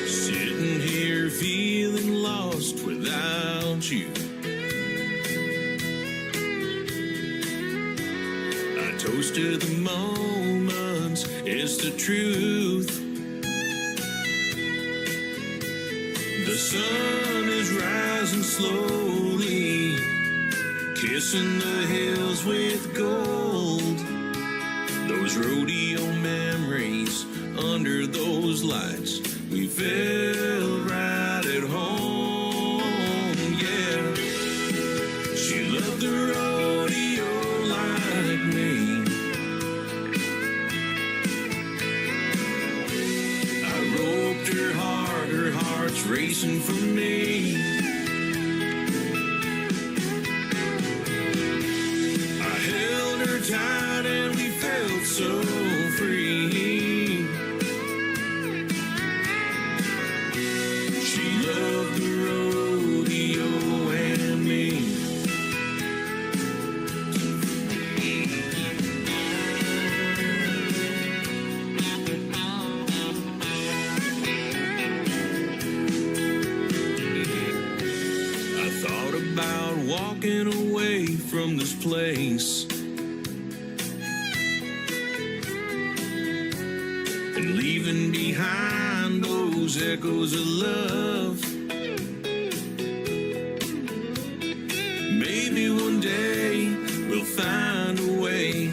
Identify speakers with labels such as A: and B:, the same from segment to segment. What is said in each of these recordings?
A: Sitting here feeling lost without you. I toast to the moments, it's the truth. The sun is rising slowly, kissing the hills with gold. Those rodeo memories under those lights, we felt right at home, yeah. She loved the rodeo like me. I roped her hard, her heart's racing for me. I held her tight and we felt so free. She loved the rodeo and me. I thought about walking away from this place and leaving behind those echoes of love. Maybe one day we'll find a way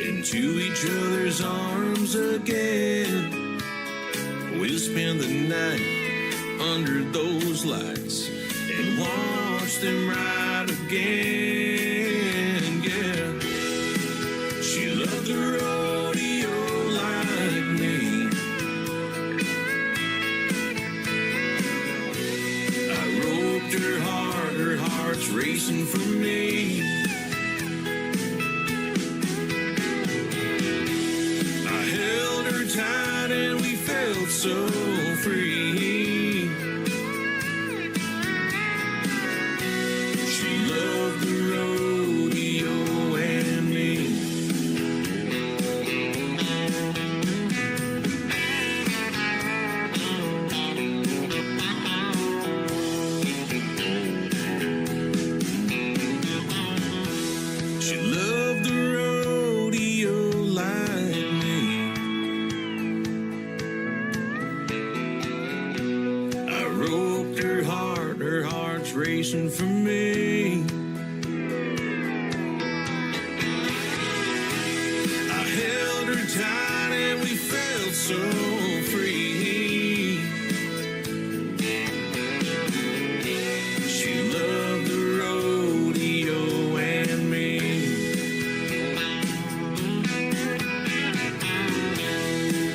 A: into each other's arms again. We'll spend the night under those lights and watch them ride again, yeah. She loved the rodeo like me. I roped her hard, her heart's racing for me. I held her tight and we felt so free. She loved the rodeo and me. She loved the rodeo like me. I roped her hard, her heart's racing for me. I held her tight and we felt so free. She loved the rodeo and me.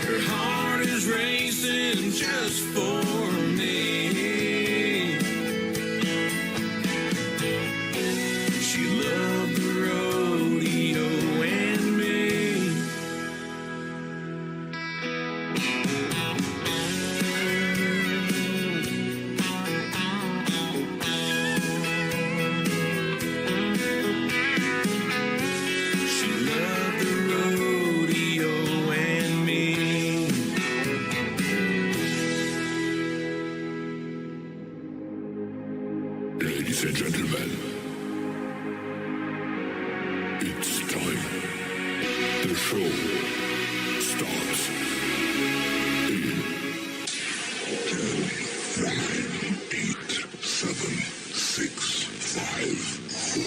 A: Her heart is racing just for me. She loved the rodeo and me. She loved the rodeo and me.
B: Ladies and gentlemen, it's time. The show starts in 10, 9, 8, 7, 6, 5, 4,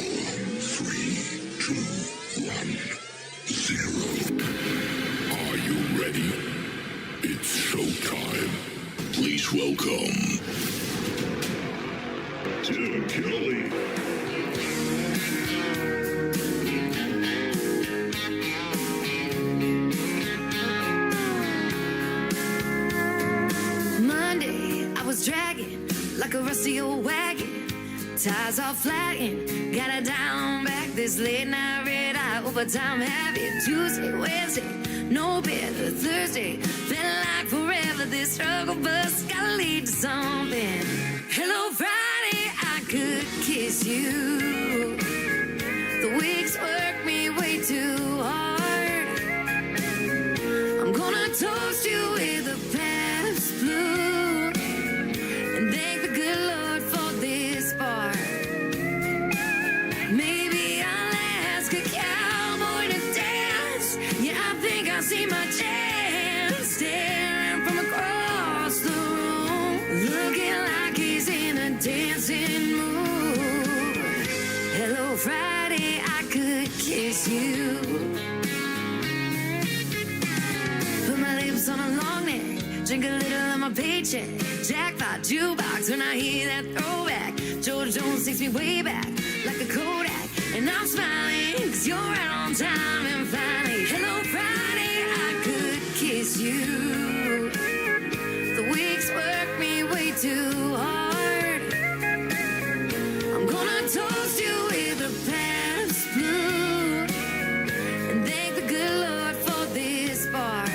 B: 3, 2, 1, 0. Are you ready? It's showtime. Please welcome Tim Kelly.
C: Monday, I was dragging like a rusty old wagon. Tires all flagging, got it down back. This late night red eye overtime habit. Tuesday, Wednesday, no better. Thursday, felt like forever. This struggle bus gotta lead to something. Hello, Friday, I could kiss you. The weeks work me way too hard. I'm gonna toast you with a Pabst Blue and thank the good Lord for this bar. Maybe I'll ask a cowboy to dance. Yeah, I think I see my chance staring from across the room, looking like he's in a dancing mood. Hello, Friday, I could kiss you. Put my lips on a long neck, drink a little of my paycheck. Jackpot jukebox when I hear that throwback. George Jones takes me way back like a Kodak, and I'm smiling 'cause you're right on time. And finally, hello Friday, I could kiss you. The weeks work me way too hard. I'm gonna toast you with a Pabst Blue and thank the good Lord for this bar.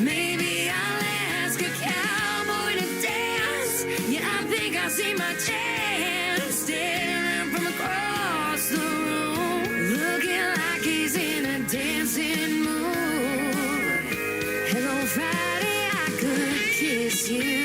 C: Maybe I'll ask a cowboy to dance. Yeah, I think I see my chance staring from across the room, looking like he's in a dancing mood. Hello, Friday, I could kiss you.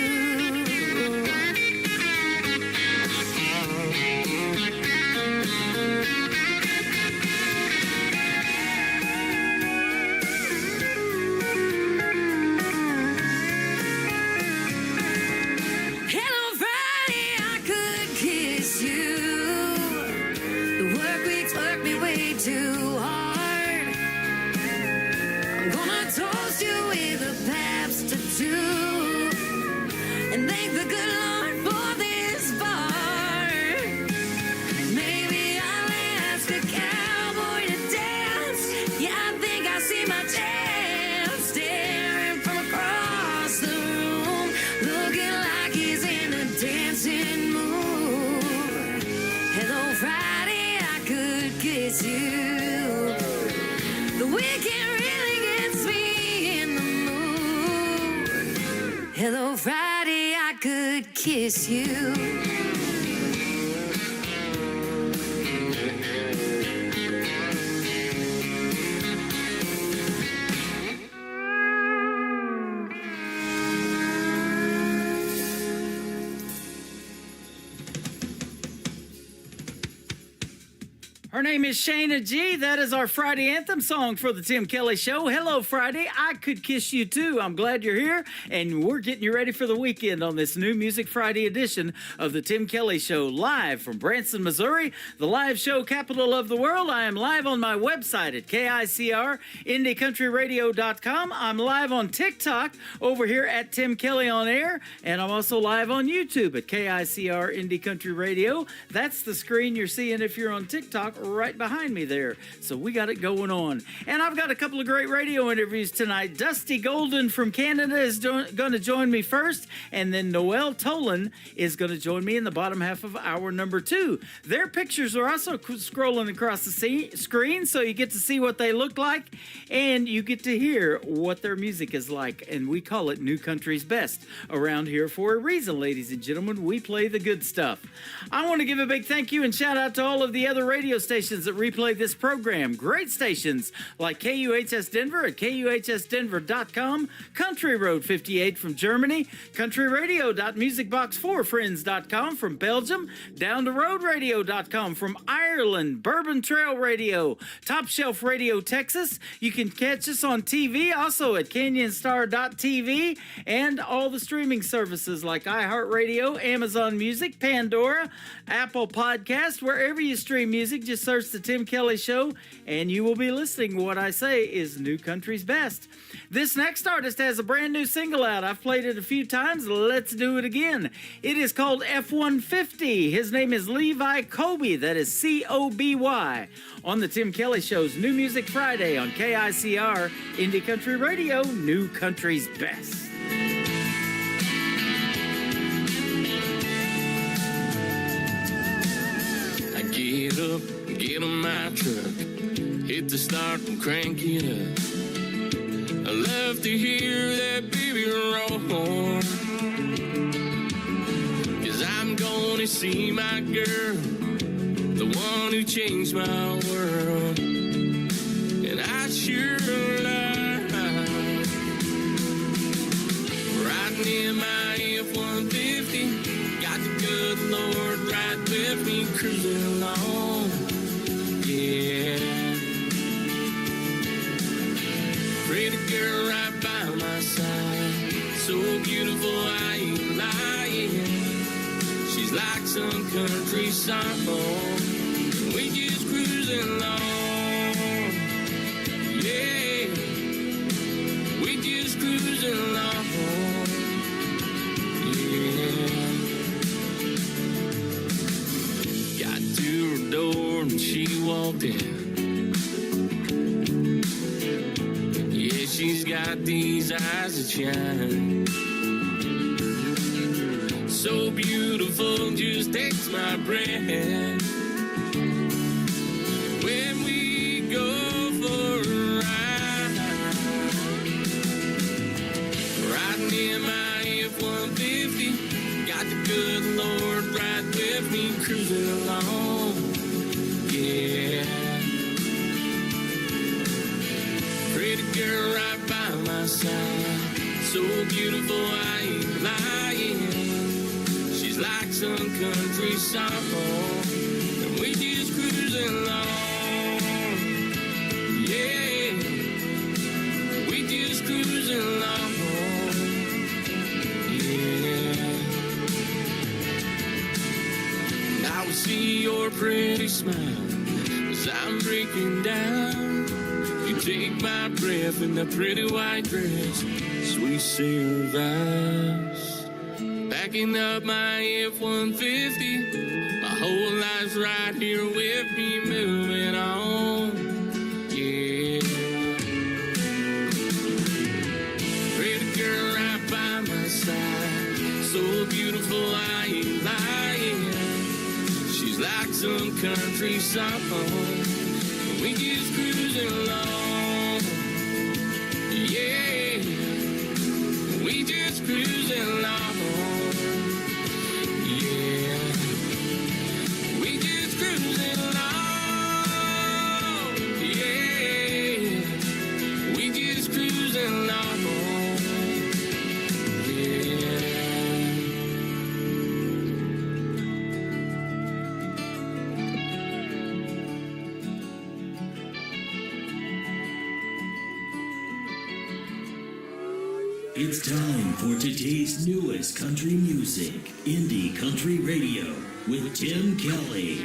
C: Hello, Friday, I could kiss you. The work weeks work me way too hard. I'm gonna toast you with a Pabst tattoo and thank the good Lord for this bar. Maybe I'll ask a cowboy to dance. Yeah, I think I see my chance staring from across the room, looking like he's in a dancing mood. Hello, Friday, I could kiss you. The weekend really gets me in the mood. Hello, Friday, I could kiss you.
D: Her name is Shayna G. That is our Friday anthem song for the Tim Kelly Show. Hello, Friday. I could kiss you too. I'm glad you're here, and we're getting you ready for the weekend on this new Music Friday edition of the Tim Kelly Show, live from Branson, Missouri, the live show capital of the world. I am live on my website at KICR-IndieCountryRadio.com. I'm live on TikTok over here at Tim Kelly on Air, and I'm also live on YouTube at KICR Indie Country Radio. That's the screen you're seeing if you're on TikTok, right behind me there. So we got it going on. And I've got a couple of great radio interviews tonight. Dusty Golden from Canada is going to join me first, and then Noel Tolan is going to join me in the bottom half of hour number 2. Their pictures are also scrolling across the screen, so you get to see what they look like, and you get to hear what their music is like. And we call it New Country's Best around here for a reason, ladies and gentlemen. We play the good stuff. I want to give a big thank you and shout out to all of the other radio stations that replay this program. Great stations like KUHS Denver at KUHSdenver.com, Country Road 58 from Germany, countryradio.musicbox4friends.com from Belgium, downtheroadradio.com from Ireland, Bourbon Trail Radio, Top Shelf Radio Texas. You can catch us on TV also at canyonstar.tv and all the streaming services like iHeartRadio, Amazon Music, Pandora, Apple Podcast, wherever you stream music. Just search the Tim Kelly Show and you will be listening to what I say is New Country's Best. This next artist has a brand new single out. I've played it a few times. Let's do it again. It is called F-150. His name is Levi Coby. That is C-O-B-Y. On the Tim Kelly Show's New Music Friday on KICR Indie Country Radio, New Country's Best.
A: I get up, get on my truck, hit the start and crank it up. I love to hear that baby roar, 'cause I'm going wanna see my girl, the one who changed my world, and I sure love riding in my F-150. Got the good Lord right with me, cruising along. Yeah, pretty girl right by my side, so beautiful I ain't lying. She's like some country song, we just cruising along. Yeah, we just cruising along. Yeah, got to her door and she walked in. Yeah, she's got these eyes that shine, so beautiful, just takes my breath. When we go for a ride, riding in my F-150, got the good Lord right with me, cruising along. Yeah, pretty girl right by my side, so beautiful I ain't lying. She's like some country song, and we just cruising along. Yeah, we just cruising along. Yeah, I will see your pretty smile as I'm breaking down. You take my breath in the pretty white dress, sweet Sarah Vibes. Backing up my F-150, my whole life's right here with me, moving on. Yeah, pretty girl right by my side, so beautiful I ain't lying. She's like some country song, we just cruising along. Yeah, we just cruising along. Yeah, we just cruising along. Yeah, we just cruising along. Yeah.
E: It's time for today's newest country music, Indie Country Radio, with Tim Kelly.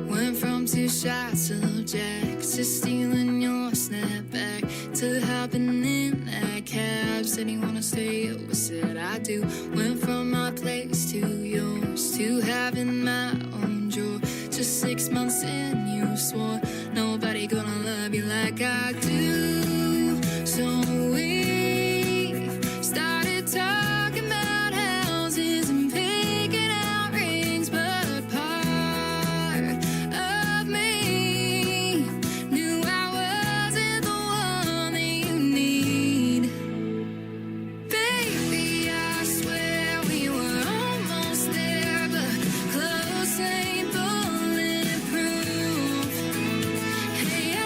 C: Went from 2 shots of Jack to stealing your snapback to hopping in that cab. Said you wanna stay over, said I do. Went from my place to yours, to having my own drawer. Just 6 months in, you swore nobody gonna love you like I do. So we started talking about houses and picking out rings, but part of me knew I wasn't the one that you need. Baby, I swear we were almost there, but close ain't bulletproof. Hey, I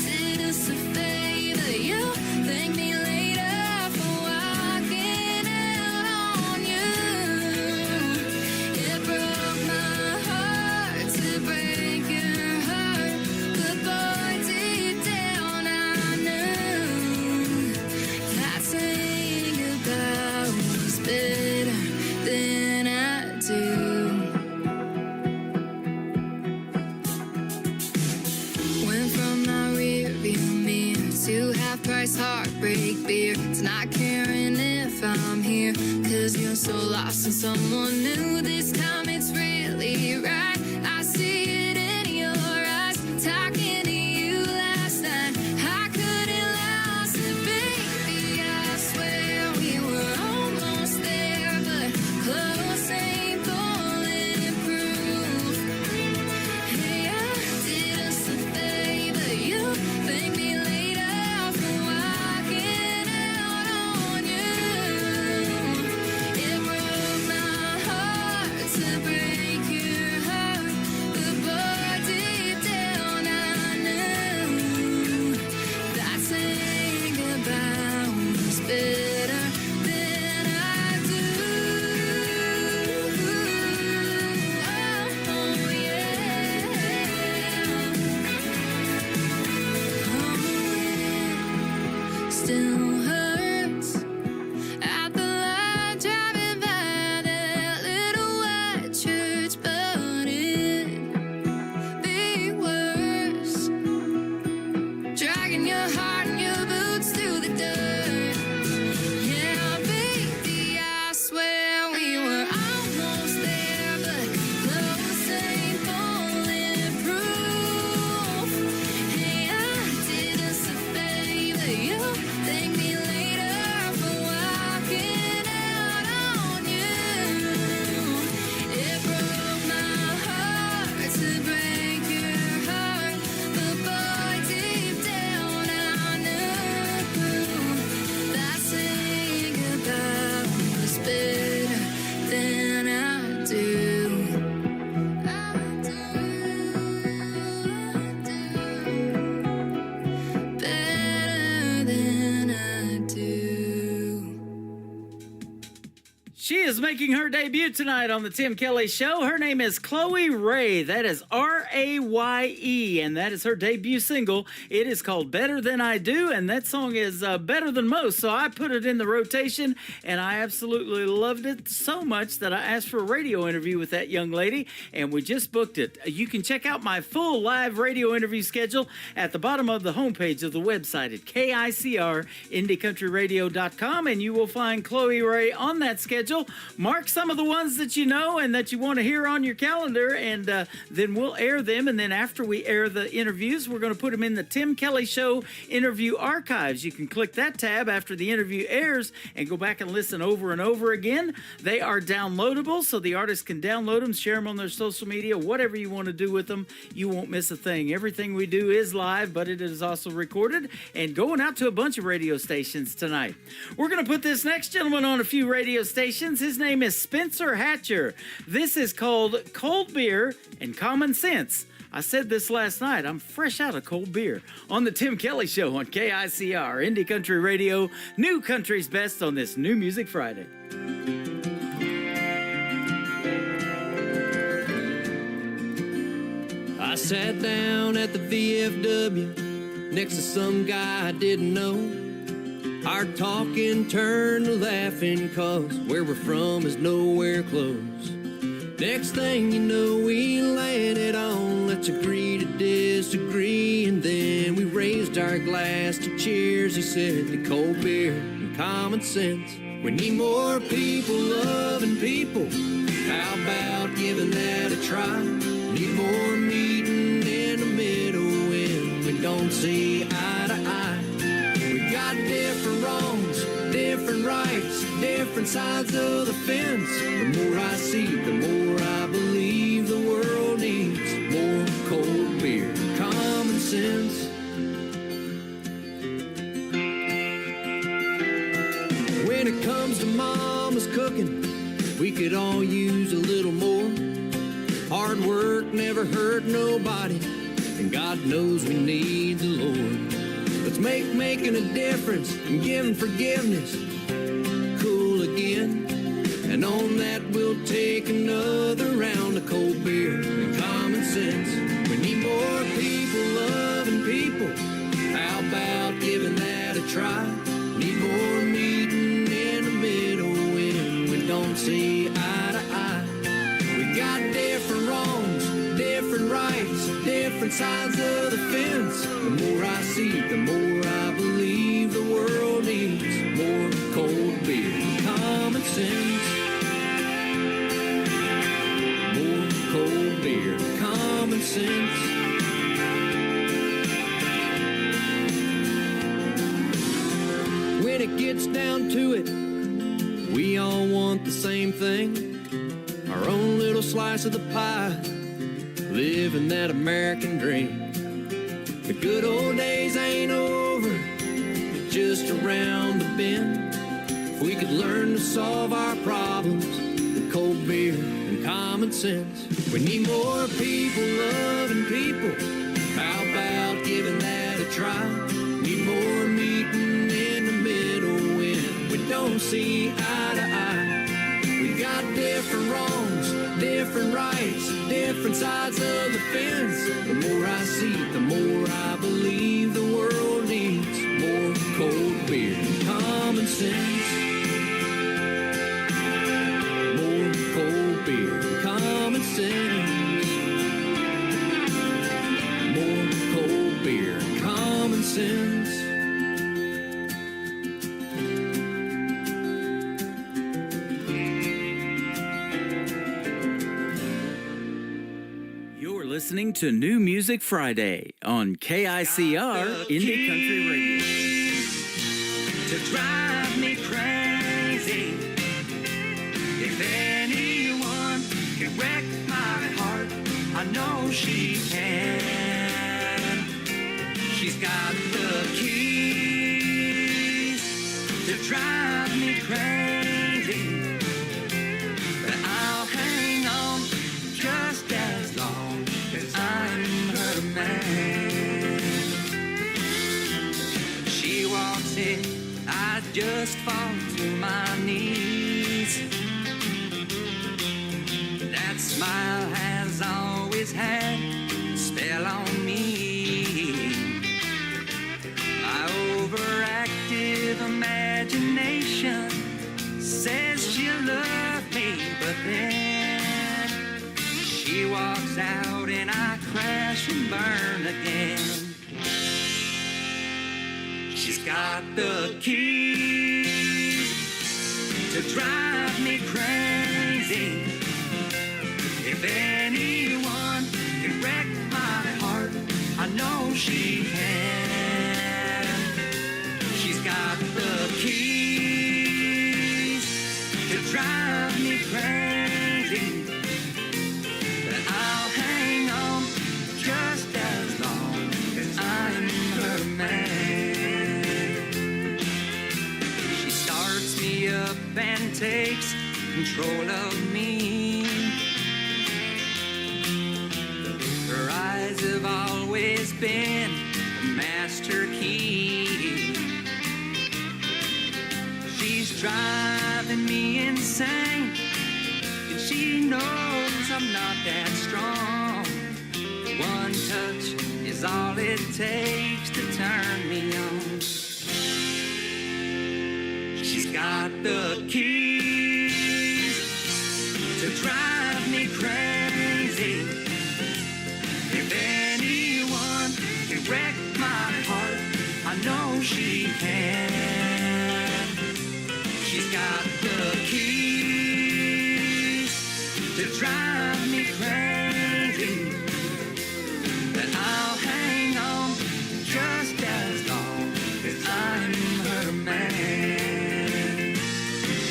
C: did us a favor, you'll thank me later for walking out on you. It broke my heart to break your heart, but boy, deep down I knew that saying goodbye was better than I do. Went from my rearview mirror to half-price heartbreak beer, to not caring if I'm here, 'cause you're so lost in someone new. This time it's really right, I see it in your eyes. Talking to you last night, I couldn't last it, baby. I swear we were almost there, but close ain't bulletproof. Hey, I did us a favor. still hurts at the light driving by that little white church, but it'd be worse dragging your heart and your boots through the dirt. Yeah, baby, I swear we were almost there, but close ain't bulletproof. Hey, I did us a favor, you thank me later for walking out on you. It broke my heart to break your heart, but boy, deep down I knew that saying goodbye was better than I do. Better than I do.
D: She is making her debut tonight on the Tim Kelly Show. Her name is Chloe Raye. That is R-A-Y-E, and that is her debut single. It is called Better Than I Do, and that song is better than most, so I put it in the rotation, and I absolutely loved it so much that I asked for a radio interview with that young lady, and we just booked it. You can check out my full live radio interview schedule at the bottom of the homepage of the website at KICR-IndieCountryRadio.com, and you will find Chloe Raye on that schedule. Mark some of the ones that you know and that you want to hear on your calendar, and then we'll air them. And then after we air the interviews, we're going to put them in the Tim Kelly Show interview archives. You can click that tab after the interview airs and go back and listen over and over again. They are downloadable, so the artists can download them, share them on their social media, whatever you want to do with them. You won't miss a thing. Everything we do is live, but it is also recorded and going out to a bunch of radio stations tonight. We're going to put this next gentleman on a few radio stations. His name is Spencer Hatcher. This is called Cold Beer and Common Sense. I said this last night. I'm fresh out of cold beer on the Tim Kelly Show on KICR, Indie Country Radio, New Country's Best on this New Music Friday.
F: I sat down at the VFW next to some guy I didn't know. Our talking turned to laughing, cause where we're from is nowhere close. Next thing you know, we landed on let's agree to disagree, and then we raised our glass to cheers. He said to cold beer and common sense. We need more people loving people. How about giving that a try? Need more meeting in the middle when we don't see eye to eye. We got different wrongs, different rights, different sides of the fence. The more I see, the more I believe the world needs more cold beer and common sense. When it comes to mama's cooking, we could all use a little more. Hard work never hurt nobody, and God knows we need the Lord. Let's make making a difference and giving forgiveness cool again. And on that we'll take another round of cold beer and common sense. We need more people loving people. How about giving that a try? Need more meeting in the middle when we don't see eye to eye. We got different wrongs, different rights, different sides of the fence. The more I see, the more I believe the world needs more cold beer and common sense. More cold beer and common sense. When it gets down to it, we all want the same thing. Our own little slice of the pie, living that American dream. The good old days ain't over, just around the bend. If we could learn to solve our problems with cold beer and common sense. We need more people loving people. How about giving that a try? Need more meeting in the middle when we don't see eye to eye. We got different wrongs, different rights, different sides of the fence. The more I see, the more I believe the world needs more cold beer. sense. More cold beer and common sense. More cold beer and common sense.
D: You're listening to New Music Friday on KICR Indie Country Radio.
G: To drive me crazy. If anyone can wreck my heart, I know she can. She's got the keys to drive me crazy. But I'll hang on just as long as I'm her man. She walks in, I just fall to my knees. That smile has always had a spell on me. My overactive imagination says she'll love me, but then she walks out and I crash and burn again. She's got the keys to drive me crazy. If anyone can wreck my heart, I know she can. She's got the keys to drive me crazy. But I'll hang on just as long as I'm her man. She starts me up and takes control of me. Her eyes have always been a master key. She's driving me insane, and she knows I'm not that strong. One touch is all it takes to turn me on. She's got the keys to drive me crazy. If anyone can wreck my heart, I know she can. She's got the keys to drive me crazy. But I'll hang on just as long as I'm her man.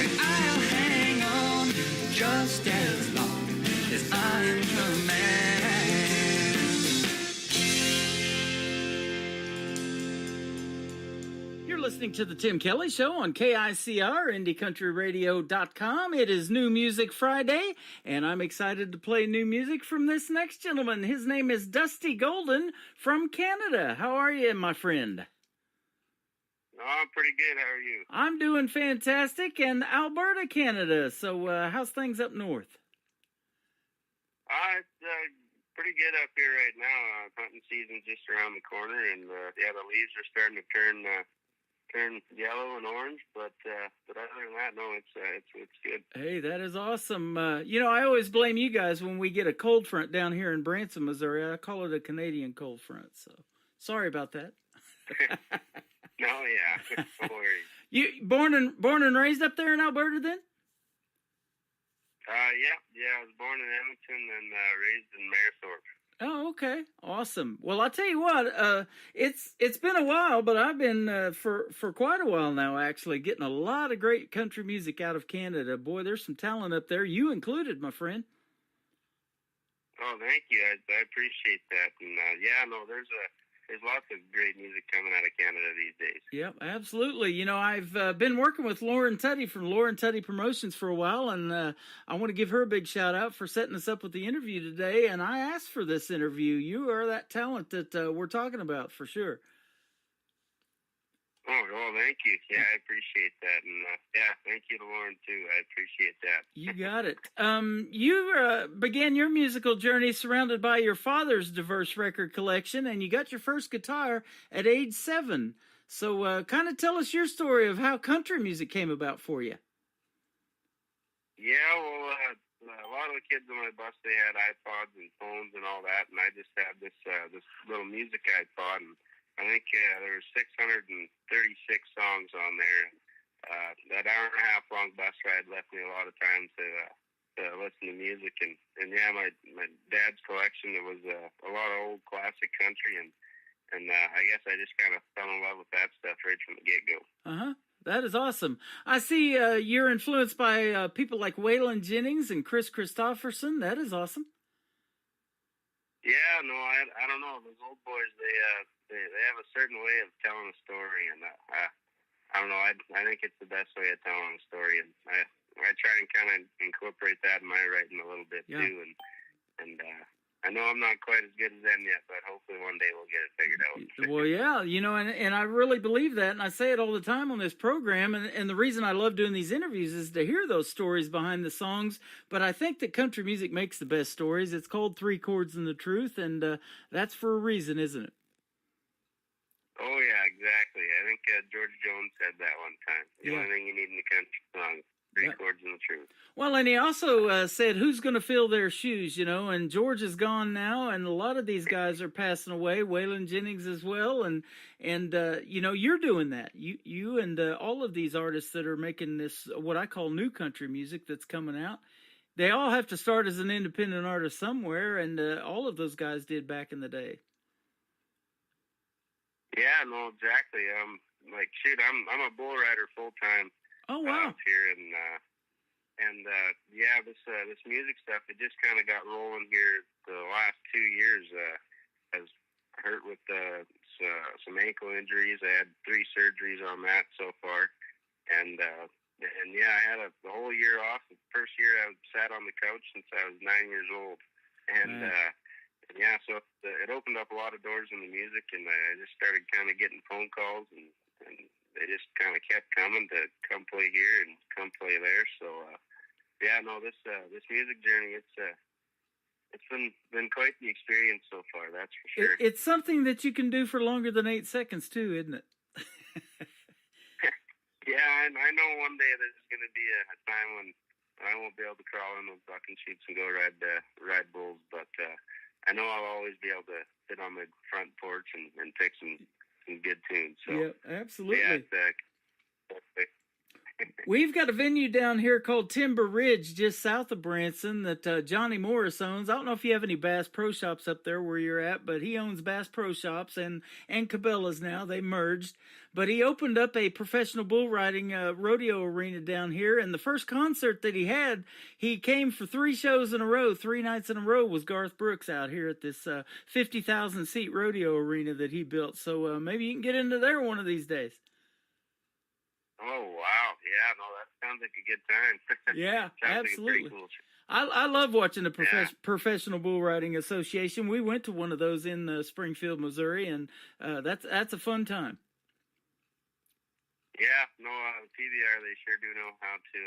G: And I'll hang on just as long as I'm her man.
D: You're listening to the Tim Kelly Show on KICR, IndieCountryRadio.com. It is New Music Friday, and I'm excited to play new music from this next gentleman. His name is Dusty Golden from Canada. How are you, my friend?
H: Oh, I'm pretty good. How are you?
D: I'm doing fantastic, and Alberta, Canada. So how's things up north?
H: It's pretty good up here right now. Hunting season's just around the corner, and yeah, the leaves are starting to turn yellow and orange. But other than that, no, it's good.
D: Hey, that is awesome. I always blame you guys when we get a cold front down here in Branson, Missouri. I call it a Canadian cold front. So sorry about that.
H: No, yeah, no worries.
D: You born and raised up there in Alberta, then?
H: Yeah, I was born in Edmonton and raised in Maristhorpe.
D: Oh, okay, awesome. Well, I'll tell you what, it's been a while, but I've been for quite a while now, actually, getting a lot of great country music out of Canada. Boy, there's some talent up there, you included, my friend.
H: Oh, thank you. I appreciate that. And yeah, no, there's lots of great music coming out of Canada these days.
D: Yep, absolutely. I've been working with Lauren Tutty from Lauren Tutty Promotions for a while, and I want to give her a big shout out for setting us up with the interview today. And I asked for this interview. You are that talent that we're talking about for sure.
H: Oh, thank you. Yeah, I appreciate that. And yeah, thank you to Lauren, too. I appreciate that.
D: You got it. You began your musical journey surrounded by your father's diverse record collection, and you got your first guitar at age 7. So kind of tell us your story of how country music came about for you.
H: Yeah, well, a lot of the kids on my bus, they had iPods and phones and all that, and I just had this little music iPod, and I think there were 636 songs on there. That hour and a half long bus ride left me a lot of time to listen to music, and yeah, my dad's collection, it was a lot of old classic country, and I guess I just kind of fell in love with that stuff right from the get-go.
D: That is awesome. I see you're influenced by people like Waylon Jennings and Chris Christopherson. That is awesome.
H: Yeah, no, I don't know. Those old boys, they have a certain way of telling a story, and I don't know. I think it's the best way of telling a story, and I try and kind of incorporate that in my writing a little bit too, and I know I'm not quite as good as them yet, but hopefully one day we'll get it figured out.
D: Well, yeah, and I really believe that, and I say it all the time on this program, and the reason I love doing these interviews is to hear those stories behind the songs, but I think that country music makes the best stories. It's called Three Chords and the Truth, and that's for a reason, isn't it?
H: Oh, yeah, exactly. I think George Jones said that one time. The only thing you need in the country song, three chords and the truth.
D: Well, and he also said, who's going to fill their shoes, and George is gone now, and a lot of these guys are passing away, Waylon Jennings as well, and you're doing that. You and all of these artists that are making this, what I call new country music that's coming out, they all have to start as an independent artist somewhere, and all of those guys did back in the day.
H: Yeah, no, exactly. I'm a bull rider full time.
D: Oh wow!
H: Here this music stuff, it just kind of got rolling here the last 2 years. I was hurt with some ankle injuries. I had 3 surgeries on that so far, and yeah, I had the whole year off. The first year I sat on the couch since I was 9 years old, and yeah, so it opened up a lot of doors in the music, and I just started kind of getting phone calls, and they just kind of kept coming to come play here and come play there. So yeah, no, this music journey, it's been quite the experience so far. That's for sure.
D: It's something that you can do for longer than 8 seconds too, isn't it?
H: Yeah, I know one day there's going to be a time when I won't be able to crawl in those bucking chutes and go ride bulls, but I know I'll always be able to sit on the front porch and pick some good tunes. So
D: yeah, absolutely.
H: Yeah,
D: we've got a venue down here called Timber Ridge, just south of Branson, that Johnny Morris owns. I don't know if you have any Bass Pro Shops up there where you're at, but he owns Bass Pro Shops and Cabela's now. They merged. But he opened up a professional bull riding rodeo arena down here, and the first concert that he had, he came for 3 shows in a row, 3 nights in a row, was Garth Brooks out here at this 50,000-seat rodeo arena that he built. So maybe you can get into there one of these days.
H: Oh, wow. Yeah, no, that sounds like a good time.
D: Yeah, absolutely.
H: Like a pretty cool show.
D: I love watching the Professional Bull Riding Association. We went to one of those in Springfield, Missouri, and that's a fun time.
H: Yeah, no, PBR, they sure do know how to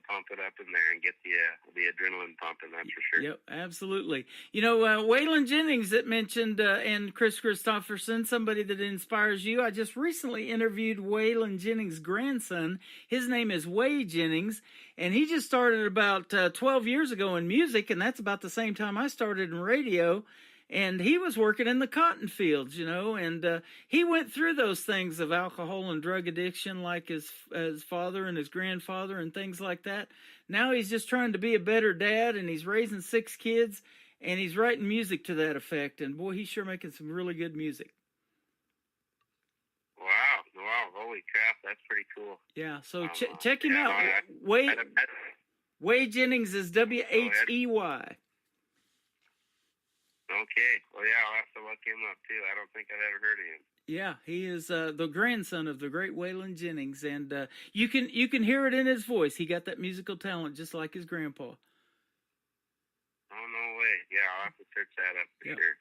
H: pump it up in there and get the adrenaline pumping, that's for sure.
D: Yep, absolutely. Waylon Jennings that mentioned, and Chris Christopherson, somebody that inspires you. I just recently interviewed Waylon Jennings' grandson. His name is Wade Jennings, and he just started about 12 years ago in music, and that's about the same time I started in radio. And he was working in the cotton fields, and he went through those things of alcohol and drug addiction like his father and his grandfather and things like that. Now he's just trying to be a better dad, and he's raising 6 kids, and he's writing music to that effect. And boy, he's sure making some really good music.
H: Wow, holy crap, that's pretty cool.
D: Yeah, so check him out. Wade Jennings is Whey.
H: Okay. Well, yeah, I'll have to look him up, too. I don't think I've ever heard of him.
D: Yeah, he is the grandson of the great Waylon Jennings, and you can hear it in his voice. He got that musical talent just like his grandpa.
H: Oh, no way. Yeah, I'll have to search that up for sure.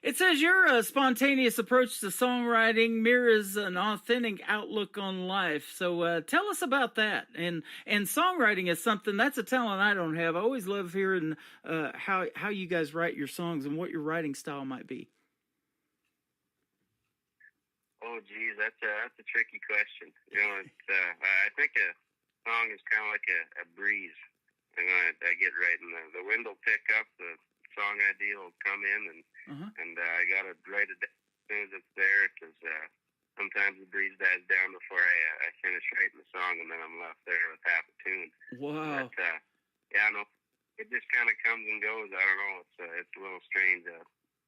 D: It says your spontaneous approach to songwriting mirrors an authentic outlook on life. So tell us about that. And songwriting is something, that's a talent I don't have. I always love hearing how you guys write your songs and what your writing style might be.
H: Oh, geez, that's a tricky question. You know, it's I think a song is kind of like a breeze. And I get right in the wind will pick up, the song idea will come in, and I gotta write it down as soon as it's there, because sometimes the breeze dies down before I finish writing the song, and then I'm left there with half a tune.
D: Wow.
H: But yeah, no, it just kind of comes and goes. I don't know. It's a little strange.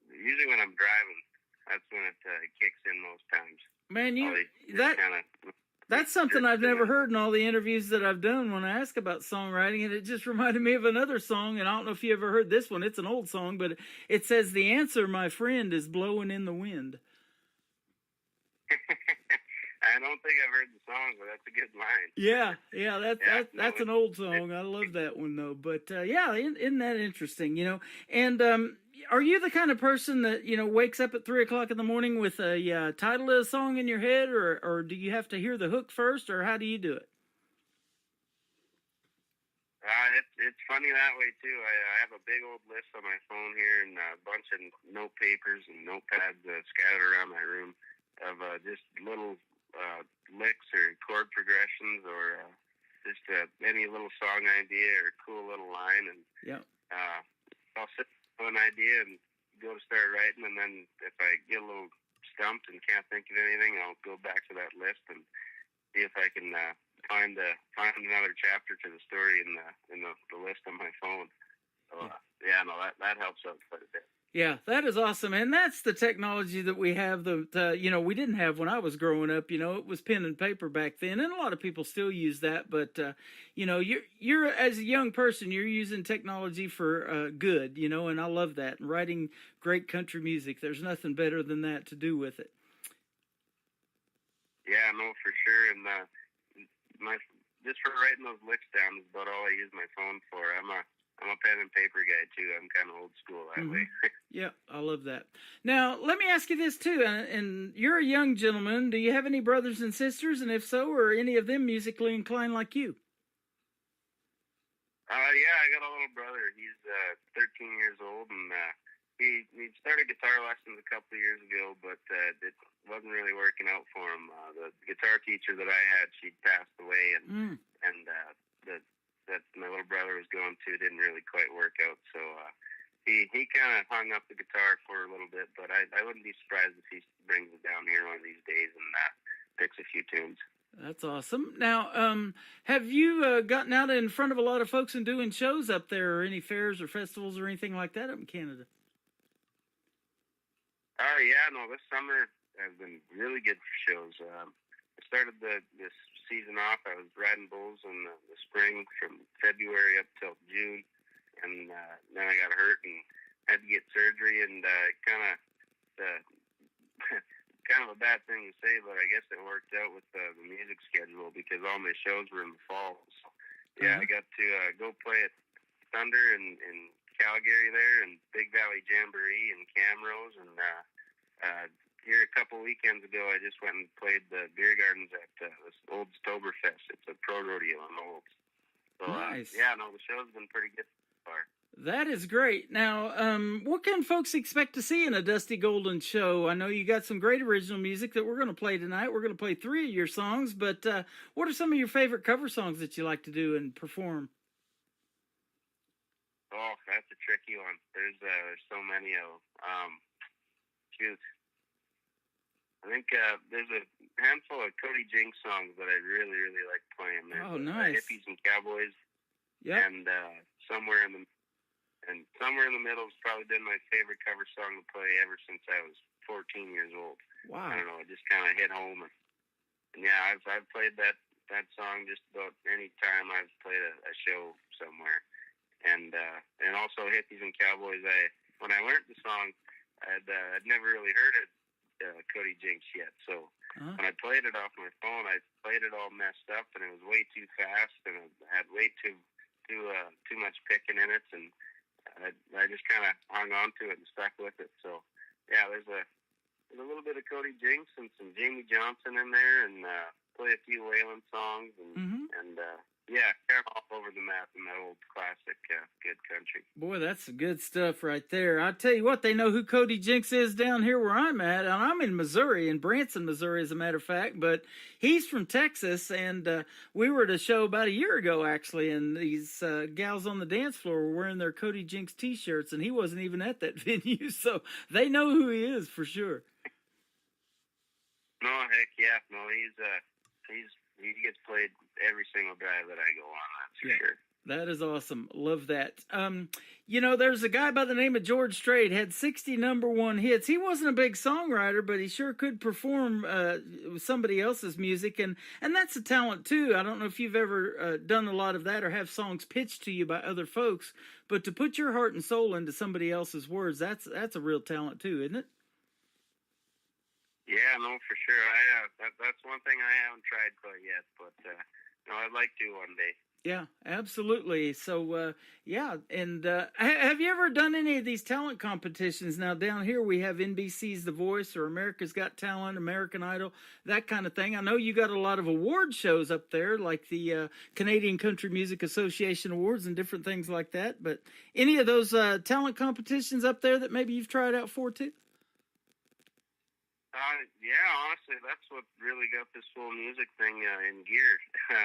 H: Usually when I'm driving, that's when it kicks in most times.
D: Man,
H: That kind of.
D: that's something I've never heard in all the interviews that I've done when I ask about songwriting, and it just reminded me of another song, and I don't know if you ever heard this one. It's an old song, but it says, "The answer, my friend, is blowing in the wind."
H: I don't think I've heard the song, but that's a good line.
D: Yeah, that's an old song. I love that one though. But yeah, isn't that interesting? You know, and are you the kind of person that, you know, wakes up at 3:00 in the morning with a title of a song in your head, or do you have to hear the hook first, or how do you do it?
H: It's funny that way too. I have a big old list on my phone here, and a bunch of note papers and notepads scattered around my room of just little licks or chord progressions, or just any little song idea or cool little line, and I'll sit on an idea and go to start writing, and then if I get a little stumped and can't think of anything, I'll go back to that list and see if I can find another chapter to the story in the list on my phone. So that helps out quite a bit.
D: Yeah, that is awesome, and that's the technology that we have. That you know, we didn't have when I was growing up. You know, it was pen and paper back then, and a lot of people still use that. But you know, you're as a young person, you're using technology for good. You know, and I love that. And writing great country music, there's nothing better than that to do with it.
H: Yeah, no, for sure. And just for writing those licks down is about all I use my phone for. I'm a pen and paper guy too. I'm kind of old school that way.
D: Yeah, I love that. Now, let me ask you this too, and you're a young gentleman. Do you have any brothers and sisters? And if so, are any of them musically inclined like you?
H: Yeah, I got a little brother. He's 13 years old, and he started guitar lessons a couple of years ago, but it wasn't really working out for him. The guitar teacher that I had, she passed away, and that my little brother was going to didn't really quite work out. So he kind of hung up the guitar for a little bit, but I wouldn't be surprised if he brings it down here one of these days and picks a few tunes.
D: That's awesome. Now, have you gotten out in front of a lot of folks and doing shows up there, or any fairs or festivals or anything like that up in Canada?
H: Yeah, no, this summer has been really good for shows. I started this season off. I was riding bulls in the spring from February up till June, and then I got hurt and had to get surgery, and kind of a bad thing to say, but I guess it worked out with the music schedule, because all my shows were in the fall. So, yeah, I got to go play at Thunder in Calgary there, and Big Valley Jamboree in Camrose, and here a couple weekends ago, I just went and played the beer gardens at this old Stoberfest. It's a pro rodeo on Olds. So,
D: nice.
H: Yeah, no, the show's been pretty good so far.
D: That is great. Now, what can folks expect to see in a Dusty Golden show? I know you got some great original music that we're going to play tonight. We're going to play 3 of your songs, but what are some of your favorite cover songs that you like to do and perform?
H: Oh, that's a tricky one. There's so many of them. Shoot. I think there's a handful of Cody Jinks songs that I really, really like playing. There's,
D: nice.
H: Hippies and Cowboys.
D: Yeah.
H: And Somewhere in the Middle has probably been my favorite cover song to play ever since I was 14 years old.
D: Wow.
H: I don't know, it just kind of hit home. And yeah, I've played that song just about any time I've played a show somewhere. And also Hippies and Cowboys. When I learned the song, I'd never really heard it. Cody Jinks yet, so when I played it off my phone, I played it all messed up, and it was way too fast, and it had way too much picking in it, and I just kind of hung on to it and stuck with it. So yeah, there's a little bit of Cody Jinks and some Jamie Johnson in there, and play a few Waylon songs, and yeah, kind of all over the map in that old classic good country.
D: Boy, that's some good stuff right there. I tell you what, they know who Cody Jinks is down here where I'm at, and I'm in Missouri, in Branson, Missouri, as a matter of fact, but he's from Texas, and we were at a show about a year ago, actually, and these gals on the dance floor were wearing their Cody Jinks t-shirts, and he wasn't even at that venue, so they know who he is for sure.
H: No, heck yeah, no, he gets played every single drive that I go on, that's for sure.
D: That is awesome. Love that. You know, there's a guy by the name of George Strait, had 60 #1 hits. He wasn't a big songwriter, but he sure could perform somebody else's music, and that's a talent too. I don't know if you've ever done a lot of that or have songs pitched to you by other folks, but to put your heart and soul into somebody else's words, that's a real talent too, isn't it?
H: Yeah, no, for sure. That's one thing I haven't tried quite yet, but no, I'd like to one day.
D: Yeah, absolutely. So, yeah, and have you ever done any of these talent competitions? Now, down here we have NBC's The Voice or America's Got Talent, American Idol, that kind of thing. I know you got a lot of award shows up there, like the Canadian Country Music Association Awards and different things like that. But any of those talent competitions up there that maybe you've tried out for, too?
H: Yeah, honestly, that's what really got this whole music thing in gear.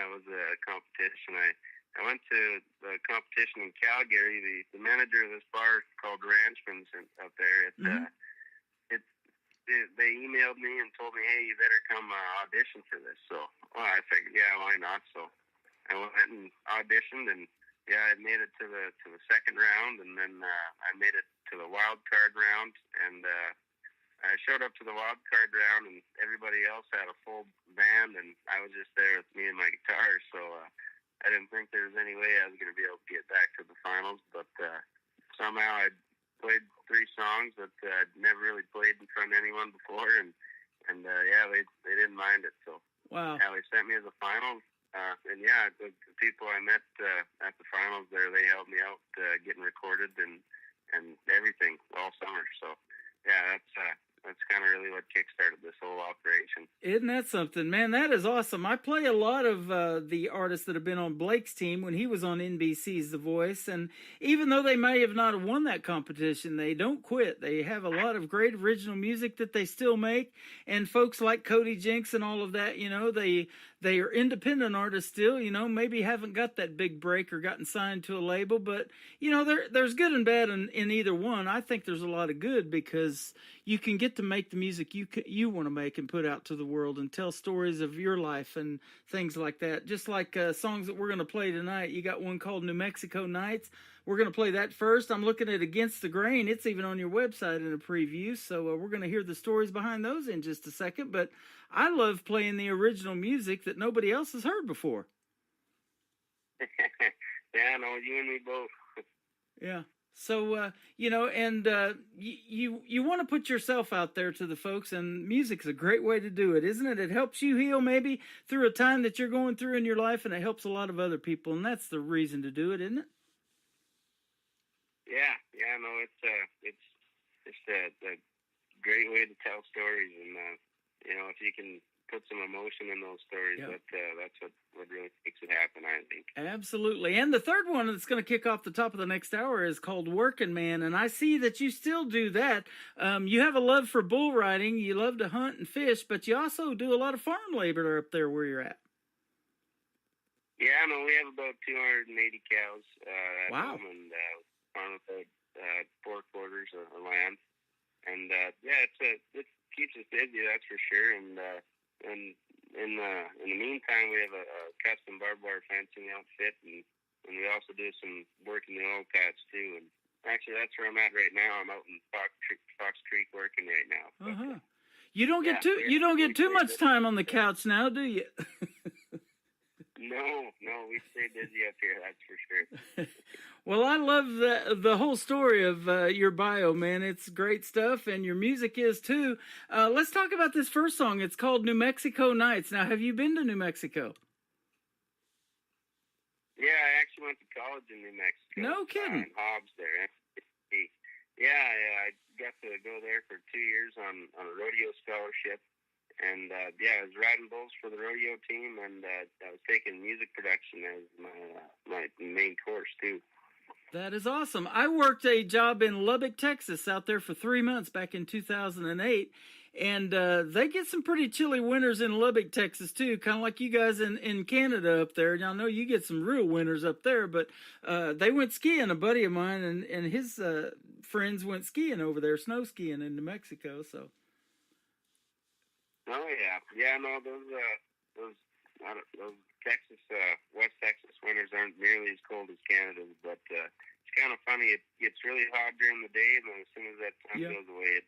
H: Was a competition. I went to the competition in Calgary. The manager of this bar called Ranchman's up there. They emailed me and told me, hey, you better come audition for this. So I figured, yeah, why not? So I went and auditioned, and yeah, I made it to the second round, and then I made it to the wild card round, and I showed up to the wild card round, and everybody else had a full band, and I was just there with me and my guitar. So I didn't think there was any way I was going to be able to get back to the finals. But somehow I played 3 songs that I'd never really played in front of anyone before, and yeah, they didn't mind it. So
D: wow,
H: yeah, they sent me as a final. And yeah, the people I met at the finals there, they helped me out getting recorded and everything all summer. So yeah, that's kind of really what kickstarted this whole operation.
D: Isn't that something? Man, that is awesome. I play a lot of the artists that have been on Blake's team when he was on NBC's The Voice, and even though they may have not won that competition, they don't quit. They have a lot of great original music that they still make, and folks like Cody Jinks and all of that, you know, they are independent artists still, you know, maybe haven't got that big break or gotten signed to a label, but, you know, there's good and bad in either one. I think there's a lot of good because you can get to make the music you want to make and put out to the world and tell stories of your life and things like that. Just like songs that we're going to play tonight. You got one called New Mexico Nights. We're going to play that first. I'm looking at Against the Grain. It's even on your website in a preview. So we're going to hear the stories behind those in just a second. But I love playing the original music that nobody else has heard before.
H: Yeah, no, you and me both.
D: Yeah. So, you know, and you want to put yourself out there to the folks, and music's a great way to do it, isn't it? It helps you heal maybe through a time that you're going through in your life, and it helps a lot of other people, and that's the reason to do it, isn't it?
H: Yeah, no, it's a great way to tell stories, and you know, if you can put some emotion in those stories,
D: yep,
H: that's what really makes it happen, I think.
D: Absolutely. And the third one that's going to kick off the top of the next hour is called Working Man, and I see that you still do that. You have a love for bull riding, you love to hunt and fish, but you also do a lot of farm labor up there where you're at.
H: Yeah, no, we have about 280 cows at
D: wow,
H: home, and farm about 4 quarters of land. And yeah, it keeps us busy, that's for sure. And in the meantime, we have a custom barbed wire fencing outfit, and we also do some work in the oil patch too. And actually, that's where I'm at right now. I'm out in Fox Creek working right now. But,
D: you don't get too much time on the couch now, do you?
H: No, we stay busy up here, that's for sure.
D: Well, I love the whole story of your bio, man. It's great stuff, and your music is too. Let's talk about this first song. It's called New Mexico Nights. Now, have you been to New Mexico?
H: Yeah, I actually went to college in New Mexico.
D: No kidding.
H: In Hobbs there. Yeah, I got to go there for 2 years on a rodeo scholarship. And yeah, I was riding bulls for the rodeo team, and I was taking music production as my main course too.
D: That is awesome. I worked a job in Lubbock, Texas, out there for 3 months back in 2008. And they get some pretty chilly winters in Lubbock, Texas, too, kind of like you guys in Canada up there. Now, I know you get some real winters up there, but they went skiing. A buddy of mine and his friends went skiing over there, snow skiing in New Mexico. So.
H: Oh yeah, no, those Texas, West Texas winters aren't nearly as cold as Canada's, but it's kind of funny. It gets really hot during the day, and then as soon as that time goes away,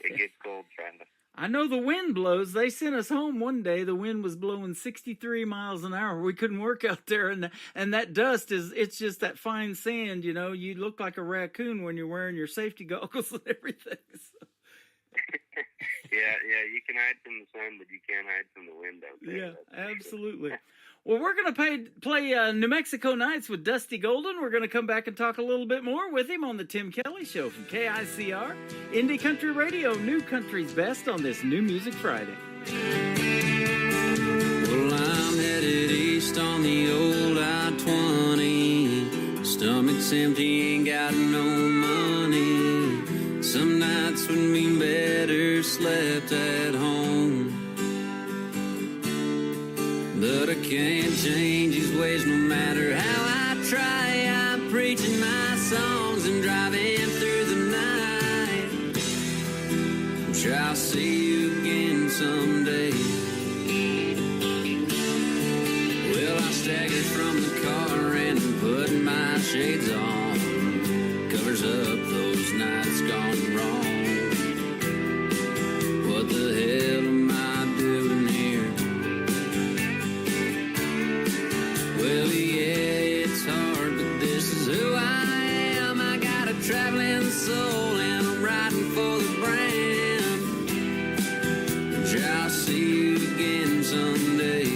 H: it gets cold fast.
D: I know the wind blows. They sent us home one day. The wind was blowing 63 miles an hour. We couldn't work out there, and that dust it's just that fine sand. You know, you look like a raccoon when you're wearing your safety goggles and everything. So.
H: Yeah, you can hide from the sun, but you can't hide from the wind out there.
D: Yeah, absolutely. Well, we're going to play New Mexico Nights with Dusty Golden. We're going to come back and talk a little bit more with him on the Tim Kelly Show from KICR, Indie Country Radio, New Country's Best on this New Music Friday.
F: Well, I'm headed east on the old I-20. Stomach's empty, ain't got no money. Some nights would mean better slept at home. But I can't change his ways no matter how I try. I'm preaching my songs and driving through the night. I'm sure I'll see you again someday. Well, I staggered from the car and put my shades on. Covers up those nights gone wrong. What the hell am I doing here? Well, yeah, it's hard, but this is who I am. I got a traveling soul and I'm riding for the brand. I'm sure I'll see you again someday.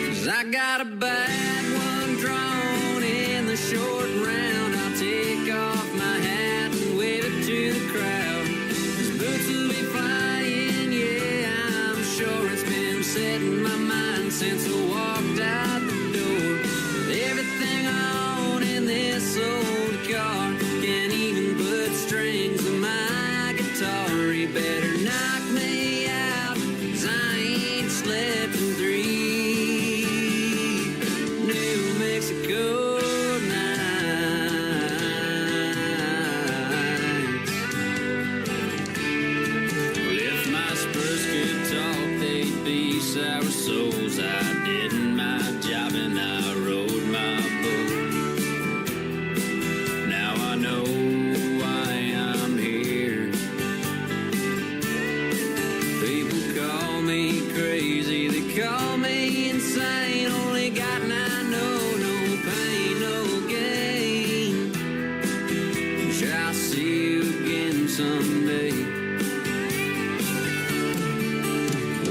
F: 'Cause I got a bad one drawn in the short round. I'll take off my hat and wave it to the crowd. His boots will be flying, yeah, I'm sure it's been set in my mind since I walked out the door. Everything I own in this old car, can't even put strings on my guitar. You better knock me out, 'cause I ain't slept in 3 New Mexico nights. Well, if my Spurs could talk, they'd be sour souls. I did my job and I rode my boat. Now I know why I'm here. People call me crazy, they call me insane. Only God and I know, no pain, no gain. I'm sure I'll see you again someday.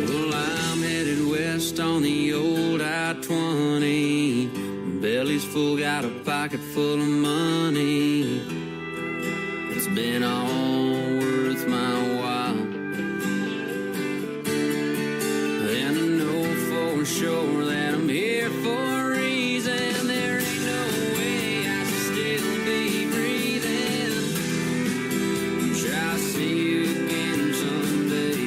F: Well, I'm headed west on the old I-20. Belly's full, got a pocket full of money. It's been all worth my while. And I know for sure that I'm here for a reason. There ain't no way I should still be breathing. I'm sure I'll see you again someday.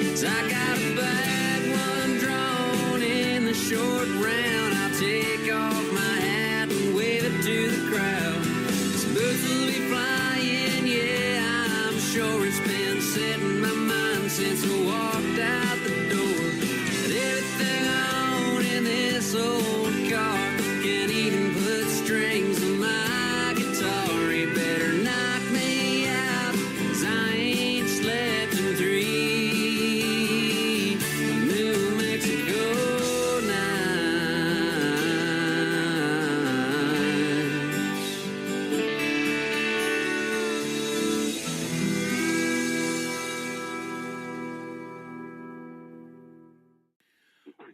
F: 'Cause I got a bad one drawn in the short round. I'll take off my hat and wave it to the crowd. His boots will be flying, yeah, I'm sure it's been set in my mind since I walked out the door. And everything I own in this old car, can't even put strings on my guitar. You better knock me out, 'cause I ain't slept in 3 New Mexico nights.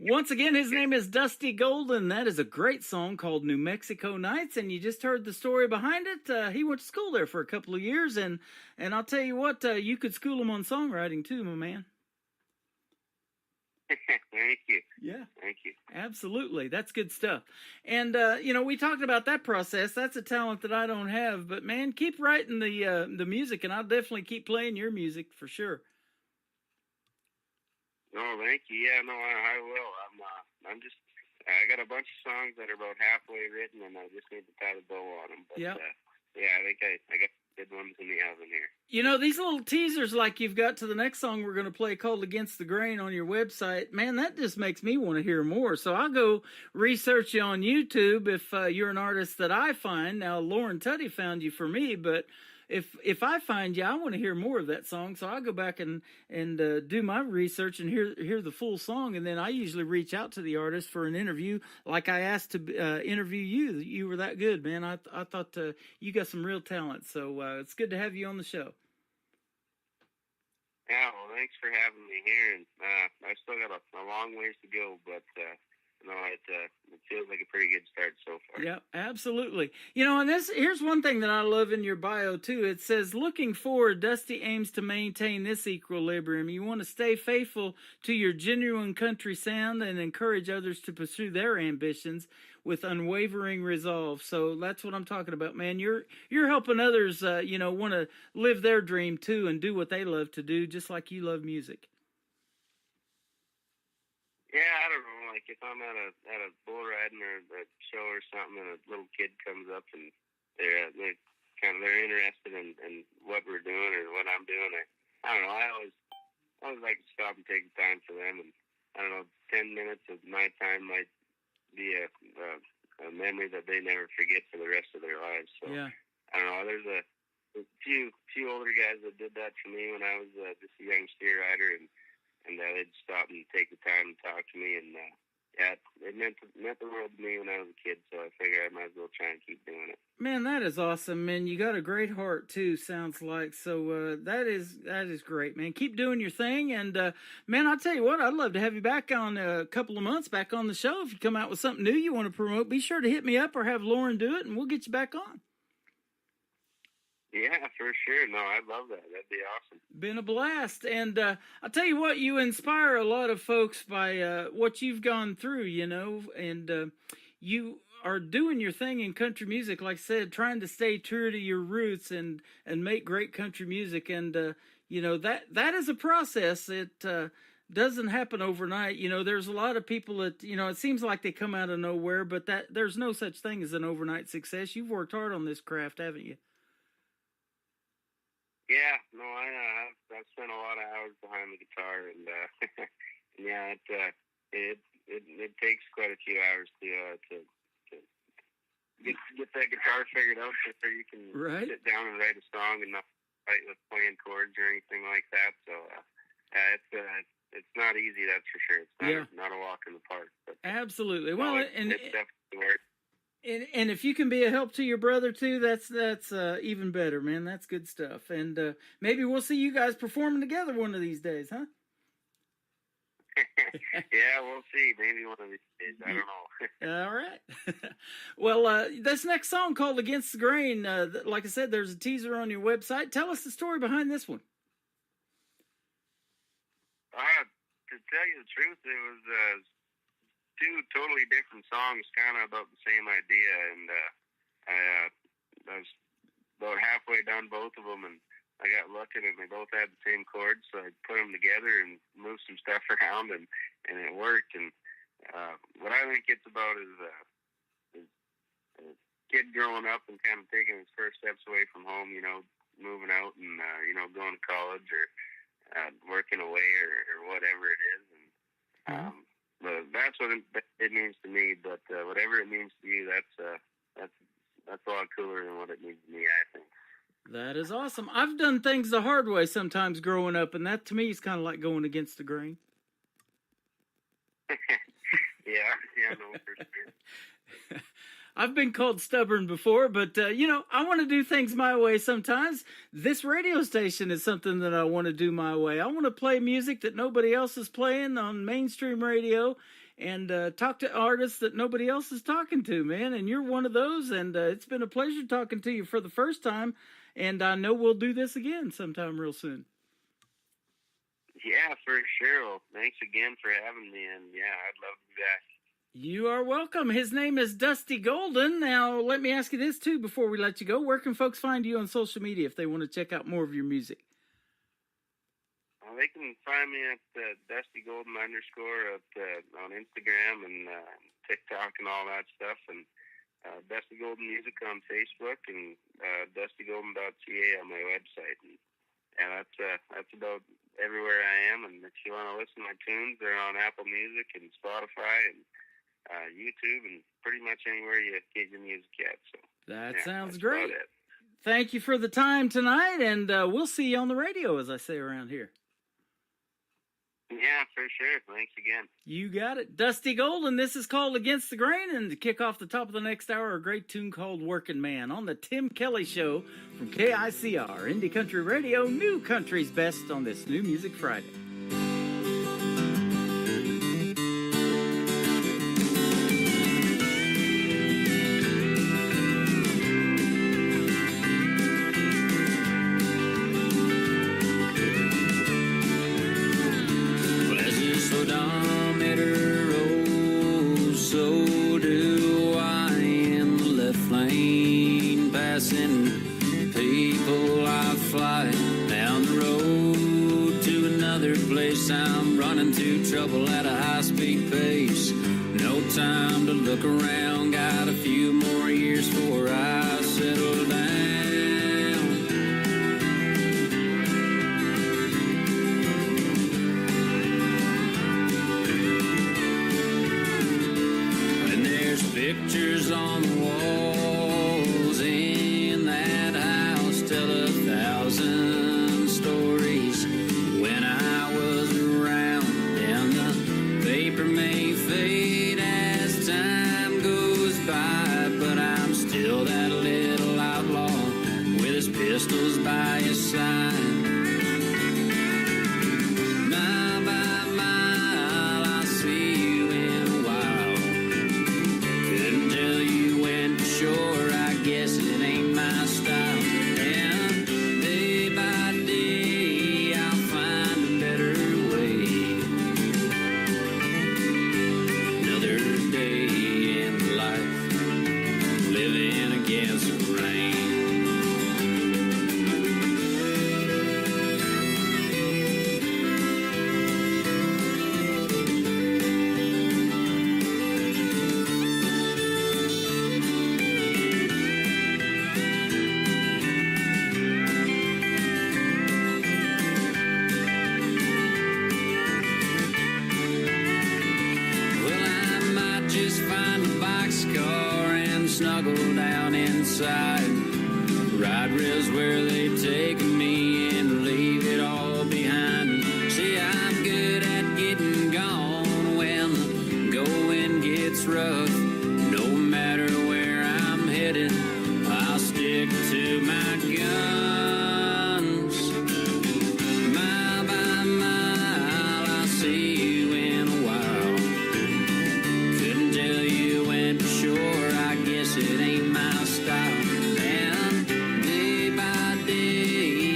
D: Once again, his name is Dusty Golden. That is a great song called New Mexico Nights, and you just heard the story behind it. He went to school there for a couple of years, and I'll tell you what, you could school him on songwriting too, my man.
H: Thank you.
D: Yeah.
H: Thank you.
D: Absolutely. That's good stuff. And, you know, we talked about that process. That's a talent that I don't have. But, man, keep writing the music, and I'll definitely keep playing your music for sure.
H: No, thank you. Yeah, no, I will. I'm just, I got a bunch of songs that are about halfway written, and I just need to tie the bow on them. But,
D: Yep.
H: Yeah, I think I got good ones in the oven here.
D: You know, these little teasers like you've got to the next song we're going to play called Against the Grain on your website, man, that just makes me want to hear more. So I'll go research you on YouTube if you're an artist that I find. Now, Lauren Tutty found you for me, but if I find you, I want to hear more of that song. So I'll go back and do my research and hear the full song. And then I usually reach out to the artist for an interview like I asked to interview you. You were that good, man. I thought you got some real talent. So it's good to have you on the show.
H: Yeah, well, thanks for having me here. And I still got a long ways to go, but no, it feels like a pretty good start so far.
D: Yeah, absolutely. You know, and here's one thing that I love in your bio too. It says, looking forward, Dusty aims to maintain this equilibrium. You want to stay faithful to your genuine country sound and encourage others to pursue their ambitions with unwavering resolve. So that's what I'm talking about, man. You're helping others, you know, want to live their dream too and do what they love to do, just like you love music.
H: Yeah, I don't know. Like if I'm at a bull riding or a show or something, and a little kid comes up and they're interested in what we're doing or what I'm doing. I don't know. I always like to stop and take the time for them, and I don't know. 10 minutes of my time might be a memory that they never forget for the rest of their lives. So
D: Yeah.
H: I don't know. There's a few older guys that did that for me when I was just a young steer rider, and they'd stop and take the time to talk to me, and yeah, it meant the world to me when I was a kid, so I figured I might as well try and keep doing it.
D: Man, that is awesome, man. You got a great heart too, sounds like. So that is great, man. Keep doing your thing, and man, I'll tell you what, I'd love to have you back on a couple of months back on the show. If you come out with something new you want to promote, be sure to hit me up or have Lauren do it, and we'll get you back on.
H: Yeah, for sure. No, I'd love that. That'd be awesome.
D: Been a blast. And I'll tell you what, you inspire a lot of folks by what you've gone through, you know, and you are doing your thing in country music, like I said, trying to stay true to your roots and make great country music. And, you know, that is a process. It doesn't happen overnight. You know, there's a lot of people that, you know, it seems like they come out of nowhere, but there's no such thing as an overnight success. You've worked hard on this craft, haven't you?
H: Yeah, no, I've spent a lot of hours behind the guitar, and yeah, it takes quite a few hours to get that guitar figured out so you can sit down and write a song and not fight with playing chords or anything like that. So it's not easy, that's for sure. It's not a walk in the park. But,
D: absolutely.
H: No,
D: Well,
H: it's definitely worth.
D: And if you can be a help to your brother too, that's even better, man. That's good stuff. And maybe we'll see you guys performing together one of these days, huh?
H: Yeah, we'll see. Maybe one of these days. I don't know.
D: All right. Well, this next song called Against the Grain, like I said, there's a teaser on your website. Tell us the story behind this one.
H: To tell you the truth, it was two totally different songs, kind of about the same idea, and I was about halfway done both of them, and I got lucky and they both had the same chords, so I put them together and moved some stuff around, and it worked. And what I think it's about is a kid growing up and kind of taking his first steps away from home, you know, moving out and you know, going to college or working away or whatever it is, and but that's what it means to me. But whatever it means to you, that's a lot cooler than what it means to me, I think.
D: That is awesome. I've done things the hard way sometimes growing up, and that to me is kind of like going against the grain.
H: yeah, no, for sure.
D: I've been called stubborn before, but, you know, I want to do things my way sometimes. This radio station is something that I want to do my way. I want to play music that nobody else is playing on mainstream radio, and talk to artists that nobody else is talking to, man. And you're one of those, and it's been a pleasure talking to you for the first time, and I know we'll do this again sometime real soon.
H: Yeah, for sure. Well, thanks again for having me, and yeah, I'd love to be back.
D: You are welcome. His name is Dusty Golden. Now, let me ask you this, too, before we let you go. Where can folks find you on social media if they want to check out more of your music?
H: They can find me at Dusty Golden _ on Instagram and TikTok and all that stuff, and Dusty Golden Music on Facebook, and dustygolden.ca on my website. And that's about everywhere I am. And if you want to listen to my tunes, they're on Apple Music and Spotify and YouTube and pretty much anywhere you get your music at. So
D: that sounds great. Thank you for the time tonight, and we'll see you on the radio, as I say around here.
H: Yeah, for sure. Thanks again.
D: You got it. Dusty Golden, this is called Against the Grain, and to kick off the top of the next hour, a great tune called Working Man on the Tim Kelly Show from KICR, Indie Country Radio, New Country's Best on this New Music Friday.
F: I'm running to trouble at a high-speed pace. No time to look around. Got a few more years before I settle down. And there's pictures on the walls in that house tell 1,000 stories. When I was around, and the paper may fade as time goes by, but I'm still that little outlaw with his pistols by his side. Mile by mile, I'll see you in a while. Couldn't tell you when for sure, I guess it ain't my style. And day by day, I'll find a better way. Another day in life, living against the rain. Snuggle down inside. Ride rails where they take me and leave it all behind. See, I'm good at getting gone when the going gets rough. No matter where I'm headed, I'll stick to my guns. Mile by mile, I'll see you in a while. Couldn't tell you when for sure, I guess it ain't my style. And day by day,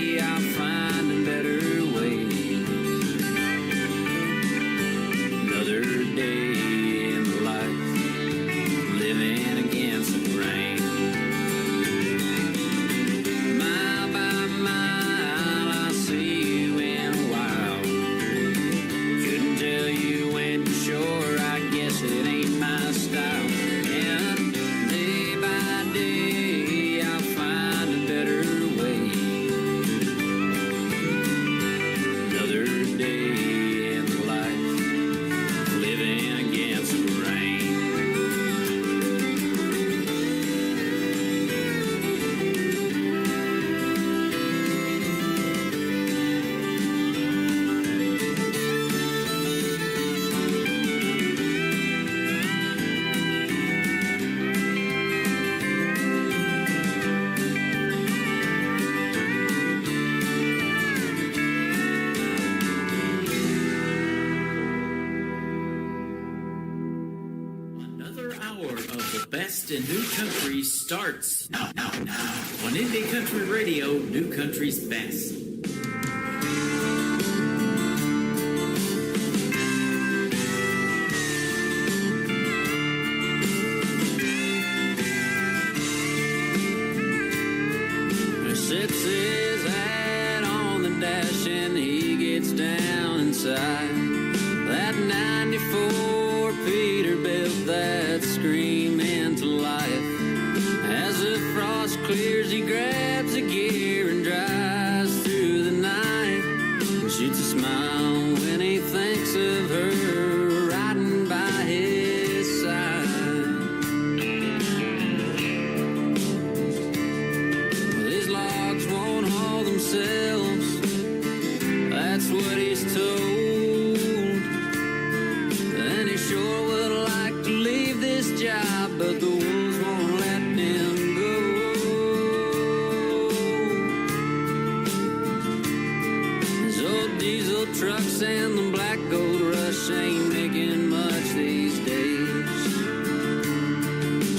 E: best in new country starts now. On Indie Country Radio, New Country's best.
F: Sits his hat on the dash and he gets down inside that 94 Peterbilt that scream into life. As the frost clears, he grabs a gear and drives through the night and shoots a smile when he thinks of her riding by his side. These logs won't haul themselves, that's what he's told. And he sure would like to leave this job, but the wolves won't let him go. His old diesel trucks and the black gold rush ain't making much these days.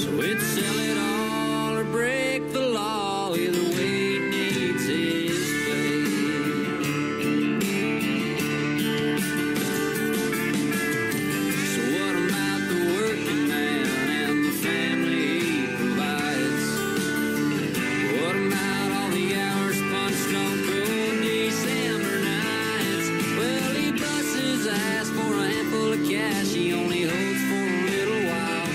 F: So it's sell it all or break the law, either way he needs his pay. So what about the working man and the family he provides? What about all the hours punched on cold December nights? Well, he busts his ass for a handful of cash he only holds for a little while.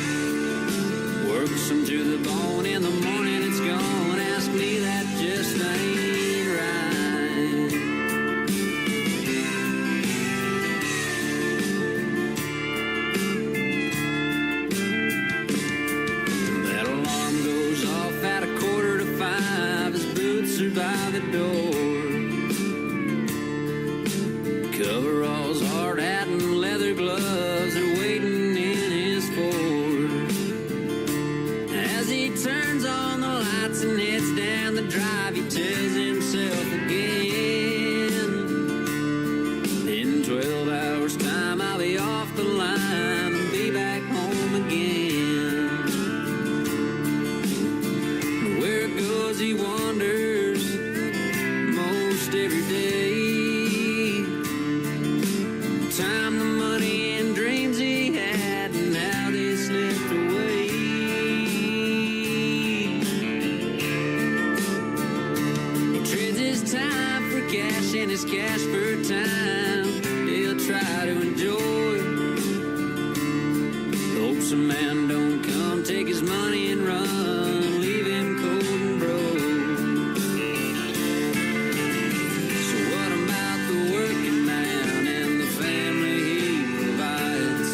F: Works him to the bone, in the morning it's gone. Ask me, that just ain't right. That alarm goes off at 4:45. His boots are by the door. Coveralls, hard hat, and leather gloves are waiting in his Ford. As he turns on the lights and heads down the drive, he tells himself again, in 12 hours time I'll be off the line and be back home again. Where it goes he wonders most every day. Time, the money, and dreams he had, and how they slipped away. He trades his time for cash and his cash for time. He'll try to enjoy. Hopes a man don't come, take his money and run, leave him cold and broke. So what about the working man and the family he provides?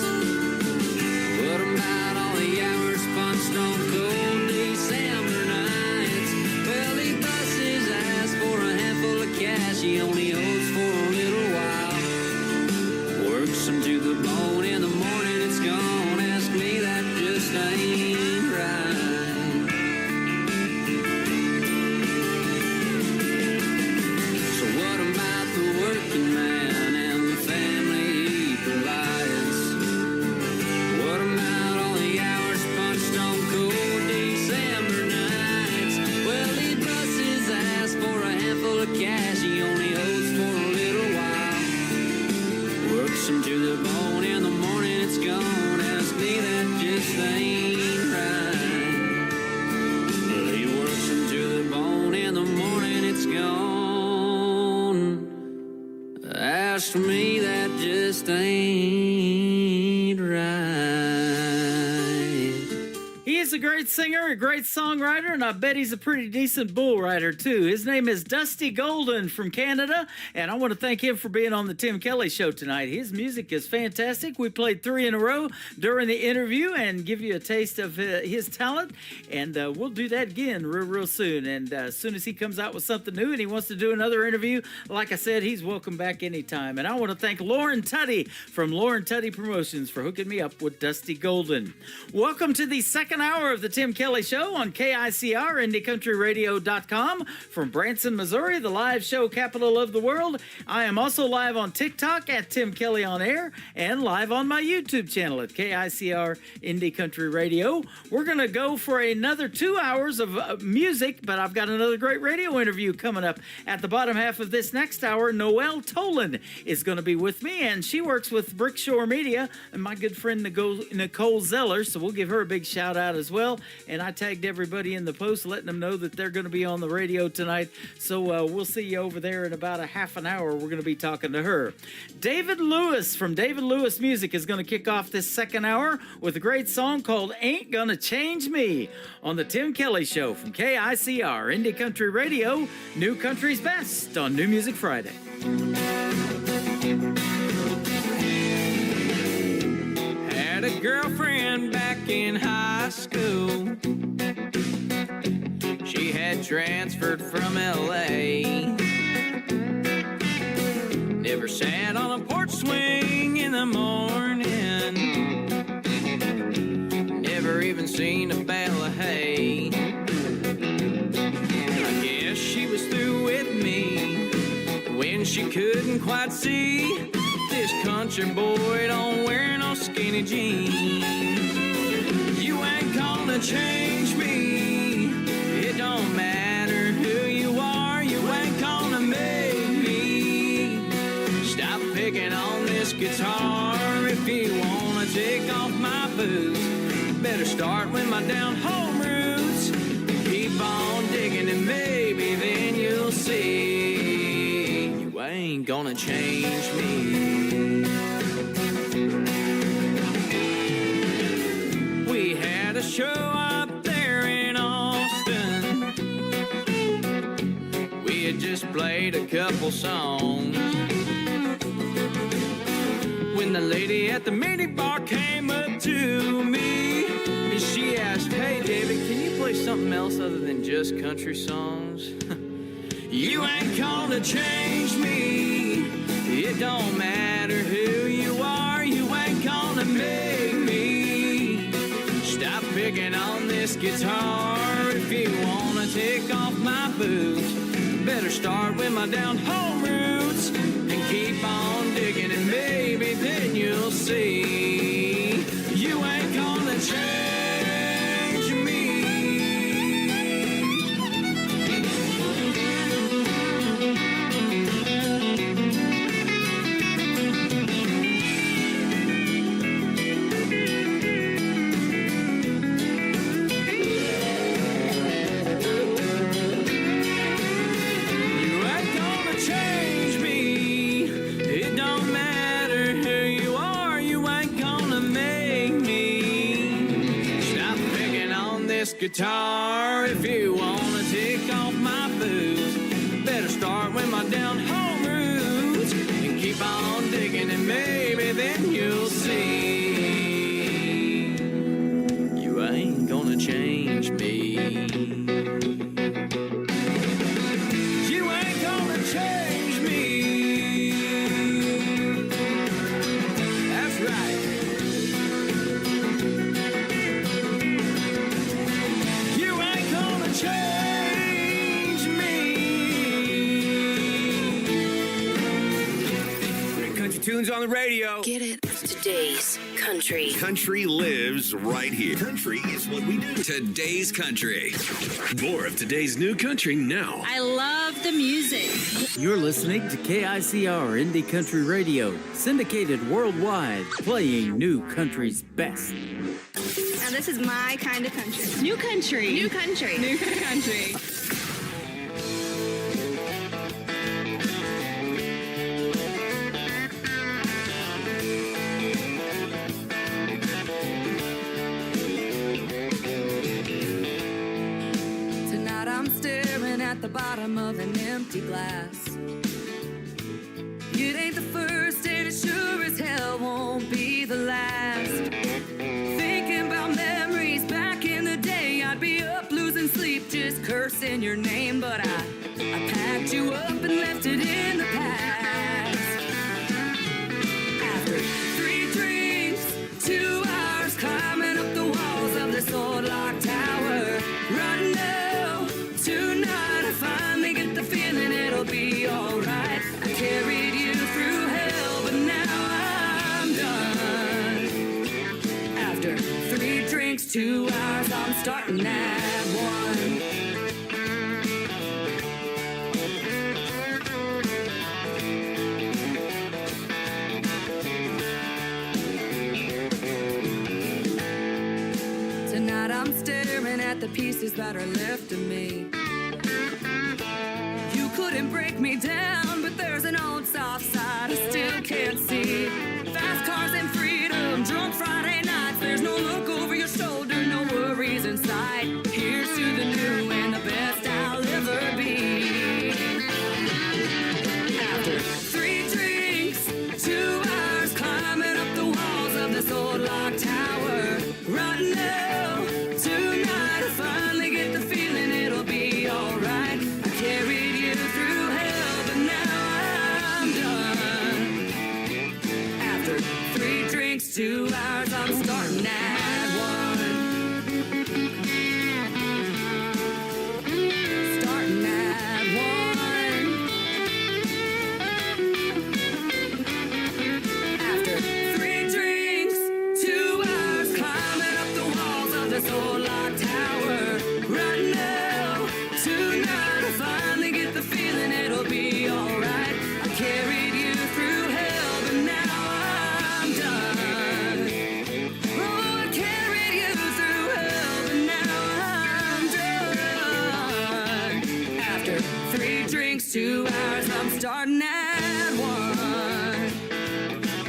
F: What about all the hours punched on cold December nights? Well, he busts his ass for a handful of cash he only holds for a little while. Works him to the bone, in the morning it's gone. Ask me, that just ain't right. So what about the working man and the family he provides? What about all the hours punched on cold December nights? Well, he busts his ass for a handful of cash he only holds for a little while. Works him to the bone, in the morning it's gone. Ask me, that just ain't right. Well, he works him to the bone, in the morning it's gone. Ask me, that just ain't right.
D: He is a great singer, a great songwriter, and I bet he's a pretty decent bull rider, too. His name is Dusty Golden from Canada, and I want to thank him for being on the Tim Kelly Show tonight. His music is fantastic. We played 3 in a row during the interview and give you a taste of his talent, and we'll do that again real soon. And as soon as he comes out with something new and he wants to do another interview, like I said, he's welcome back anytime. And I want to thank Lauren Tutty from Lauren Tutty Promotions for hooking me up with Dusty Golden. Welcome to the second hour hour of the Tim Kelly Show on KICR, IndieCountryRadio.com from Branson, Missouri, the live show capital of the world. I am also live on TikTok at Tim Kelly on Air and live on my YouTube channel at KICR Indie Country Radio. We're going to go for another 2 hours of music, but I've got another great radio interview coming up. At the bottom half of this next hour, Noelle Tolan is going to be with me, and she works with Brickshore Media and my good friend Nicole Zeller, so we'll give her a big shout out as well. And I tagged everybody in the post letting them know that they're going to be on the radio tonight, so we'll see you over there in about a half an hour. We're going to be talking to her. David Lewis from David Lewis Music is going to kick off this second hour with a great song called Ain't Gonna Change Me on the Tim Kelly Show from KICR Indie Country Radio, New Country's Best on New Music Friday.
F: Had a girlfriend back in high school. She had transferred from LA. Never sat on a porch swing in the morning. Never even seen a bale of hay. I guess she was through with me when she couldn't quite see this country boy don't wear no skinny jeans. You ain't gonna change me. It don't matter who you are. You ain't gonna make me stop picking on this guitar. If you wanna take off my boots, better start with my down home roots. Keep on digging and maybe then you'll see you ain't gonna change me. We had a show up there in Austin. We had just played a couple songs when the lady at the mini bar came up to me and she asked, "Hey David, can you play something else other than just country songs?" You ain't gonna change me. It don't matter who you are. You ain't gonna make me stop picking on this guitar. If you wanna take off my boots, better start with my down home roots and keep on digging and maybe then you'll see you ain't gonna change me. Guitar, if you wanna take off my boots, better start with my down home roots and keep on digging and maybe then you'll see you ain't gonna change me. You ain't gonna change me. That's right. Change me. Country tunes on the radio.
C: Get it? Today's country.
I: Country lives right here. Country is what we do.
J: Today's country. More of today's new country now.
K: I love the music.
D: You're listening to KICR Indie Country Radio, syndicated worldwide, playing new country's best.
K: Now this is my kind of country. New country. New country. New country.
C: Tonight I'm staring at the bottom of an empty glass. It ain't the first and it sure as hell won't be the last. Thinking about memories back in the day, I'd be up losing sleep just cursing your name, but I packed you up and left it in the past. After 3 drinks, 2 hours climbing up the walls of this old locked starting at 1. Tonight I'm staring at the pieces that are left of me. You couldn't break me down, but there's an old soft side I still can't see. Fast cars and freedom, drunk Friday nights. There's no look over your shoulder, no worries in sight. Here's to the new and the best I'll ever be. After 3 drinks, 2 hours climbing up the walls of this old locked tower. Right now, tonight I finally get the feeling it'll be alright. I carried you through hell, but now I'm done. After 3 drinks, 2 hours, I'm starting at 1. Starting at 1. After 3 drinks, 2 hours climbing up the walls of this old locked tower. Right now, tonight I finally get the feeling it'll be alright. I carried you through hell, but now I'm done. Oh, I carried you through hell, but now I'm done. After 3 drinks, 2 hours, I'm starting at 1.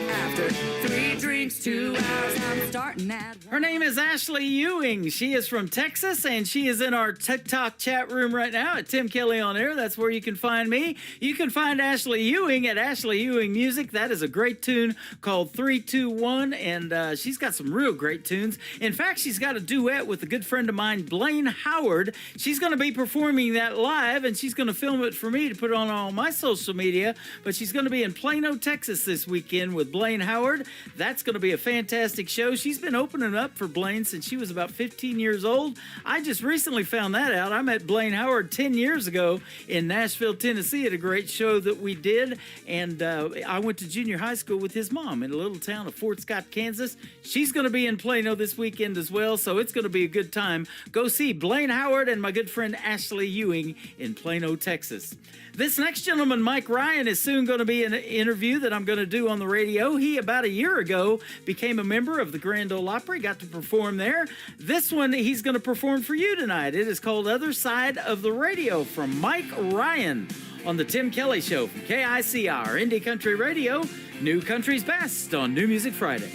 C: After 3 drinks, 2 hours, I'm starting at 1.
D: Her name is Ashley Ewing. She is from Texas, and she is in our TikTok chat room right now at Tim Kelly on Air. That's where you can find me. You can find Ashley Ewing at Ashley Ewing Music. That is a great tune called 321, and she's got some real great tunes. In fact, she's got a duet with a good friend of mine, Blaine Howard. She's going to be performing that live, and she's going to film it for me to put on all my social media, but she's going to be in Plano, Texas this weekend with Blaine Howard. That's going to be a fantastic show. She's been opening up for Blaine since she was about 15 years old. I just recently found that out. I met Blaine Howard 10 years ago in Nashville, Tennessee at a great show that we did, and I went to junior high school with his mom in a little town of Fort Scott, Kansas. She's going to be in Plano this weekend as well, so it's going to be a good time. Go see Blaine Howard and my good friend Ashley Ewing in Plano, Texas. This next gentleman, Mike Ryan, is soon going to be in an interview that I'm going to do on the radio. He, about a year ago, became a member of the Grand Ole Opry, got to perform there. This one, he's going to perform for you tonight. It is called Other Side of the Radio from Mike Ryan on the Tim Kelly Show from KICR, Indie Country Radio, New Country's Best on New Music Friday.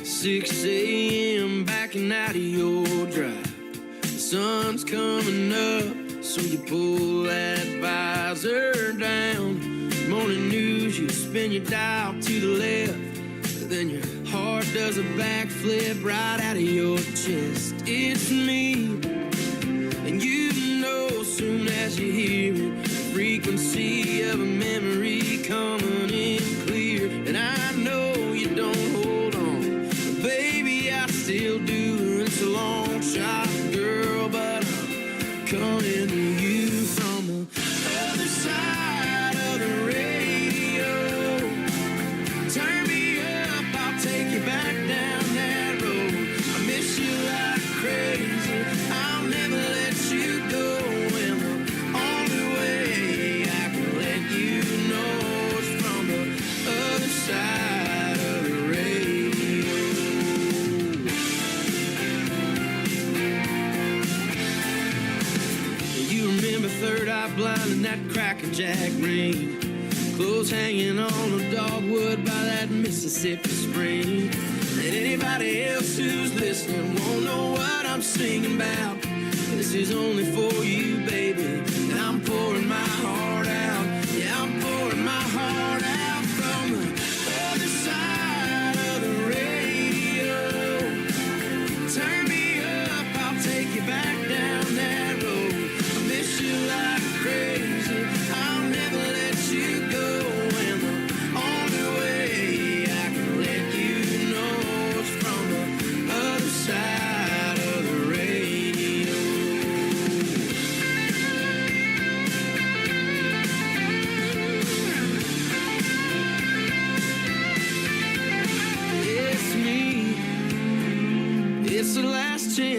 F: 6 a.m. backing out of your drive. The sun's coming up, so you pull that visor down. Morning news, you spin your dial to the left. Then your heart does a backflip right out of your chest. It's me, and you know soon as you hear it, the frequency of a memory coming in clear. And I know you don't hold on, but baby, I still do. It's a long shot, girl, but I'm coming to you from the other side of the radio. Turn me up, I'll take you back down that road. I miss you like crazy, I'll never let you go. And the only way I can let you know is from the other side of the radio. You remember Third Eye Blind and that Cracker Jack ring, clothes hanging on the dogwood by that Mississippi spring. And anybody else who's listening won't know what I'm singing about. This is only for you, baby, and I'm pouring my heart out. Yeah, I'm pouring my heart out from the other side of the radio. Turn me up, I'll take you back down that road. I miss you like crazy, I'll never let you go. And the only way I can let you know is from the other side of the radio.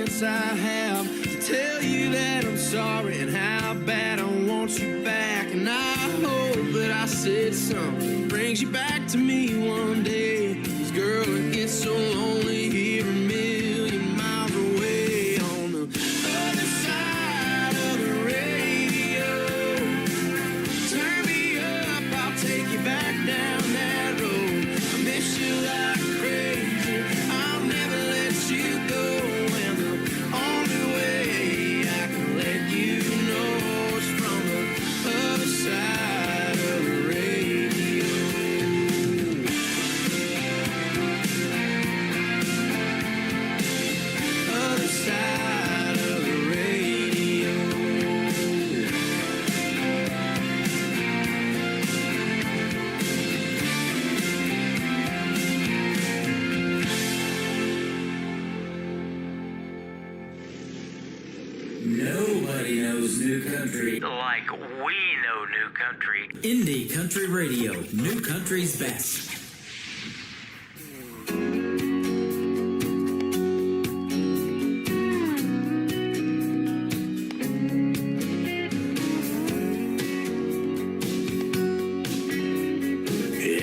F: chance I have to tell you that I'm sorry and how bad I want you back. And I hope that I said something brings you back to me one day. 'Cause girl, it gets so lonely here a million miles away on the other side of the radio. Turn me up, I'll take you back down that road. I miss you like crazy, I'll never let you go. And the only way I can let you know is from the other side of the radio. Other side of the radio.
E: Nobody knows new country
G: Like we know new country.
E: Indie Country Radio, new country's best.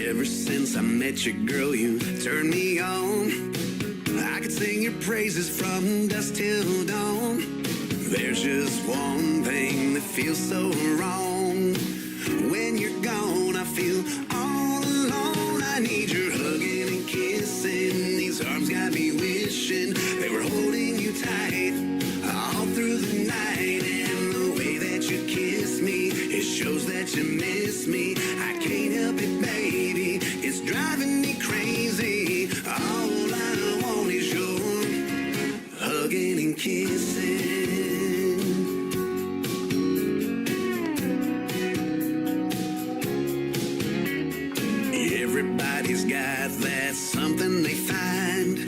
L: Ever since I met you, girl, you turned me on. I could sing your praises from dusk till dawn. There's just one thing that feels so wrong. When you're gone, I feel all alone. I need your hugging and kissing. These arms got me wishing they were holding you tight all through the night. And the way that you kiss me, it shows that you miss me. I can't help it, baby, it's driving me crazy. All I want is your hugging and kissing. Everybody's got that something they find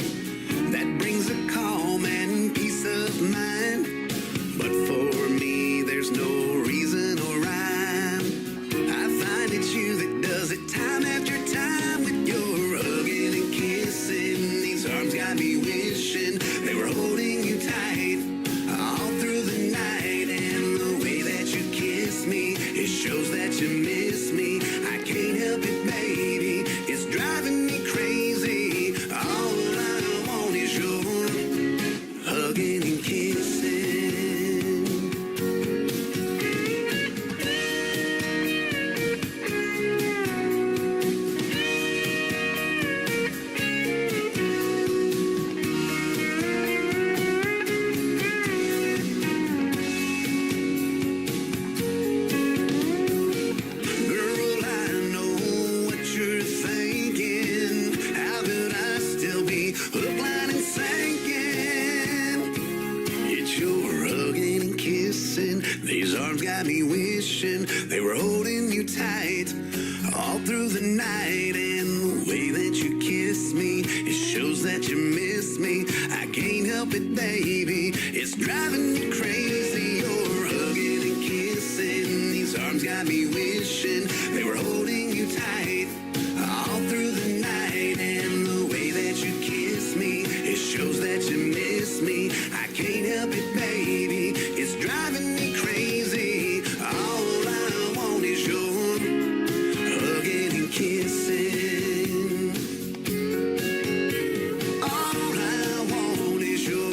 L: that brings a calm and peace of mind. But for me, there's no reason or rhyme. I find it's you that does it time after time with your hugging and kissing. These arms got me wishing they were holding you tight all through the night. And the way that you kiss me, it shows that you miss me. I can't help it, baby, it's driving me crazy. All I want is your hugging and kissing. Girl, I know what you're thinking. How could I still be hook, line, and sinking? It's your hugging and kissing. These arms got me wishing they were holding you tight all through the night. And the way that you kiss me, it shows that you miss me. I can't help it, baby, it's driving me crazy. You're hugging and kissing. These arms got me wishing they were holding you tight all through the night. And the way that you kiss me, it shows that you miss me. I can't help it, baby, it's driving me crazy. All I want is your hugging and kissing. All I want is your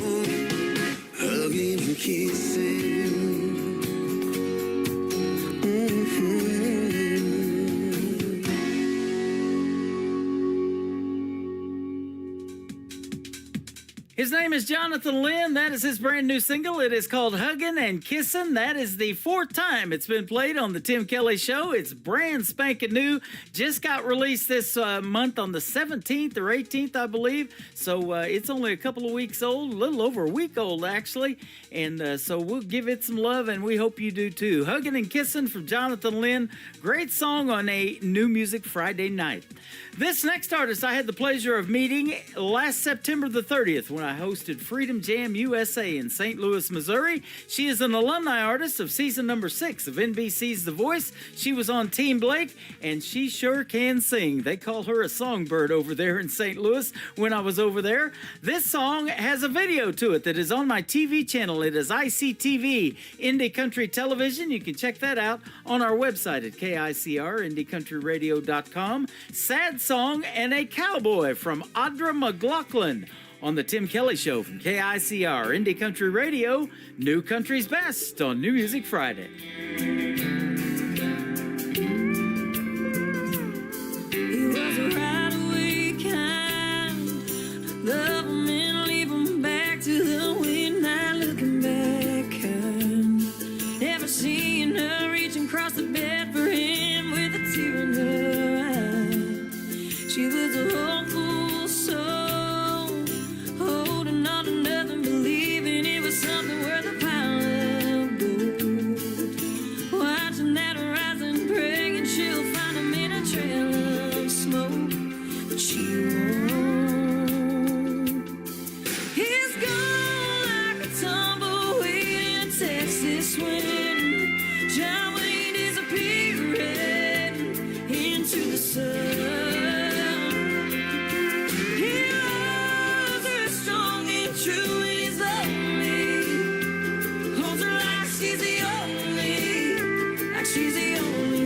L: hugging and kissing.
D: His name is Jonathan Lynn. That is his brand new single. It is called Huggin' and Kissin'. That is the fourth time it's been played on the Tim Kelly Show. It's brand spanking new. Just got released this month on the 17th or 18th, I believe. So it's only a couple of weeks old, a little over a week old, actually. And so we'll give it some love, and we hope you do too. Huggin' and Kissin' from Jonathan Lynn. Great song on a New Music Friday night. This next artist I had the pleasure of meeting last September the 30th when I hosted Freedom Jam USA in St. Louis, Missouri. She is an alumni artist of season number 6 of NBC's The Voice. She was on Team Blake, and she sure can sing. They call her a songbird over there in St. Louis when I was over there. This song has a video to it that is on my TV channel. It is ICTV, Indie Country Television. You can check that out on our website at KICR, Sad Song and a Cowboy from Audra McLaughlin on the Tim Kelly Show from KICR, Indie Country Radio, New Country's Best on New Music Friday.
M: He was a right-away kind, love him and leave him back to the wind, not looking back kind. Never seen her reaching across the bed for him with a tear in her eye. She was a hopeful soul, holding on to nothing, believing it was something worth a pile of gold. Watching that horizon, praying she'll find him in a trail of smoke, but she won't. He's gone like a tumbleweed in a Texas wind. John Wayne disappearing into the sun. True, he's lonely. Holds her like she's the only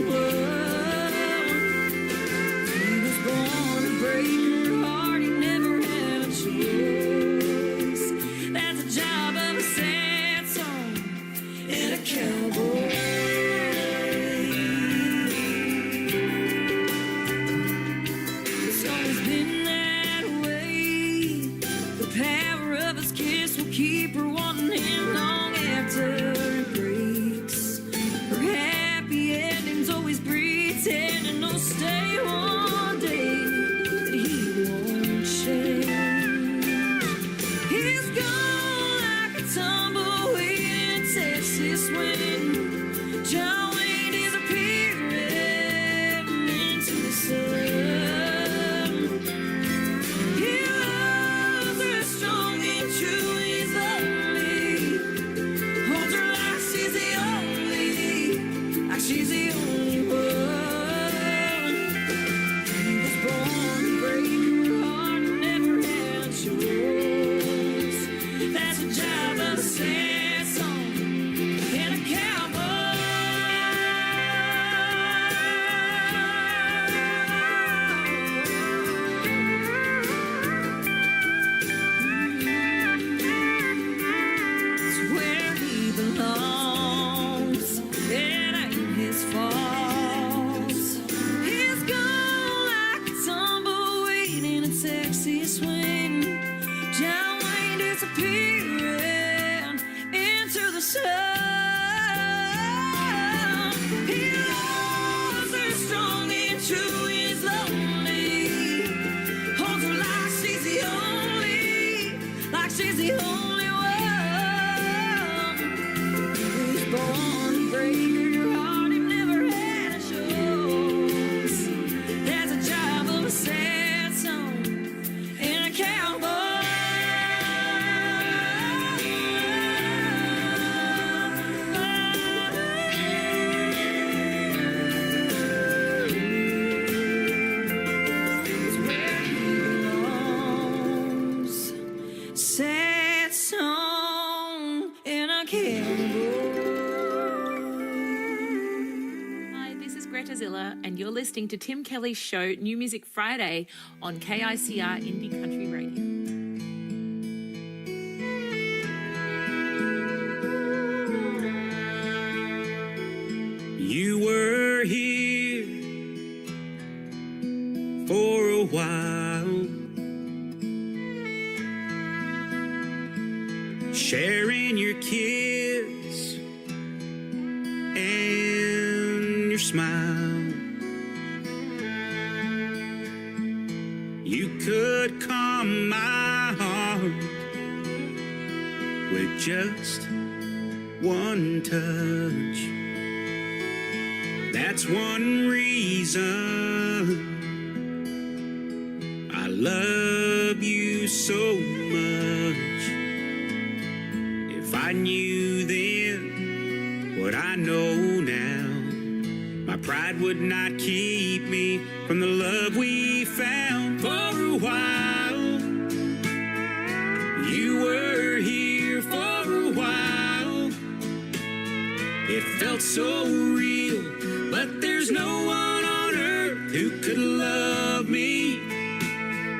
M: one. He was born to break her heart. He never had a choice. That's the job of a sad song and a cowboy. It's always been that way. The power of his kiss will keep her wanting him long after it breaks. Her happy endings always pretending they'll stay one day that he won't change. He's gone like a tumbleweed in Texas wind. John Wayne disappearing into the sun. True, he's lonely. Holds her like she's the only one. He was born to break her heart and never had a choice. That's the job of a sad song and a cowboy. Where he belongs, it ain't his fault. He's gone like a tumbleweed in a Texas wind. John Wayne disappearing into the sun. He loves her strong and true, he's lonely. Holds her like she's the only one. Born to break her heart, he never had a choice. That's a job of a sad song and a cowboy. It's where he belongs. Sad song and a cowboy.
N: Greta Zilla, and you're listening to Tim Kelly's show, New Music Friday, on KICR Indie Country Radio.
O: You were here for a while, sharing your kiss and your smile. You could calm my heart with just one touch. That's one reason I love you so much. I knew then what I know now. My pride would not keep me from the love we found. For a while, you were here for a while. It felt so real, but there's no one on earth who could love me.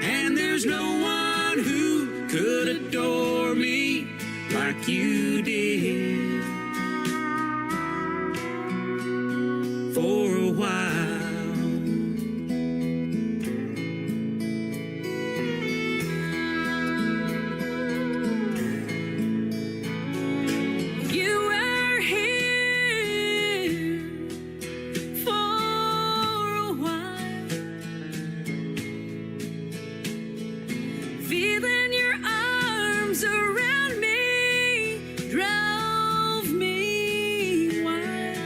O: And there's no one who could adore me like you did. For a while.
M: You were here for a while, feeling your arms around me drove me wild.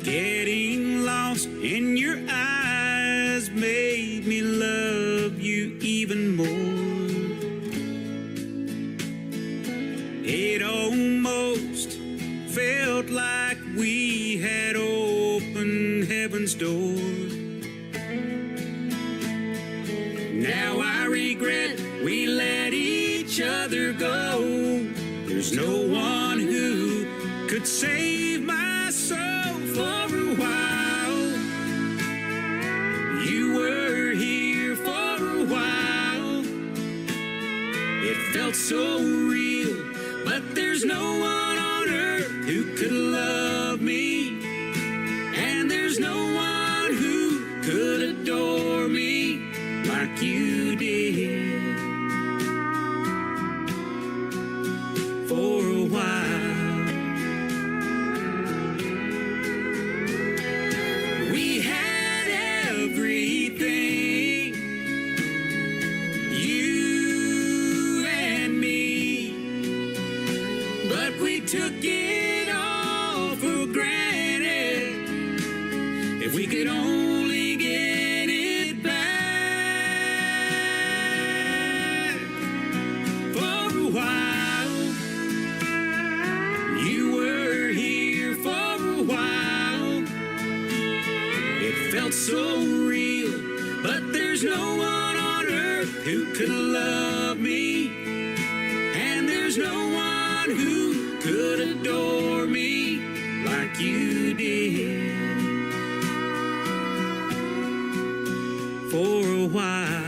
O: Getting lost in your eyes made me love you even more. It almost felt like we had opened heaven's door. Now I regret we let each other go. There's no one who could save my soul. For a while, you were here for a while. It felt so real, but there's no one on earth who could love me. And there's no one who could adore me like you did. For a while. We had everything, you and me, but we took it all for granted. If we could only get it back. For a while, you were here for a while. It felt so real, but there's no one on earth who could love me. And there's no one who could adore me like you did. For a while.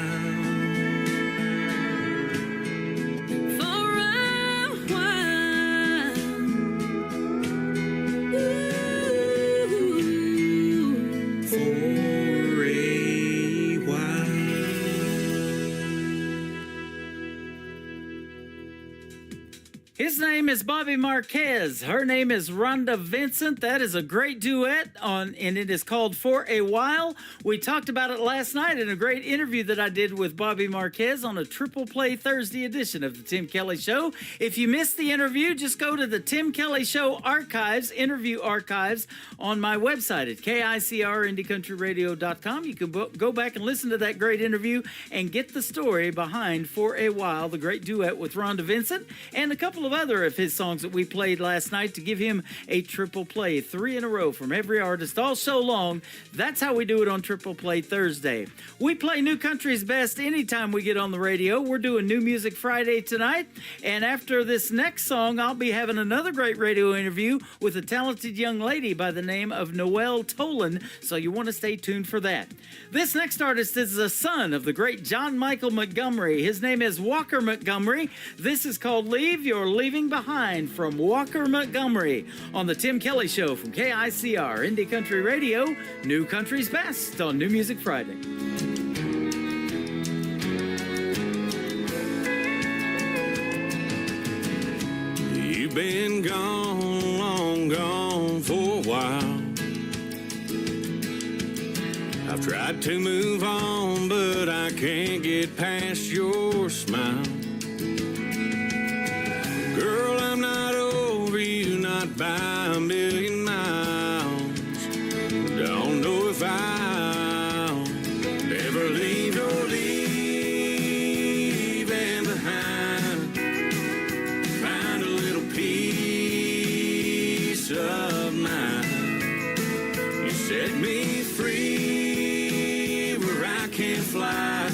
M: For a while. Ooh.
O: For a while.
D: His name is Bobby Marquez. Her name is Rhonda Vincent. That is a great duet and it is called For a While. We talked about it last night in a great interview that I did with Bobby Marquez on a Triple Play Thursday edition of the Tim Kelly Show. If you missed the interview, just go to the Tim Kelly Show archives, interview archives on my website at KICRIndieCountryRadio.com. You can go back and listen to that great interview and get the story behind For a While, the great duet with Rhonda Vincent, and a couple of other of his songs that we played last night to give him a triple play, 3 in a row from every artist all show long. That's how we do it on Triple Play Thursday. We play New Country's Best anytime we get on the radio. We're doing New Music Friday tonight, and after this next song, I'll be having another great radio interview with a talented young lady by the name of Noelle Tolan, so you want to stay tuned for that. This next artist is the son of the great John Michael Montgomery. His name is Walker Montgomery. This is called Leave Your Leaving Behind from Walker Montgomery on the Tim Kelly Show from KICR Indie Country Radio, New Country's Best on New Music Friday.
A: You've been gone, long gone for a while. I've tried to move on, but I can't get past your smile. Girl, I'm not over you, not by a million miles. Don't know if I'll ever leave your leaving behind. can't fly.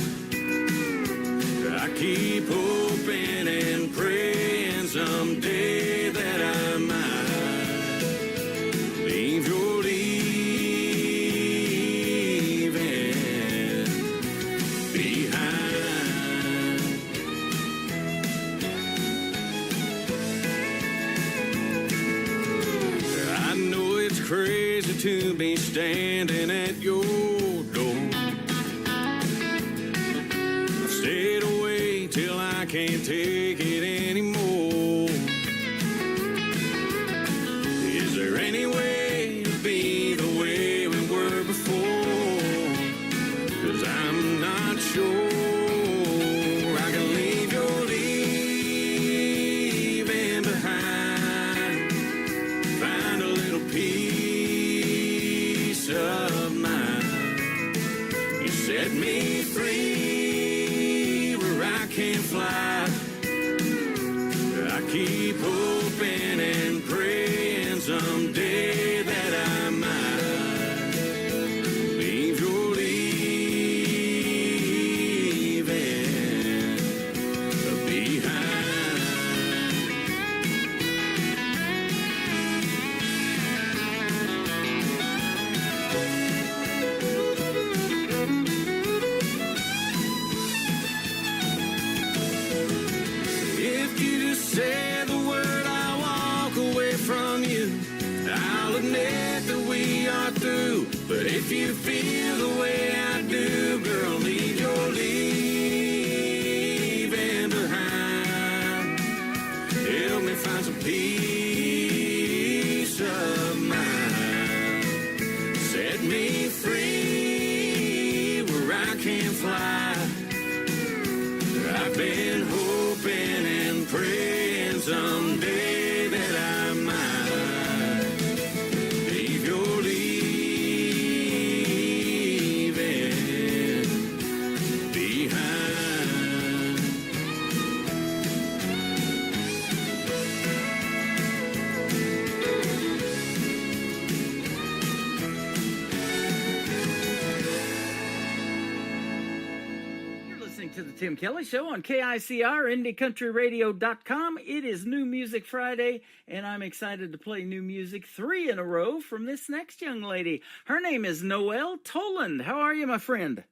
A: I keep hoping and praying someday that I might leave your leaving behind. I know it's crazy to be standing at your door. I've stayed away till I can't take it anymore. Is there any way to be the way we were before? 'Cause I'm not sure I can leave your leaving behind. Find a little peace of mind. You set me free where I can't fly. I keep hoping and praying someday that I might leave your leaving behind. If you just say the word, I'll walk away from you. I'll admit that we are through. But if you feel the way I do, girl, leave your leaving behind. Help me find some peace of mind. Set me free where I can't fly. I've been hoping and praying someday that I might leave your leaving behind.
D: You're listening to the Tim Kelly Show on KICR, IndieCountryRadio.com. It is New Music Friday, and I'm excited to play new music 3 in a row from this next young lady. Her name is Noelle Toland. How are you, my friend?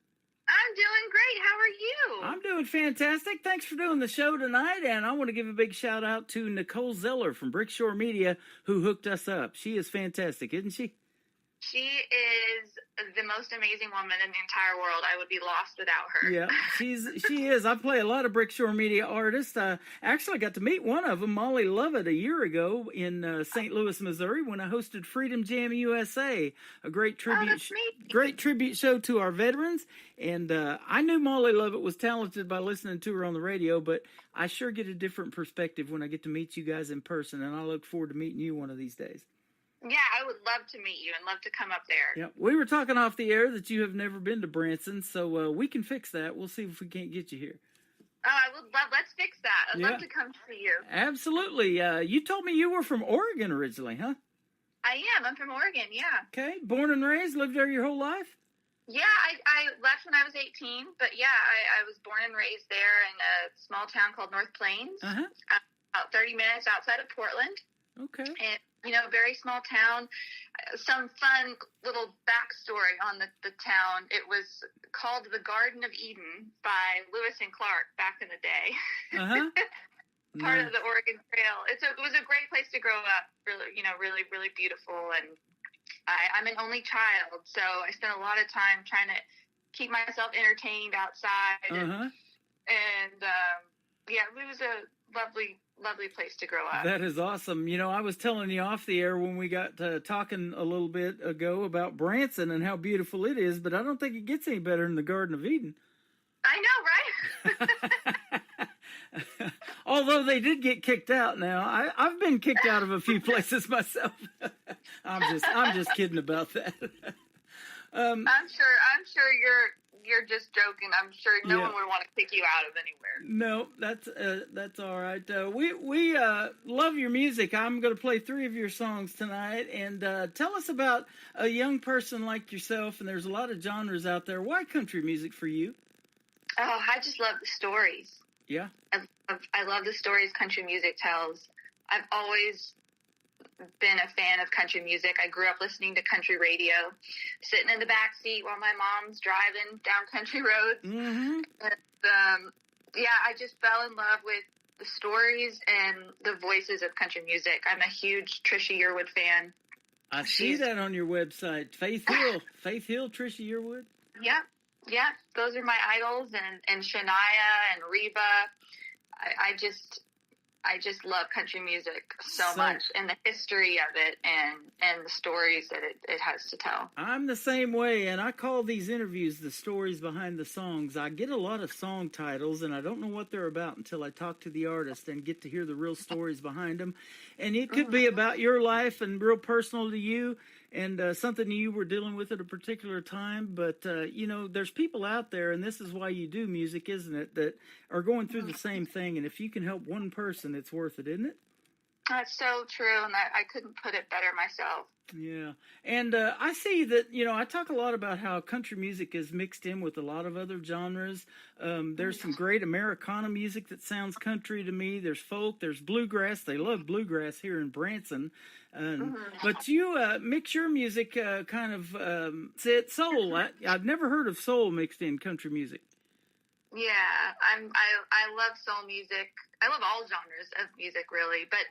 K: I'm doing great. How are you?
D: I'm doing fantastic. Thanks for doing the show tonight, and I want to give a big shout out to Nicole Zeller from Brickshore Media, who hooked us up. She is fantastic, isn't she?
K: She is the most amazing woman in the entire world. I would be lost without her.
D: Yeah, she is. I play a lot of Brickshore Media artists. I actually got to meet one of them, Molly Lovett, a year ago in St. Louis, Missouri, when I hosted Freedom Jam USA, a great tribute show to our veterans. And I knew Molly Lovett was talented by listening to her on the radio, but I sure get a different perspective when I get to meet you guys in person, and I look forward to meeting you one of these days.
K: Yeah, I would love to meet you and love to come up there.
D: Yeah, we were talking off the air that you have never been to Branson, so we can fix that. We'll see if we can't get you here.
K: Oh, I would love. Let's fix that. I'd love to come see you.
D: Absolutely. You told me you were from Oregon originally, huh?
K: I am. I'm from Oregon. Yeah.
D: Okay. Born and raised. Lived there your whole life.
K: Yeah, I left when I was 18, but yeah, I was born and raised there in a small town called North Plains, about 30 minutes outside of Portland.
D: Okay.
K: And, you know, very small town. Some fun little backstory on the town. It was called the Garden of Eden by Lewis and Clark back in the day. Part of the Oregon Trail. It was a great place to grow up. Really, really, really beautiful. And I'm an only child, so I spent a lot of time trying to keep myself entertained outside. And yeah, it was a lovely place to grow up.
D: That is awesome. You know, I was telling you off the air when we got talking a little bit ago about Branson and how beautiful it is, but I don't think it gets any better than the Garden of Eden.
K: I know, right?
D: Although they did get kicked out now. I've been kicked out of a few places myself. I'm just kidding about that.
K: I'm sure you're just joking. I'm sure no one would want to kick you out of anywhere.
D: No, that's all right. We love your music. I'm going to play 3 of your songs tonight, and tell us about a young person like yourself. And there's a lot of genres out there. Why country music for you?
K: Oh, I just love the stories.
D: Yeah.
K: I love the stories country music tells. I've always been a fan of country music. I grew up listening to country radio, sitting in the back seat while my mom's driving down country roads.
D: Mm-hmm.
K: And, I just fell in love with the stories and the voices of country music. I'm a huge Trisha Yearwood fan.
D: I see that on your website. Faith Hill, Trisha Yearwood.
K: Yeah, those are my idols, and Shania and Reba. I just love country music so much, and the history of it, and the stories that it has to tell.
D: I'm the same way, and I call these interviews the stories behind the songs. I get a lot of song titles, and I don't know what they're about until I talk to the artist and get to hear the real stories behind them. And it could be about your life and real personal to you, and something you were dealing with at a particular time. But, there's people out there, and this is why you do music, isn't it, that are going through the same thing. And if you can help one person, it's worth it, isn't it?
K: That's so true, and I couldn't put it better myself.
D: Yeah. And I see that, I talk a lot about how country music is mixed in with a lot of other genres. There's some great Americana music that sounds country to me. There's folk, there's bluegrass. They love bluegrass here in Branson. But you mix your music kind of soul. I've never heard of soul mixed in country music.
K: Yeah, I love soul music. I love all genres of music, really. But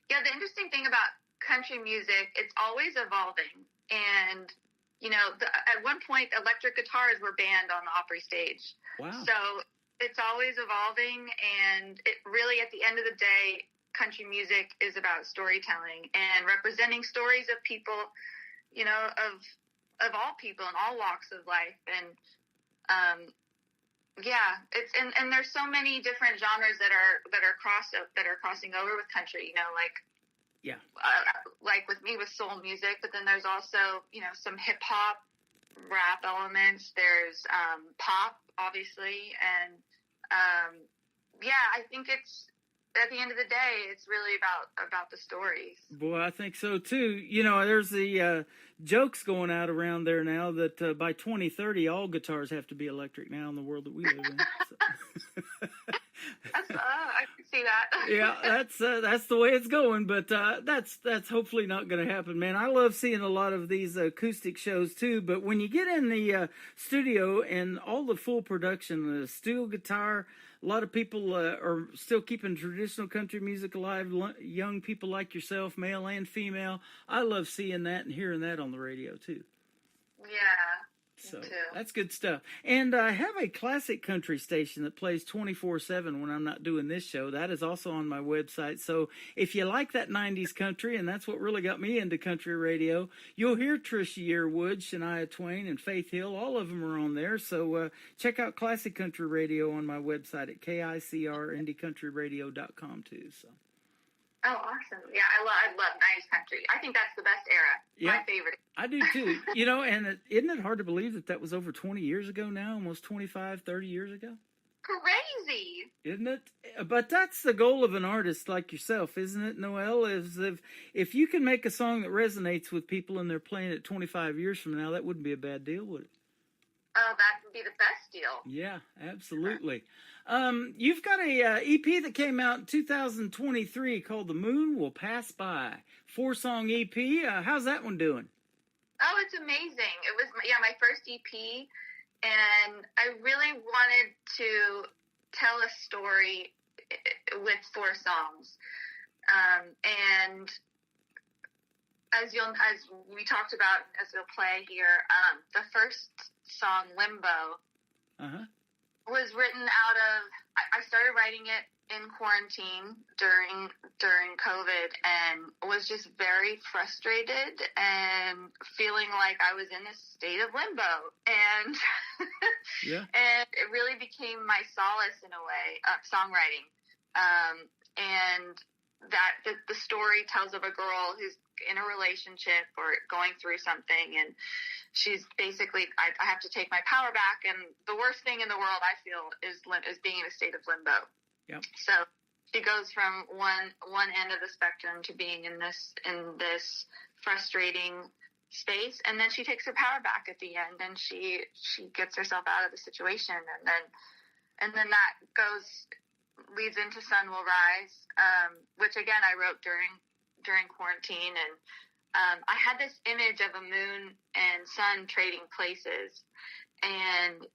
K: yeah, the interesting thing about country music, it's always evolving. And at one point, electric guitars were banned on the Opry stage.
D: Wow!
K: So it's always evolving, and it really, at the end of the day, country music is about storytelling and representing stories of people, of all people in all walks of life. And it's and there's so many different genres that are crossing over with country. Like with me with soul music, but then there's also some hip hop, rap elements. There's pop, obviously, and I think it's. At the end of the day, it's really about the stories.
D: Boy, I think so too. There's the jokes going out around there now that by 2030, all guitars have to be electric now in the world that we live in.
K: I can see that.
D: Yeah, that's the way it's going. But that's hopefully not going to happen, man. I love seeing a lot of these acoustic shows too. But when you get in the studio and all the full production, the steel guitar. A lot of people are still keeping traditional country music alive, young people like yourself, male and female. I love seeing that and hearing that on the radio, too.
K: Yeah,
D: so
K: me too.
D: That's good stuff. And I have a classic country station that plays 24/7 when I'm not doing this show. That is also on my website. So if you like that 90s country, and that's what really got me into country radio, you'll hear Trisha Yearwood, Shania Twain, and Faith Hill. All of them are on there. So check out classic country radio on my website at KICRIndieCountryRadio.com too. So.
K: Oh, awesome. Yeah, I love 90s country. I think that's the best era.
D: Yeah,
K: my favorite.
D: I do too. And isn't it hard to believe that was over 20 years ago now, almost 25, 30 years ago?
K: Crazy.
D: Isn't it? But that's the goal of an artist like yourself, isn't it, Noelle? Is if you can make a song that resonates with people and they're playing it 25 years from now, that wouldn't be a bad deal, would it?
K: Oh, that would be the best deal.
D: Yeah, absolutely. You've got a EP that came out in 2023 called The Moon Will Pass By. 4-song EP. How's that one doing?
K: Oh, it's amazing. It was my first EP, and I really wanted to tell a story with 4 songs. And as we talked about, as we'll play here, the first song, Limbo, was written out of, I started writing it in quarantine during COVID, and was just very frustrated and feeling like I was in a state of limbo. And and it really became my solace in a way, songwriting. And that the story tells of a girl who's in a relationship or going through something, and she's basically, I have to take my power back, and the worst thing in the world, I feel, is being in a state of limbo.
D: Yep.
K: So she goes from one end of the spectrum to being in this frustrating space, and then she takes her power back at the end, and she gets herself out of the situation, and then that leads into Sun Will Rise, which again I wrote during quarantine, and I had this image of a moon and sun trading places, and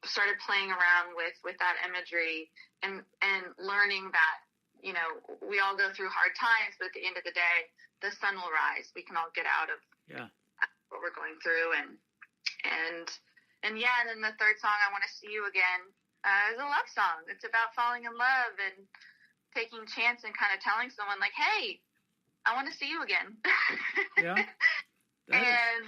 K: started playing around with that imagery, and learning that, you know, we all go through hard times, but at the end of the day, the sun will rise. We can all get out of what we're going through, and then the third song, I Want to See You Again, is a love song. It's about falling in love and taking a chance and kind of telling someone, like, hey, I want to see you again.
D: Yeah.
K: And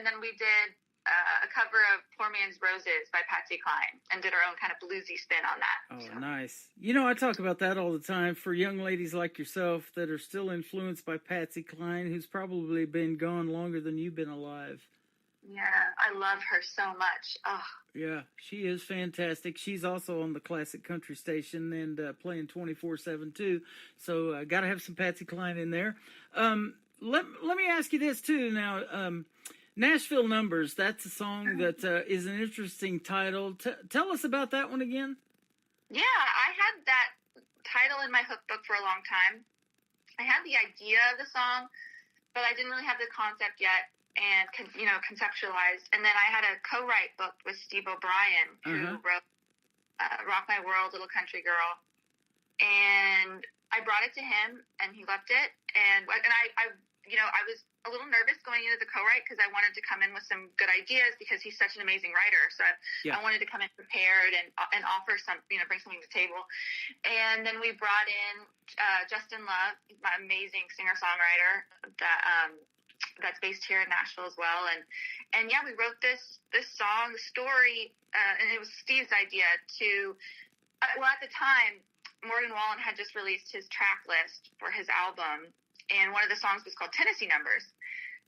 K: then we did a cover of Poor Man's Roses by Patsy Cline, and did our own kind of bluesy spin on that.
D: Oh, so. Nice. You know, I talk about that all the time for young ladies like yourself that are still influenced by Patsy Cline, who's probably been gone longer than you've been alive.
K: Yeah, I love her so much. Oh.
D: Yeah, she is fantastic. She's also on the classic country station and playing 24/7 too. So got to have some Patsy Cline in there. Let me ask you this too now. Nashville Numbers, that's a song that is an interesting title. Tell us about that one again.
K: Yeah, I had that title in my hook book for a long time. I had the idea of the song, but I didn't really have the concept yet and, conceptualized. And then I had a co-write book with Steve O'Brien, who wrote Rock My World, Little Country Girl. And I brought it to him, and he loved it. And I was a little nervous going into the co-write because I wanted to come in with some good ideas because he's such an amazing writer. So I wanted to come in prepared and offer some, bring something to the table. And then we brought in Justin Love, my amazing singer-songwriter that's based here in Nashville as well. And we wrote this song, the story, and it was Steve's idea to, at the time, Morgan Wallen had just released his track list for his album, and one of the songs was called Tennessee Numbers.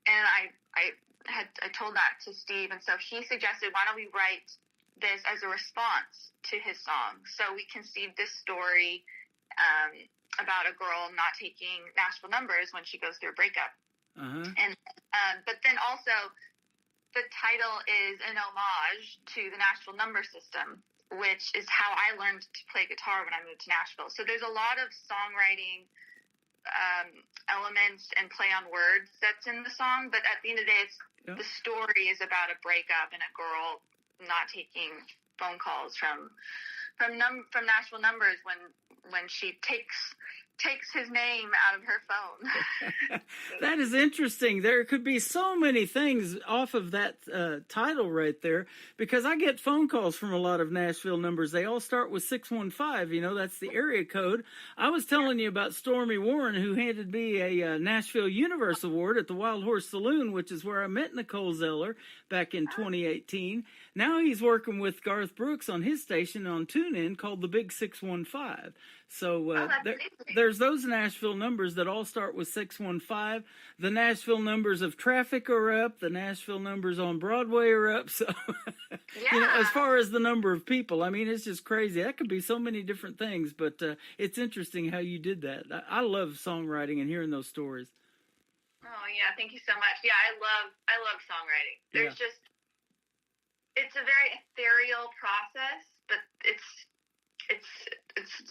K: And I told that to Steve, and so he suggested, why don't we write this as a response to his song? So we conceived this story about a girl not taking Nashville Numbers when she goes through a breakup. And but then also the title is an homage to the Nashville number system, which is how I learned to play guitar when I moved to Nashville. So there's a lot of songwriting elements and play on words that's in the song, but at the end of the day, the story is about a breakup and a girl not taking phone calls from Nashville Numbers when she takes his name out of her phone.
D: That is interesting. There could be so many things off of that title right there, because I get phone calls from a lot of Nashville numbers. They all start with 615. That's the area code. I was telling you about Stormy Warren, who handed me a Nashville Universe Award at the Wild Horse Saloon, which is where I met Nicole Zeller back in 2018. Now he's working with Garth Brooks on his station on TuneIn called the Big 615. So there's those Nashville numbers that all start with 615. The Nashville numbers of traffic are up. The Nashville numbers on Broadway are up. So, as far as the number of people, I mean, it's just crazy. That could be so many different things, but it's interesting how you did that. I love songwriting and hearing those stories.
K: Oh yeah, thank you so much. Yeah, I love songwriting. There's it's a very ethereal process, but it's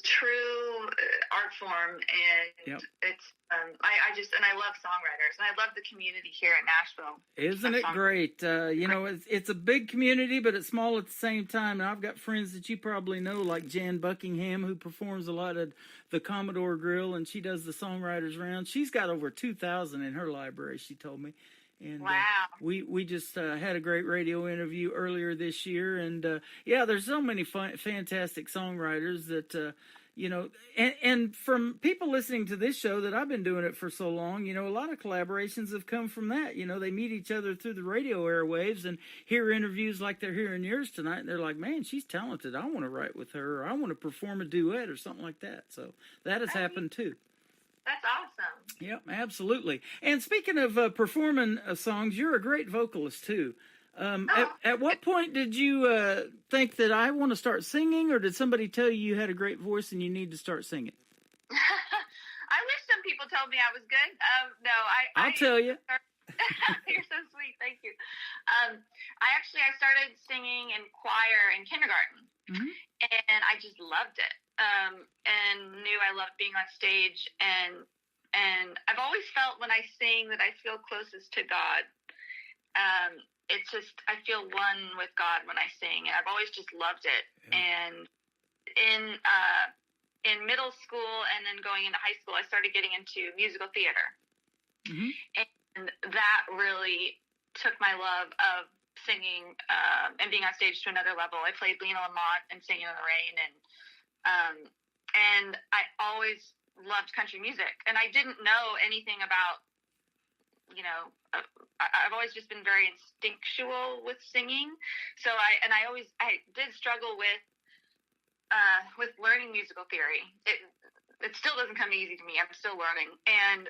K: true art form, and it's I love songwriters, and I love the community here in Nashville.
D: Isn't it great? It's a big community, but it's small at the same time. And I've got friends that you probably know, like Jan Buckingham, who performs a lot at the Commodore Grill, and she does the songwriters round. She's got over 2,000 in her library, she told me. And
K: wow.
D: We just had a great radio interview earlier this year, and there's so many fantastic songwriters that and from people listening to this show that I've been doing it for so long, a lot of collaborations have come from that. They meet each other through the radio airwaves and hear interviews like they're hearing yours tonight. And they're like, man, she's talented. I want to write with her, or I want to perform a duet or something like that. So that has happened too.
K: That's awesome.
D: Yep, absolutely. And speaking of performing songs, you're a great vocalist too. At what point did you think that I want to start singing, or did somebody tell you had a great voice and you need to start singing?
K: I wish some people told me I was good. No,
D: I'll tell you.
K: You're so sweet. Thank you. I started singing in choir in kindergarten, and I just loved it. And knew I loved being on stage, and I've always felt when I sing that I feel closest to God. It's just, I feel one with God when I sing, and I've always just loved it. Yeah. And in middle school and then going into high school, I started getting into musical theater. And that really took my love of singing and being on stage to another level. I played Lena Lamont and Singing in the Rain, and I always loved country music, and I didn't know anything about, I've always just been very instinctual with singing. So I did struggle with learning musical theory. It still doesn't come easy to me. I'm still learning. And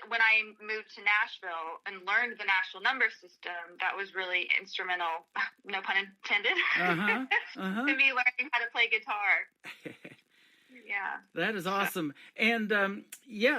K: when I moved to Nashville and learned the Nashville number system, that was really instrumental, no pun intended, to me learning how to play guitar. Yeah.
D: That is awesome. And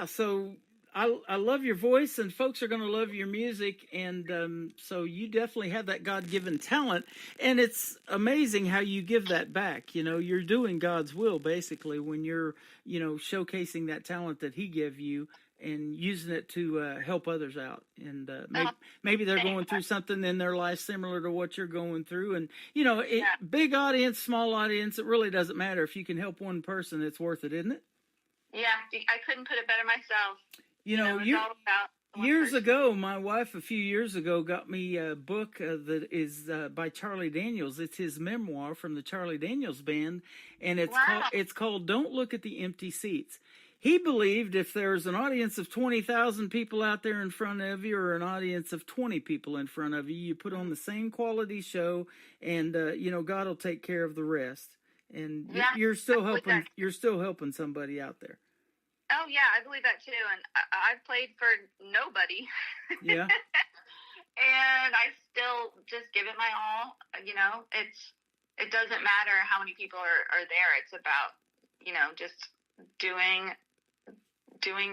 D: so I love your voice, and folks are going to love your music, and so you definitely have that God-given talent, and it's amazing how you give that back. You're doing God's will, basically, when you're, showcasing that talent that He gave you and using it to help others out. And maybe they're going through something in their life similar to what you're going through, and, big audience, small audience, it really doesn't matter. If you can help one person, it's worth it, isn't it?
K: Yeah, I couldn't put it better myself.
D: Years ago, my wife a few years ago got me a book that is by Charlie Daniels. It's his memoir from the Charlie Daniels Band, and it's called "Don't Look at the Empty Seats." He believed if there's an audience of 20,000 people out there in front of you, or an audience of 20 people in front of you, you put on the same quality show, and God will take care of the rest. And you're still helping. You're still helping somebody out there.
K: Oh, yeah, I believe that, too. And I've played for nobody.
D: Yeah.
K: And I still just give it my all. It doesn't matter how many people are there. It's about, just doing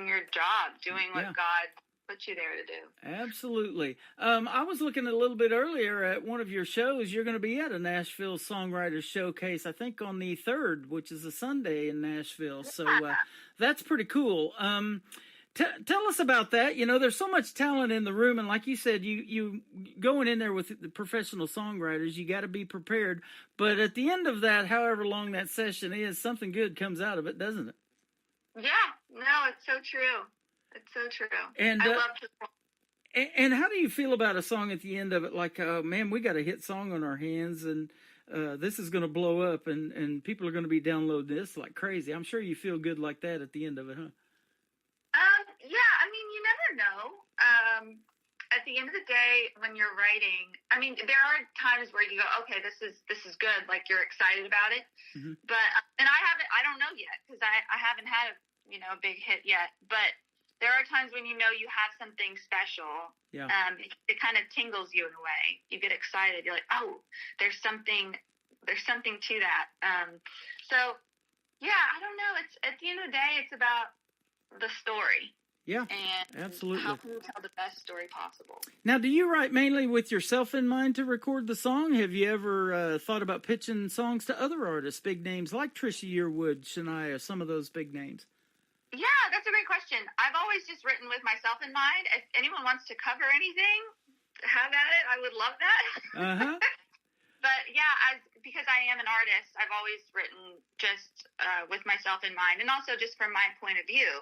K: your job, doing what God put you there to do.
D: Absolutely. I was looking a little bit earlier at one of your shows. You're going to be at a Nashville Songwriters Showcase, I think on the 3rd, which is a Sunday in Nashville. So that's pretty cool. Tell us about that. There's so much talent in the room, and like you said, you going in there with the professional songwriters, you got to be prepared. But at the end of that, however long that session is, something good comes out of it, doesn't it?
K: Yeah. No, it's so true. It's so true.
D: And
K: I love to.
D: And how do you feel about a song at the end of it? Like, man, we got a hit song on our hands, and this is going to blow up, and people are going to be downloading this like crazy. I'm sure you feel good like that at the end of it, huh?
K: Yeah, I mean, you never know. At the end of the day, when you're writing, I mean, there are times where you go, okay, this is good. Like, you're excited about it. But, and I don't know yet, because I haven't had a big hit yet. But there are times when you have something special. Yeah. It kind of tingles you in a way. You get excited. You're like, oh, there's something to that. So, yeah, I don't know. It's at the end of the day, it's about the story.
D: Yeah,
K: and
D: absolutely.
K: How can you tell the best story possible?
D: Now, do you write mainly with yourself in mind to record the song? Have you ever thought about pitching songs to other artists, big names like Trisha Yearwood, Shania, some of those big names?
K: Yeah, that's a great question. I've always just written with myself in mind. If anyone wants to cover anything, have at it. I would love that. But yeah, because I am an artist, I've always written just with myself in mind, and also just from my point of view.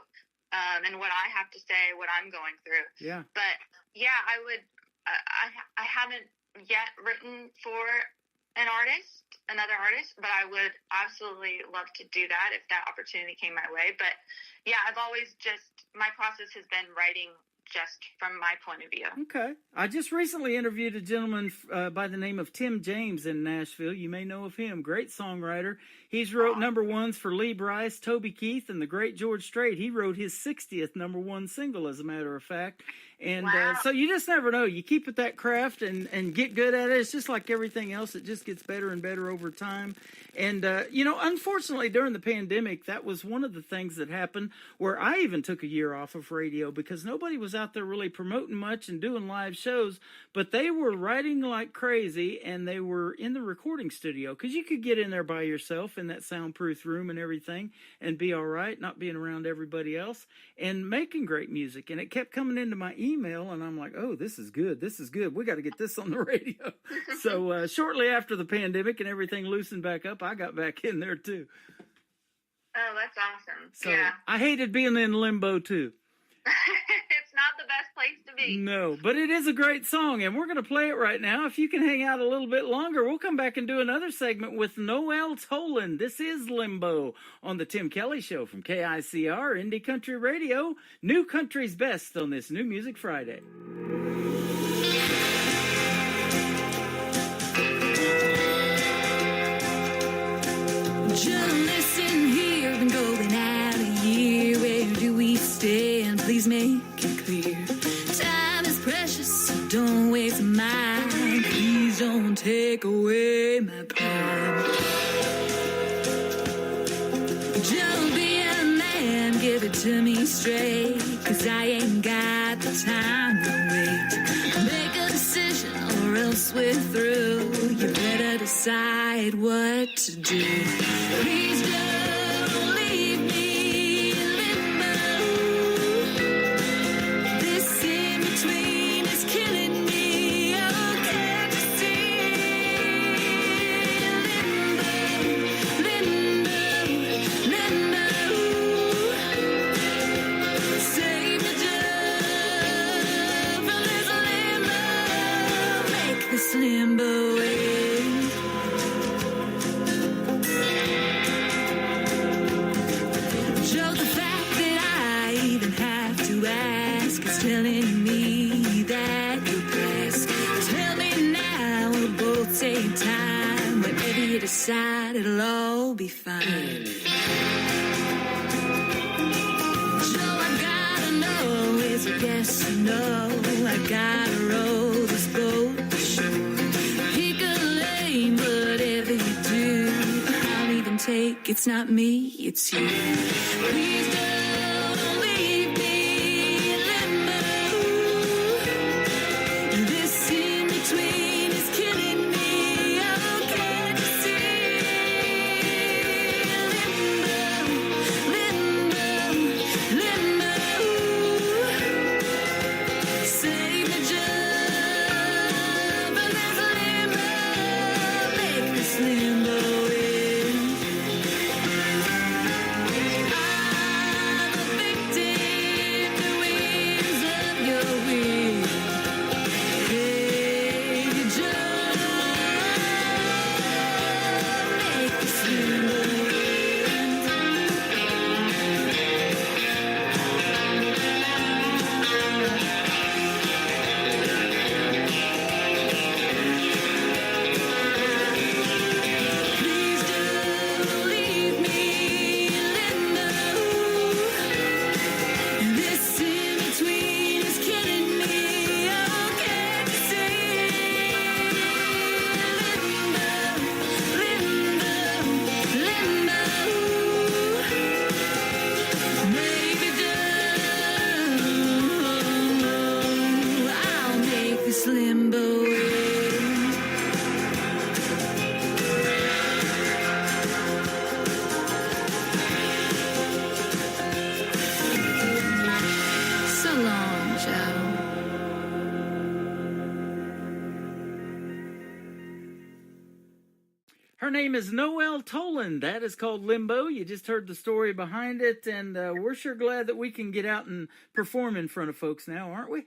K: And what I have to say, what I'm going through.
D: Yeah.
K: But yeah, I would. I haven't yet written for another artist, but I would absolutely love to do that if that opportunity came my way. But yeah, I've always my process has been writing just from my point of view.
D: Okay. I just recently interviewed a gentleman by the name of Tim James in Nashville. You may know of him. Great songwriter. He's wrote number ones for Lee Brice, Toby Keith, and the great George Strait. He wrote his 60th number one single, as a matter of fact. And so you just never know. You keep at that craft and get good at it. It's just like everything else. It just gets better and better over time. And, unfortunately, during the pandemic, that was one of the things that happened where I even took a year off of radio because nobody was out there really promoting much and doing live shows. But they were writing like crazy, and they were in the recording studio because you could get in there by yourself in that soundproof room and everything and be all right, not being around everybody else, and making great music. And it kept coming into my email, and I'm like, oh, this is good. This is good. We got to get this on the radio. So shortly after the pandemic and everything loosened back up, I got back in there too.
K: Oh, that's awesome.
D: So
K: yeah.
D: I hated being in limbo too.
K: It's not the best place to be.
D: No, but it is a great song, and we're going to play it right now. If you can hang out a little bit longer, we'll come back and do another segment with Noel Tolan. This is Limbo on the Tim Kelly Show from KICR Indie Country Radio. New Country's Best on this New Music Friday.
M: Just listen here, been going out a year. Where do we stand? Please make it clear. Time is precious, so don't waste mine. Please don't take away my pride. Just be a man, give it to me straight. 'Cause I ain't got the time to wait. Make a decision or else we're through. You better decide what to do. Please don't leave me in limbo. This in between is killing me. Oh, can't you see? Limbo, limbo, limbo. Save the job from this limbo. Make this limbo end. Telling me that you're blessed. Tell me now, we'll both take time. Whenever you decide, it'll all be fine. So I gotta know, is it yes or no? I gotta row this boat to shore. Pick a lane, whatever you do. I'll even take, it's not me, it's you. Please don't leave me.
D: Her name is Noel Tolan. That is called Limbo. You just heard the story behind it, and we're sure glad that we can get out and perform in front of folks now, aren't we?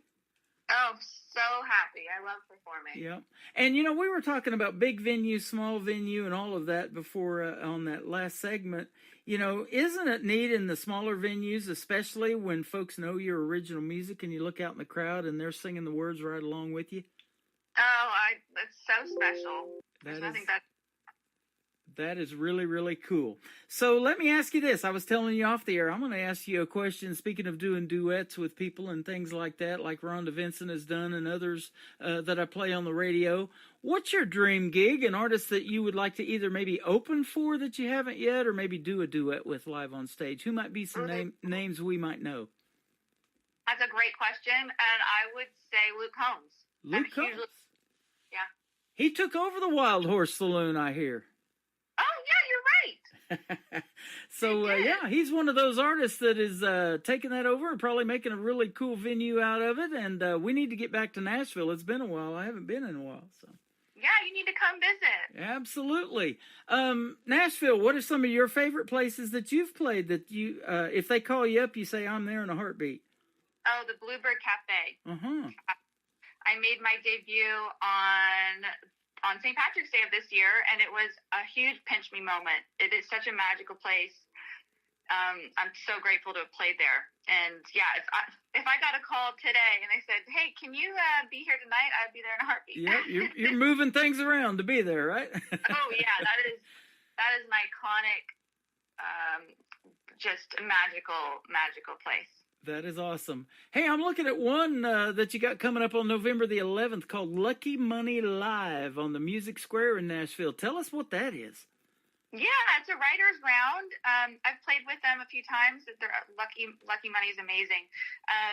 K: Oh, Oh, so happy. I love performing.
D: Yeah. And, you know, we were talking about big venue, small venue, and all of that before on that last segment. You know, isn't it neat in the smaller venues, especially when folks know your original music and you look out in the crowd and they're singing the words right along with you?
K: Oh, that's so special. There's nothing better.
D: That is really, really cool. So let me ask you this. I was telling you off the air, I'm going to ask you a question. Speaking of doing duets with people and things like that, like Rhonda Vincent has done and others that I play on the radio, what's your dream gig, an artist that you would like to either maybe open for that you haven't yet or maybe do a duet with live on stage? Who might be some names we might know?
K: That's a great question, and I would say Luke Combs.
D: Luke Combs?
K: Yeah.
D: He took over the Wild Horse Saloon, I hear.
K: Oh, yeah, you're right.
D: So, yeah, he's one of those artists that is taking that over and probably making a really cool venue out of it. And we need to get back to Nashville. It's been a while. I haven't been in a while. So.
K: Yeah, you need to come visit.
D: Absolutely. Nashville, what are some of your favorite places that you've played that you, if they call you up, you say, I'm there in a heartbeat?
K: Oh, the Bluebird Cafe.
D: Uh-huh.
K: I made my debut on St. Patrick's Day of this year, and it was a huge pinch me moment. It is such a magical place. I'm so grateful to have played there. And yeah, if I got a call today and they said, "Hey, can you be here tonight?" I'd be there in a heartbeat.
D: Yeah, you're moving things around to be there, right?
K: Oh yeah, that is an iconic, just a magical place.
D: That is awesome. Hey, I'm looking at one that you got coming up on November the 11th called Lucky Money Live on the Music Square in Nashville. Tell us what that is.
K: Yeah, it's a writer's round. I've played with them a few times. Lucky Money is amazing.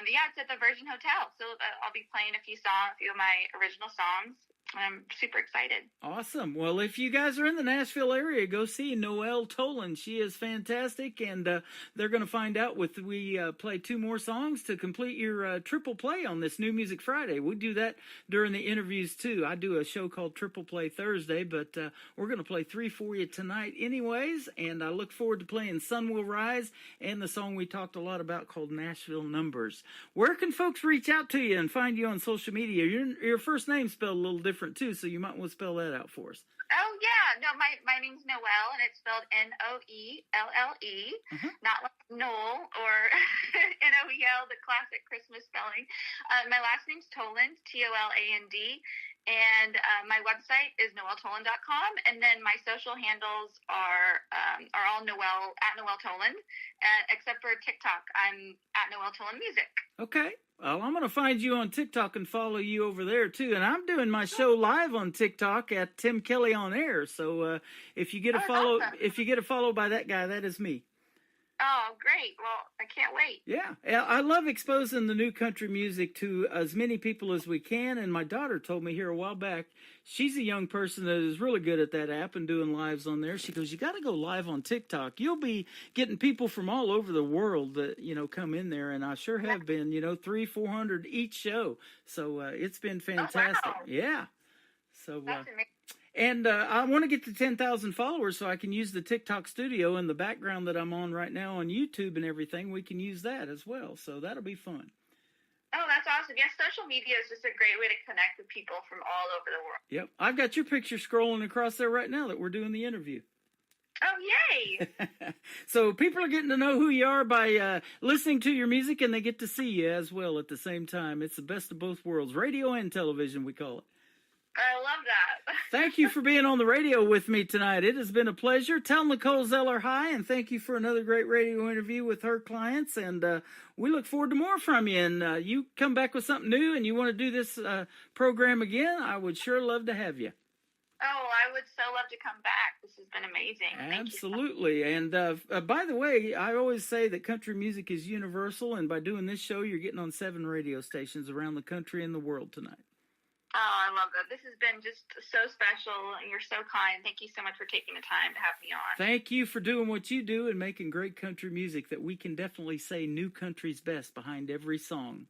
K: Yeah, it's at the Virgin Hotel. So I'll be playing a few of my original songs. I'm super excited.
D: Awesome. Well, if you guys are in the Nashville area, go see Noelle Tolan. She is fantastic, and they're going to find out we play 2 more songs to complete your triple play on this New Music Friday. We do that during the interviews, too. I do a show called Triple Play Thursday, but we're going to play 3 for you tonight anyways, and I look forward to playing Sun Will Rise and the song we talked a lot about called Nashville Numbers. Where can folks reach out to you and find you on social media? Your first name's spelled a little different, too, so you might want to spell that out for us.
K: Oh, yeah. No, my name's Noelle, and it's spelled Noelle, not like Noel or Noel, the classic Christmas spelling. My last name's Toland, Toland, and my website is noelletoland.com, and then my social handles are all Noelle, at Noelle Toland, except for TikTok. I'm at Noelle Toland Music.
D: Okay. Well, I'm going to find you on TikTok and follow you over there, too. And I'm doing my show live on TikTok at Tim Kelly on Air. So if you get a follow, awesome. If you get a follow by that guy, that is me.
K: Oh, great. Well, I can't wait.
D: Yeah. I love exposing the new country music to as many people as we can. And my daughter told me here a while back, she's a young person that is really good at that app and doing lives on there. She goes, you got to go live on TikTok. You'll be getting people from all over the world that, come in there. And I sure have been, 300-400 each show. So it's been fantastic.
K: Oh, wow.
D: Yeah. So
K: that's amazing.
D: And I want to get to 10,000 followers so I can use the TikTok studio in the background that I'm on right now on YouTube and everything. We can use that as well. So that'll be fun.
K: Oh, that's awesome. Yes, social media is just a great way to connect with people from all over the world.
D: Yep. I've got your picture scrolling across there right now that we're doing the interview.
K: Oh, yay.
D: So people are getting to know who you are by listening to your music, and they get to see you as well at the same time. It's the best of both worlds. Radio and television, we call it.
K: I love that.
D: Thank you for being on the radio with me tonight. It has been a pleasure. Tell Nicole Zeller hi, and thank you for another great radio interview with her clients. And we look forward to more from you. And you come back with something new and you want to do this program again, I would sure love to have you.
K: Oh, I would so love to come back. This has been amazing.
D: Absolutely. And by the way, I always say that country music is universal. And by doing this show, you're getting on 7 radio stations around the country and the world tonight.
K: Oh, I love that. This has been just so special, and you're so kind. Thank you so much for taking the time to have me on.
D: Thank you for doing what you do and making great country music that we can definitely say new country's best behind every song.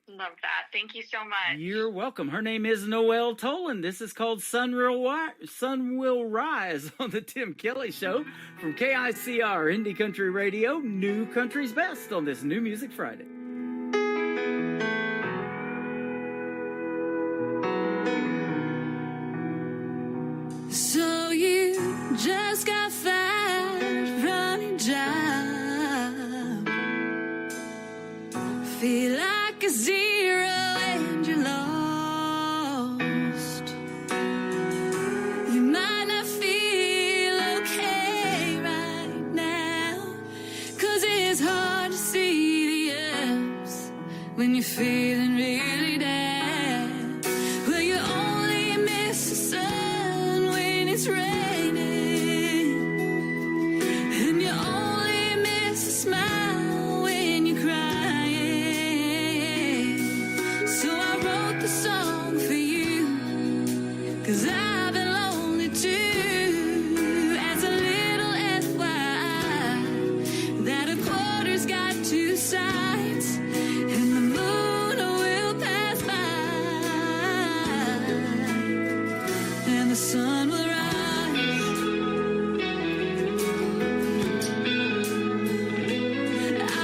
K: Love that. Thank you so much.
D: You're welcome. Her name is Noelle Tolan. This is called Sun Will Rise on the Tim Kelly Show from KICR Indie Country Radio, new country's best on this New Music Friday.
M: wrote the song for you, 'cause I've been lonely too. As a little FYI, that a quarter's got two sides, and the moon will pass by, and the sun will rise.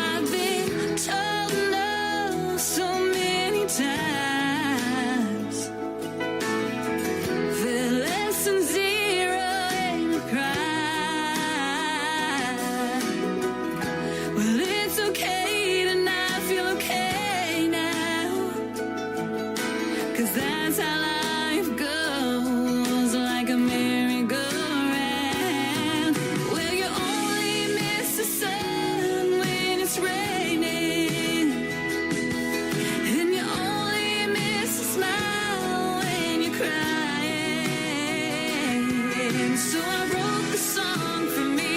M: I've been told no so many times, that less than zero ain't a crime. Well, it's okay to not feel okay now, 'cause that's how life goes, like a merry-go-round. Well, you only miss the sun when it's raining, and you only miss a smile when you're crying. So I wrote the song for me,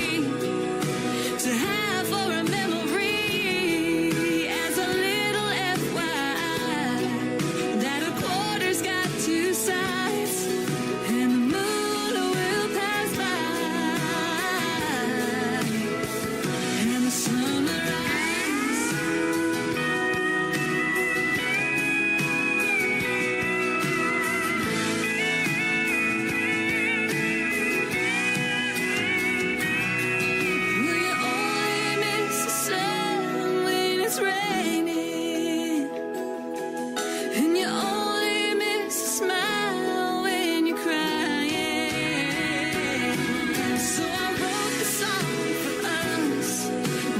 M: to have for a memory, as a little FYI, that a quarter's got two sides, and the moon will pass by, and the sun will rise. Will you only miss the sun when it's raining, and you only miss a smile when you're crying? So I wrote the song for us,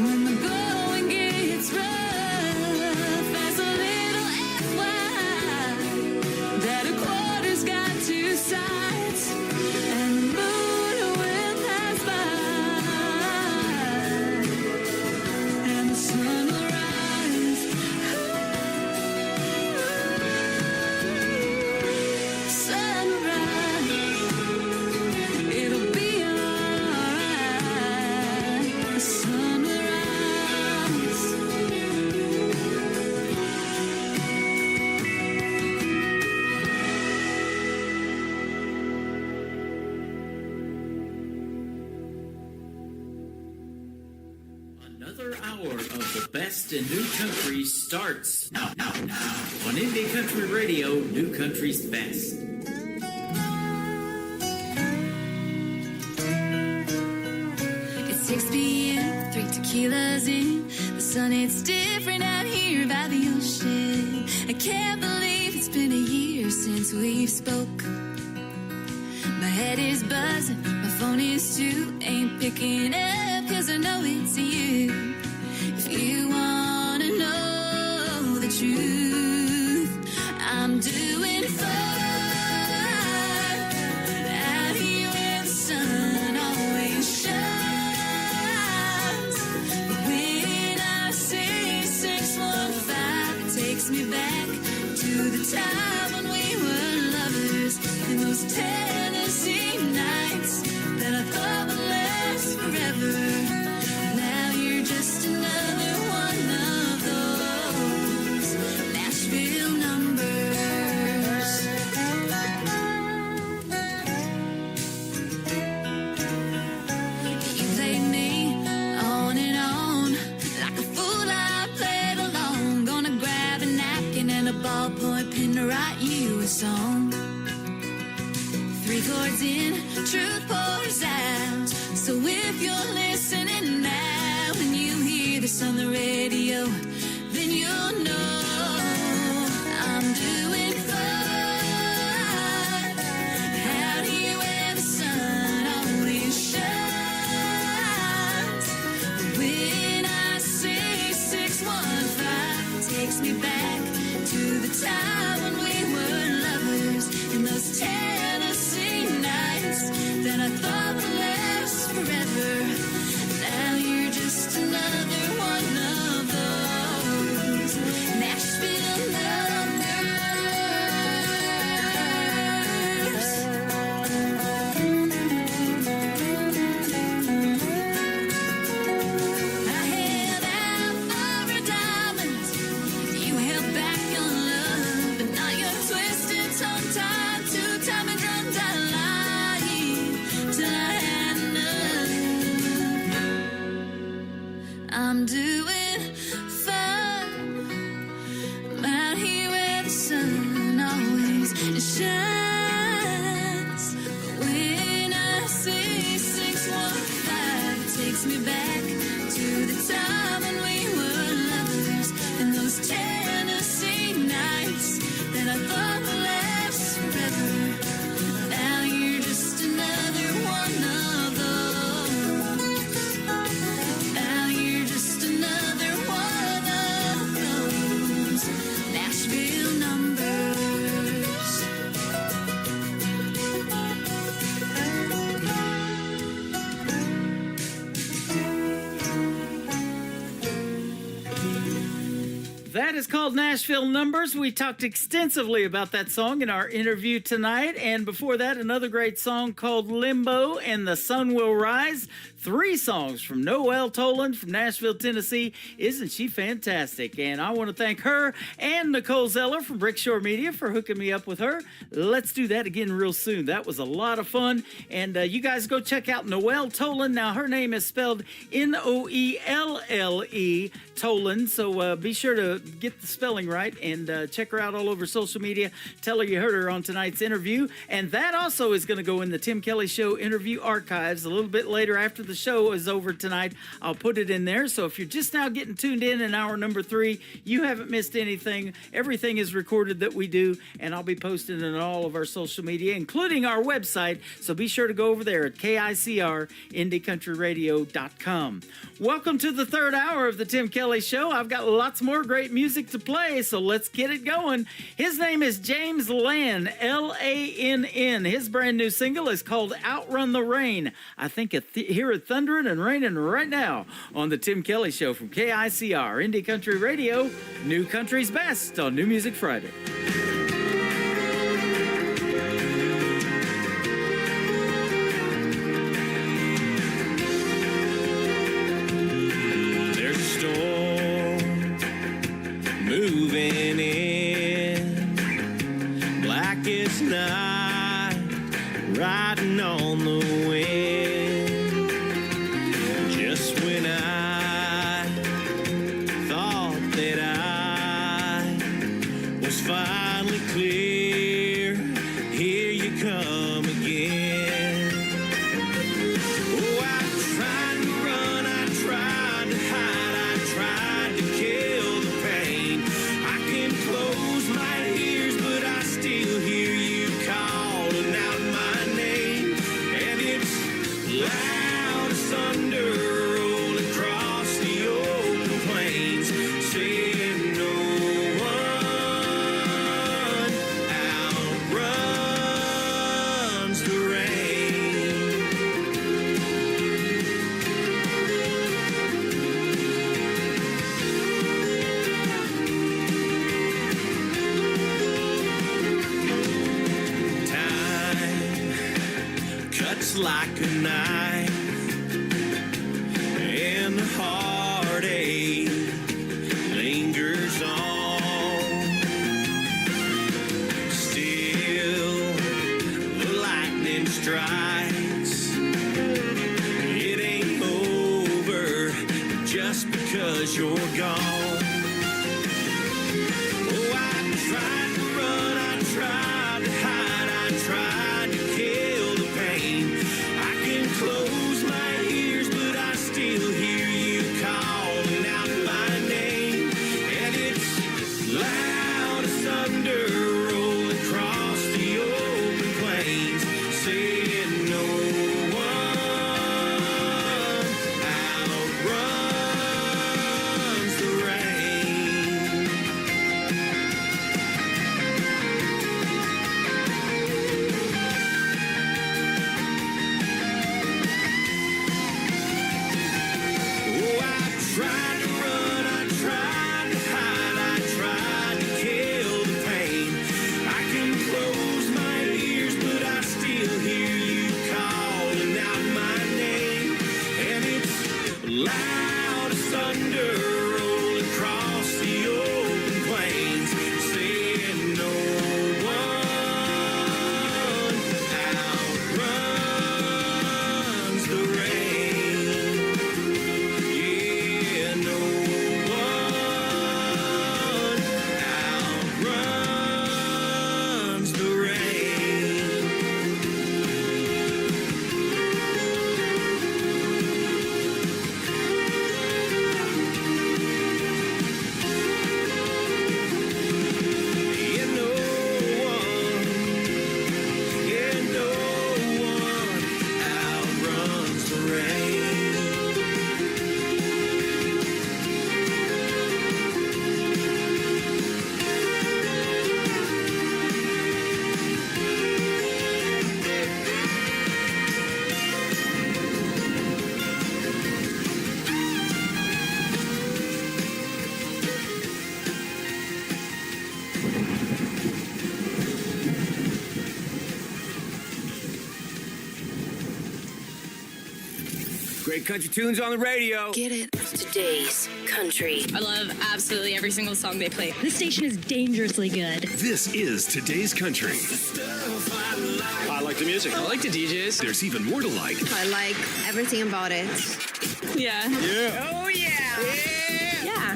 M: when the going gets rough, as a little FYI, that a quarter's got two sides, and the moon will pass by, and the sun will rise. Sun will rise. It'll be alright. The sun will rise.
D: Another hour of the best in new country starts now on Indie Country Radio, New Country's best.
M: It's 6 p.m., 3 tequilas in. The sun, it's different out here by the ocean. I can't believe it's been a year since we've spoke. My head is buzzing, my phone is too. Ain't picking up 'cause I know it's you. If you wanna know the truth, I'm doing fine out here where the sun always shines. But when I say 615, it takes me back to the time when we were lovers, in those Tennessee nights that I thought would last forever. Now you're just another one of those Nashville numbers. You played me on and on like a fool. I played along. Gonna grab a napkin and a ballpoint pen to write you a song. 3 chords in, truth pours out. So if you're listening now and you hear this on the radio, then you'll know I'm doing fine out here where the sun always shines. When I say 615, it takes me back to the time when we were lovers, in those Tennessee nights that I thought Now you're just another one of those. Now you're just another one of those Nashville numbers.
D: That is called Nashville Numbers. We talked extensively about that song in our interview tonight. And before that, another great song called Limbo and The Sun Will Rise. 3 songs from Noelle Toland from Nashville, Tennessee. Isn't she fantastic? And I want to thank her and Nicole Zeller from Brickshore Media for hooking me up with her. Let's do that again real soon. That was a lot of fun. And you guys go check out Noelle Toland. Now, her name is spelled Noelle Toland. So be sure to get the spelling right and check her out all over social media. Tell her you heard her on tonight's interview. And that also is going to go in the Tim Kelly Show interview archives a little bit later after the show is over tonight. I'll put it in there. So if you're just now getting tuned in hour number 3, you haven't missed anything. Everything is recorded that we do, and I'll be posting it on all of our social media, including our website. So be sure to go over there at KICR-IndieCountryRadio.com. Welcome to the 3rd hour of the Tim Kelly Show. I've got lots more great music to play, so let's get it going. His name is James Lann, Lann. His brand new single is called Outrun the Rain. I think hear it thundering and raining right now on the Tim Kelly Show from KICR, Indie Country Radio, New Country's Best on New Music Friday.
O: There's a storm moving in, black as night, riding on the wind. Just when I thought that I was finally clear, here you come again. Oh, I tried to run, I tried to hide, I tried to kill the pain. I can close my ears, but I still hear you calling out my name. And it's loud as thunder rolling across the open plains, saying no one outruns the rain. Time cuts like a knife, and the heartache lingers on. Still, the lightning strikes. It ain't over just because you're gone. Oh, I tried to run, I tried to hide, I tried to kill the pain. I can close
I: Great country tunes on the radio.
C: Get it? Today's country.
P: I love absolutely every single song they play. This station is dangerously good.
J: This is today's country.
Q: I like the music. I like the DJs.
J: There's even more to like.
R: I like everything about it.
P: Yeah.
J: Yeah.
R: Oh, yeah.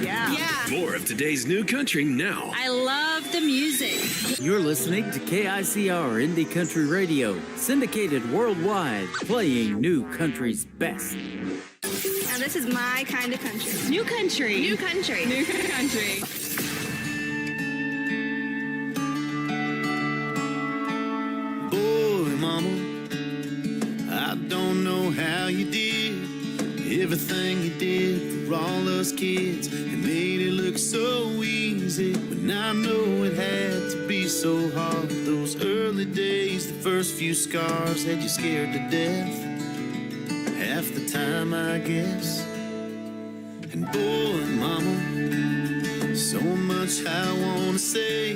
R: Yeah.
J: More of today's new country now.
P: I love the music.
D: You're listening to KICR Indie Country Radio, syndicated worldwide, playing new country's best.
R: Now this is my kind of country.
P: New country.
R: New country.
P: New country.
F: Boy, mama, I don't know how you did everything you did for all us kids. It made it look so easy when I know it had to be so hard. Those early days, the first few scars had you scared to death. Half the time, I guess. And boy, mama, so much I wanna say.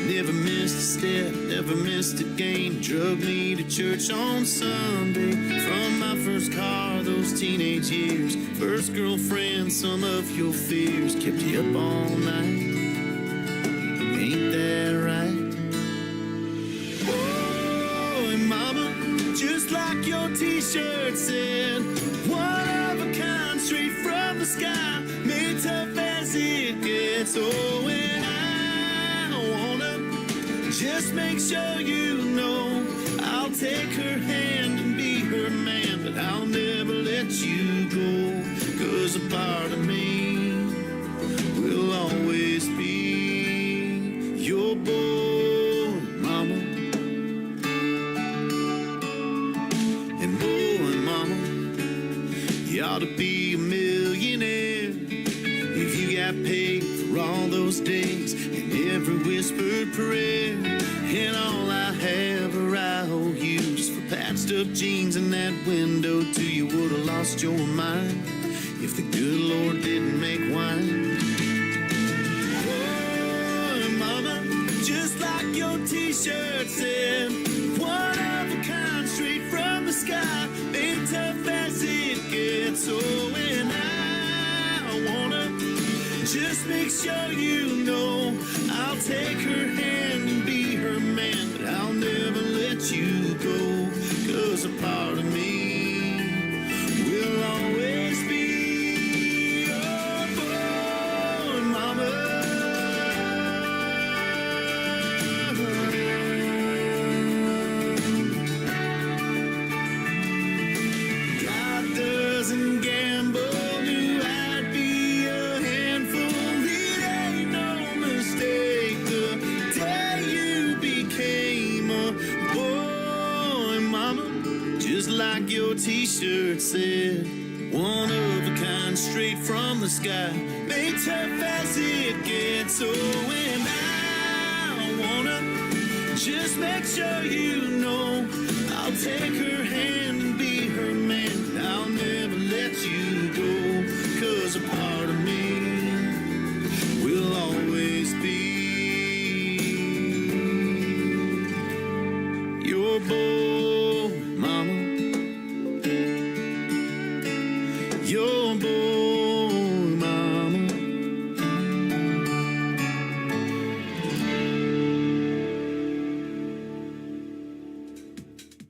F: Never missed a step, never missed a game. Drug me to church on Sunday. From my first car, those teenage years. First girlfriend, some of your fears kept you up all night. Ain't that right? Oh, and mama, just like your t-shirt said, one of a kind, straight from the sky, made tough as it gets. Oh, and I wanna just make sure you know I'll take her hand and be her man, but I'll never let you go, 'cause a part of me will always be your boy, mama. And boy, mama, you ought to be a millionaire if you got paid for all those days and every whispered prayer. And all I have or I owe you, just for patched up jeans and that window till you would have lost your mind if the good Lord didn't make wine. Oh, mama, just like your t-shirt said, one of a kind, straight from the sky, made tough as it gets. Oh, and I wanna just make sure you know I'll take her hand and be her man, but I'll never let you go, 'cause a part of me will always be your boy, mama. God doesn't gamble. Like your t-shirt said, one of a kind, straight from the sky, made tough as it gets. Oh, and I wanna just make sure you know I'll take her hand and be her man. I'll never let you go, 'cause a part of me will always be your boy, mama. Your boy, mama.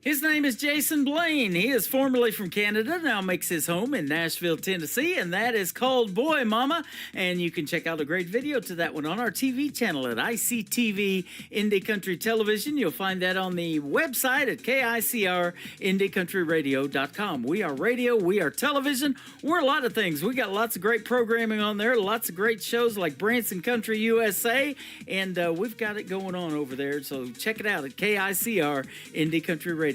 D: His name is Jason Blaine. He is formerly from Canada, now makes his home in Nashville, Tennessee, and that is called Boy Mama. And you can check out a great video to that one on our TV channel at ICTV Indie Country Television. You'll find that on the website at KICRIndieCountryRadio.com. We are radio, we are television, we're a lot of things. We got lots of great programming on there, lots of great shows like Branson Country USA, and we've got it going on over there. So check it out at KICRIndieCountryRadio.com.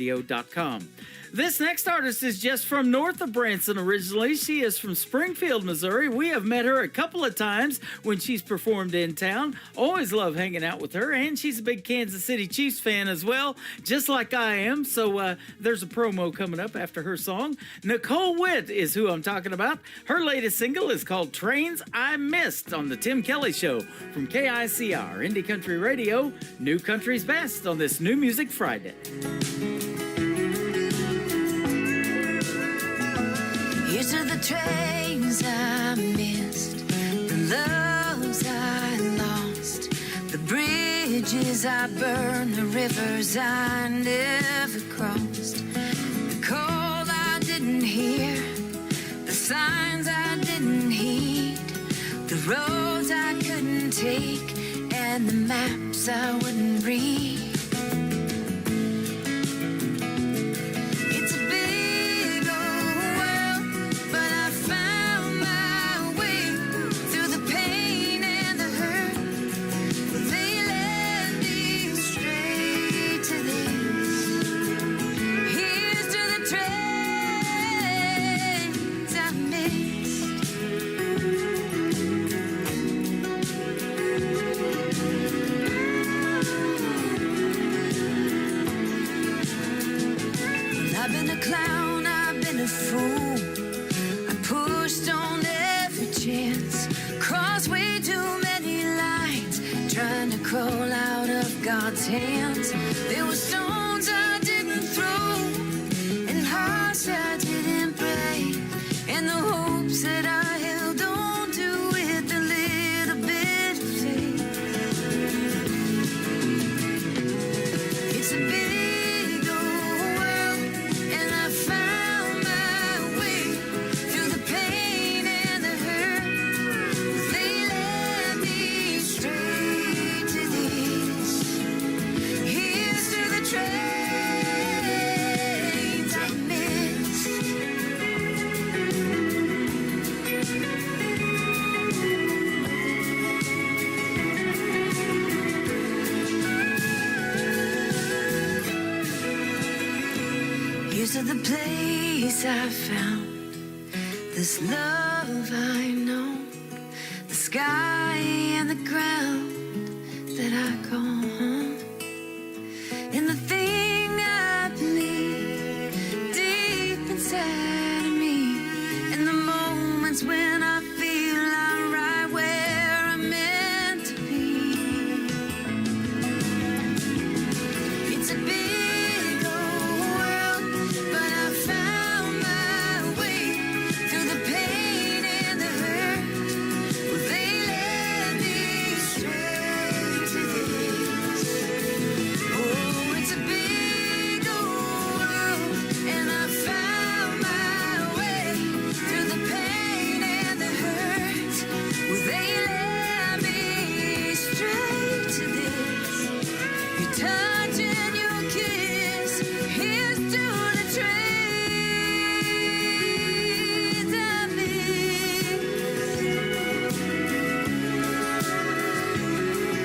D: This next artist is just from north of Branson originally. She is from Springfield, Missouri. We have met her a couple of times when she's performed in town. Always love hanging out with her, and she's a big Kansas City Chiefs fan as well, just like I am. So there's a promo coming up after her song. Nicole Witt is who I'm talking about. Her latest single is called Trains I Missed on the Tim Kelly Show from KICR Indie Country Radio, New Country's Best on this New Music Friday.
C: Here's to the trains I missed, the loves I lost, the bridges I burned, the rivers I never crossed, the call I didn't hear, the signs I didn't heed, the roads I couldn't take, and the maps I wouldn't read. It's a big old world, but I found my way through the pain and the hurt. They led me straight to this. Here's to the trains I missed. I've been a clown, I've been a fool. I pushed on every chance, crossed way too many lines, trying to crawl out of God's hands. There were stones I didn't throw, and hearts I didn't break, and the hopes that I held on to with a little bit of faith. It's a big old world, and I found my way through the pain and the hurt. They led me straight to this. Here's to the trains I missed. Here's to the place I found, this love I know, the sky and the ground that I call home, and the thing I believe deep inside of me, and the moments when I feel I'm right where I'm meant to be. It's a big old world, but I found my way through the pain and the hurt. Well, they led me straight to this. Oh, it's a big old world, and I found my way through the pain and the hurt. Well, they led me straight to this. Your touch and your kiss, here's to the trains I miss.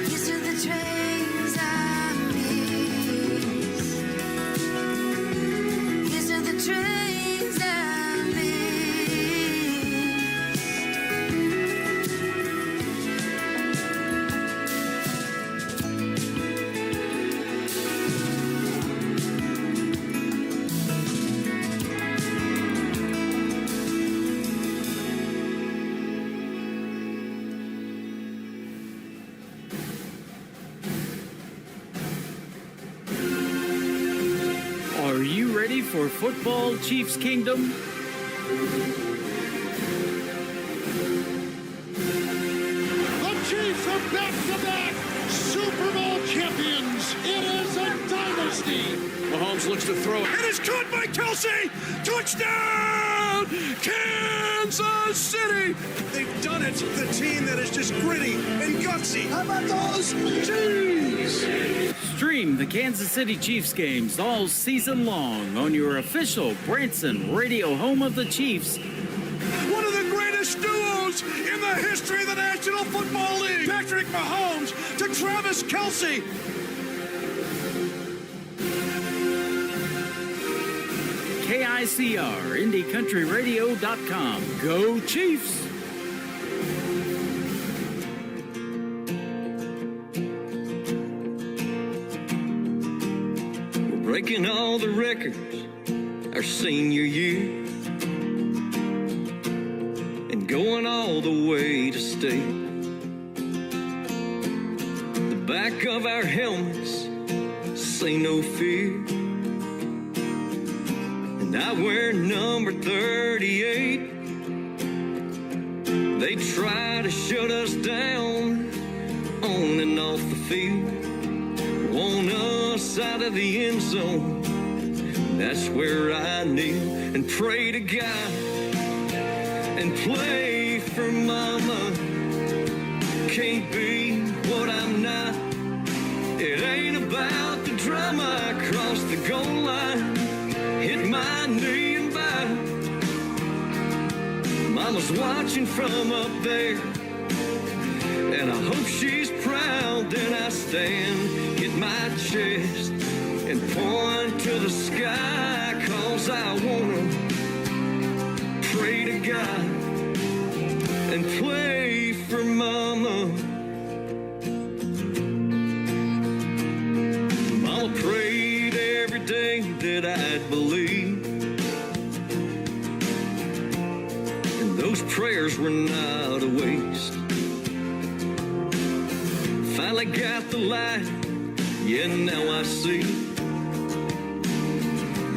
C: Here's to the trains I miss. Here's to the trains I
D: Are you ready for football, Chiefs Kingdom?
S: The Chiefs are back-to-back Super Bowl champions. It is a dynasty.
Q: Mahomes looks to throw.
O: It is caught by Kelsey. Touchdown, Kansas City. They've done it. The team that is just gritty and gutsy. How about those Chiefs?
D: Stream the Kansas City Chiefs games all season long on your official Branson radio home of the Chiefs.
O: One of the greatest duos in the history of the National Football League. Patrick Mahomes to Travis Kelsey.
D: KICR, IndieCountryRadio.com. Go Chiefs!
T: We're breaking all the records our senior year and going all the way to state. The back of our helmets say no fear, and Now we're number 38. They try to shut us down on and off the field. Want us out of the end zone. That's where I kneel and pray to God and play for mama. Can't be what I'm not. It ain't about the drama. I cross the goal line, hit my knee and bow. Mama's watching from up there, and I hope she's proud. Then I stand, hit my chest, and point to the sky, 'cause I wanna pray to God and play for mama. Mama prayed every day that I'd believe, and those prayers were not a waste. Finally got the light, yeah, now I see.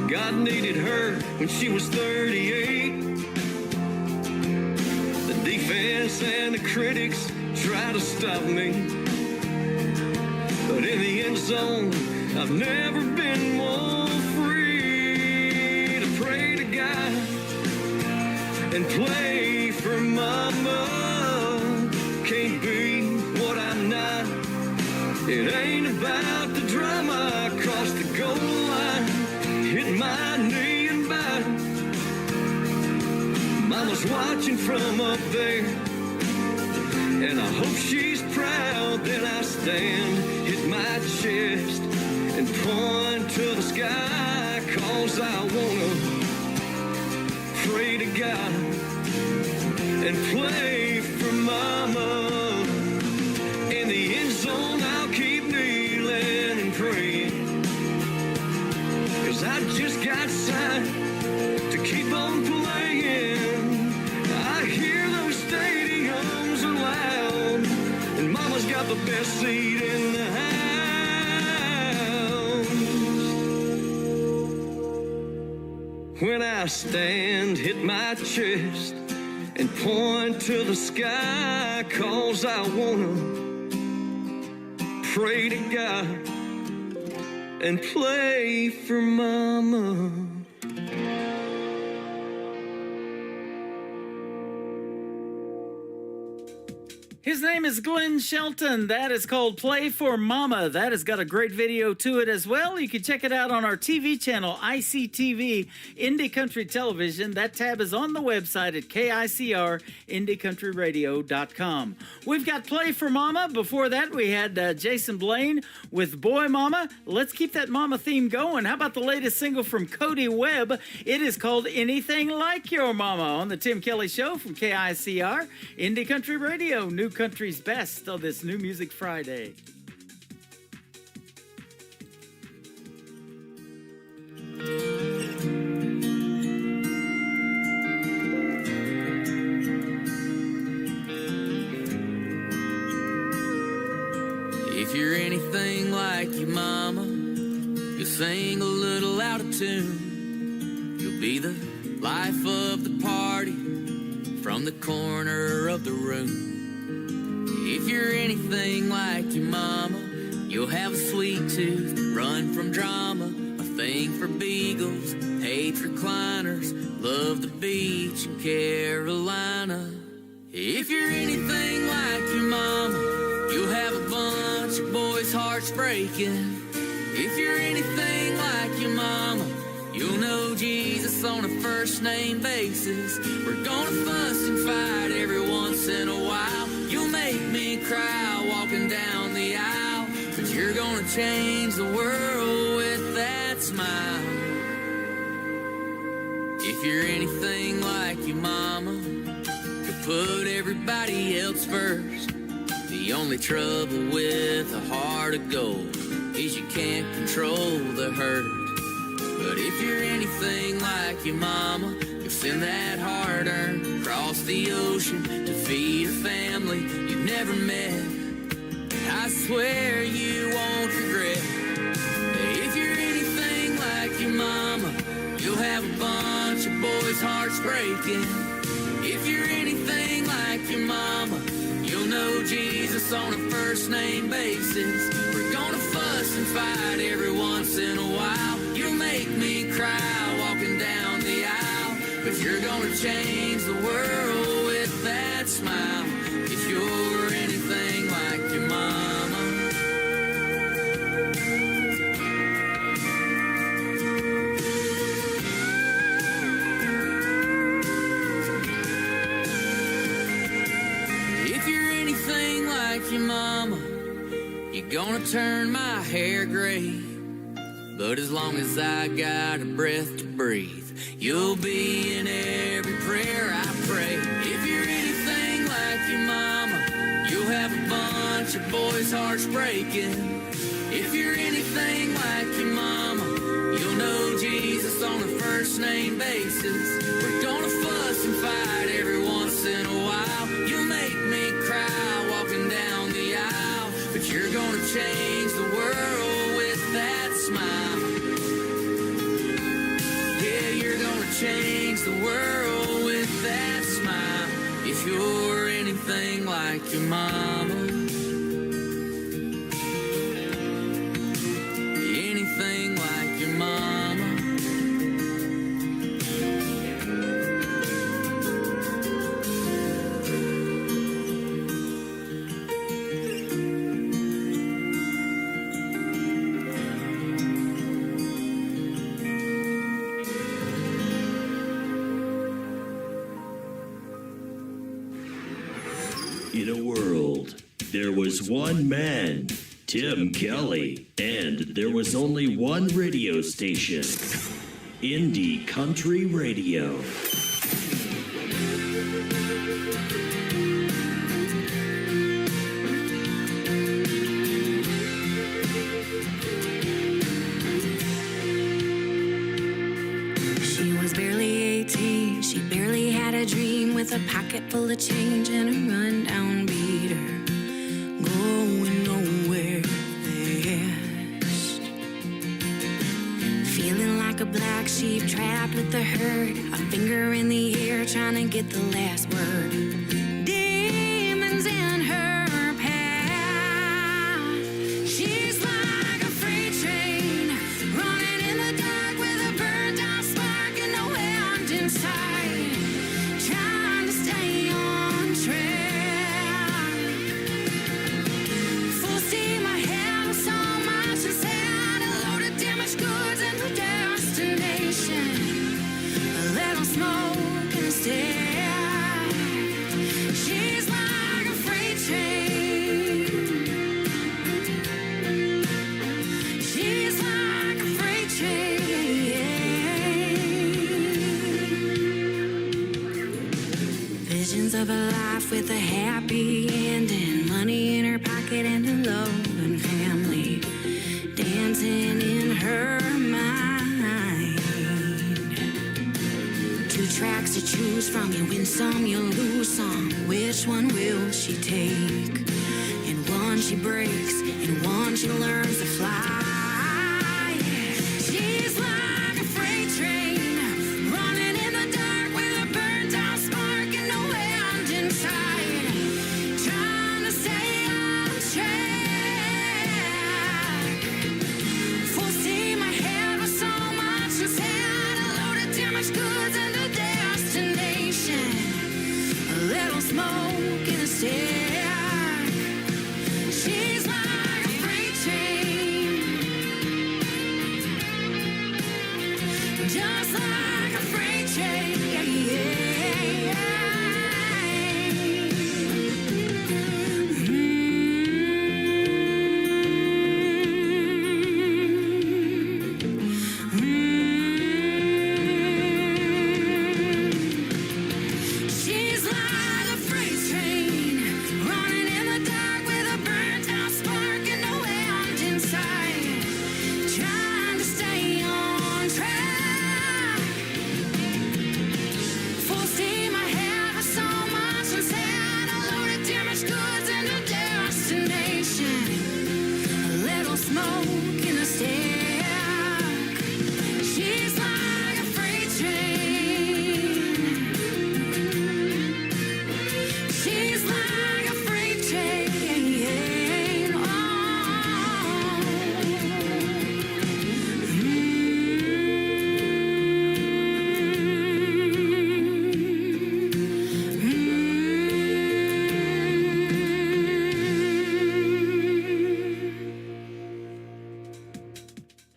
T: God needed her when she was 38. The defense and the critics try to stop me, but in the end zone, I've never been more free to pray to God and play for mama. Can't be what I'm not. It ain't about the drama. I cross the goal line, hit my knee and bow. Mama's watching from up there, and I hope she's proud. Then I stand, hit my chest, and point to the sky, 'cause I wanna pray to God and play for mama. In the end zone, I'll keep kneeling and praying, 'cause I just got signed to keep on playing. I hear those stadiums are loud, and mama's got the best seat in the house. When I stand, hit my chest, and point to the sky, 'cause I wanna pray to God and play for mama.
D: His name is Glenn Shelton. That is called Play for Mama. That has got a great video to it as well. You can check it out on our TV channel, ICTV, Indie Country Television. That tab is on the website at KICRIndieCountryRadio.com. We've got Play for Mama. Before that, we had Jason Blaine with Boy Mama. Let's keep that mama theme going. How about the latest single from Cody Webb? It is called Anything Like Your Mama on the Tim Kelly Show from KICR, Indie Country Radio, New Country's best on this New Music Friday.
U: If you're anything like your mama, you'll sing a little out of tune. You'll be the life of the party from the corner of the room. If you're anything like your mama, you'll have a sweet tooth, run from drama, a thing for beagles, hate recliners, love the beach in Carolina. If you're anything like your mama, you'll have a bunch of boys' hearts breaking. If you're anything like your mama, you'll know Jesus on a first name basis. We're gonna fuss and fight every once in a while. You'll make me cry walking down the aisle, but you're gonna change the world with that smile. If you're anything like your mama, you'll put everybody else first. The only trouble with a heart of gold is you can't control the hurt. But if you're anything like your mama, you'll send that hard-earned across the ocean to feed a family you've never met. I swear you won't regret. If you're anything like your mama, you'll have have a bunch of boys' hearts breaking. If you're anything like your mama, you'll know Jesus on a first name basis. We're gonna fuss and fight every once in a while. You'll make me cry walking down the aisle, but you're gonna change the world with that smile. If you're anything like your mama. If you're anything like your mama, you're gonna turn my hair gray. But as long as I got a breath to breathe, you'll be in every prayer I pray. If you're anything like your mama, you'll have a bunch of boys' hearts breaking. If you're anything like your mama, you'll know Jesus on a first name basis. We're gonna fuss and fight every once in a while. You'll make me cry walking down the aisle, but you're gonna change the world with that smile. Yeah, you're gonna change the world with that smile. If you're anything like your mama. Anything like your mama.
E: In a world, there was one man, Tim Kelly, and there was only one radio station, Indie Country Radio.
C: She was barely 18, she barely had a dream, with a pocket full of change and a rundown beater, going nowhere fast. Feeling like a black sheep trapped with the herd, a finger in the air trying to get the last word. Demons in her path. She's like a freight train running in the dark with a burned out spark and no end in sight, trying to stay on track. Full steam ahead with so much inside, a load of damaged goods and the destination, a little smoke and a stare. She's like a freight train. She's like a freight train. Visions of a life with a happy ending, money in her pocket and a loving family dancing in her mind. 2 tracks to choose from, you win some, you lose some. Which one will she take? In one she breaks, in one she learns to fly. She's like a freight train running in the dark with a burned out spark and no end in sight, trying to stay on track. Full steam ahead with so much inside, a load of damaged goods and a destination, a little smoke in a stack. She's like a freight train.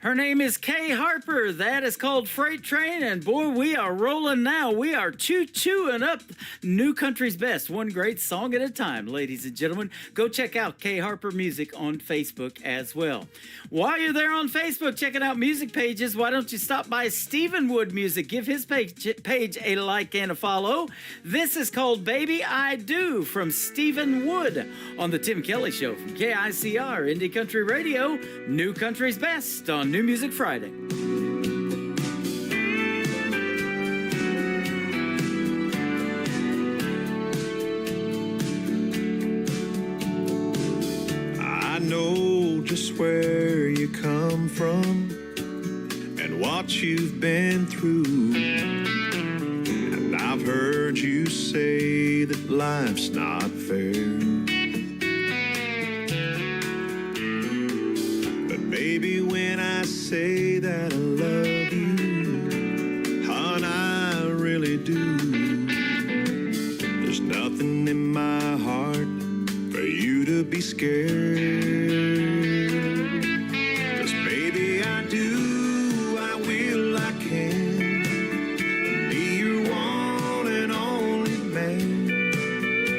D: Her name is Kay Harper. That is called Freight Train. And boy, we are rolling now. We are choo-chooing up New Country's Best, one great song at a time, ladies and gentlemen. Go check out Kay Harper Music on Facebook as well. While you're there on Facebook checking out music pages, why don't you stop by Stephen Wood Music? Give his page a like and a follow. This is called Baby I Do from Stephen Wood on the Tim Kelly Show from KICR Indie Country Radio, New Country's Best on New Music Friday.
A: I know just where you come from and what you've been through. And I've heard you say that life's not fair. But baby, when I say that I love you, hon, I really do. There's nothing in my heart for you to be scared. 'Cause baby, I do, I will, I can be your one and only man.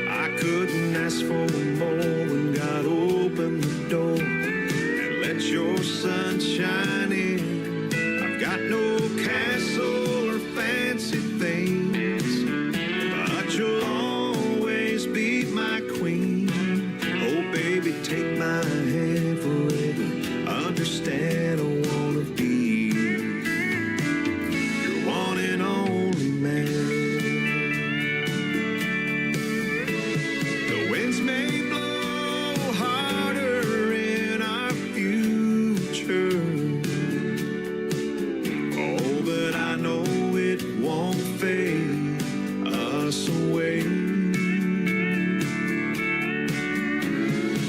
A: I couldn't ask for more when God opened the door and let your sun shine in. I've got no castle or fancy things, but you'll always be my queen. Oh, baby, take my hand forever. Understand, I wanna be your one and only man. The winds may blow harder in our future. Oh, but I know it won't fade us away.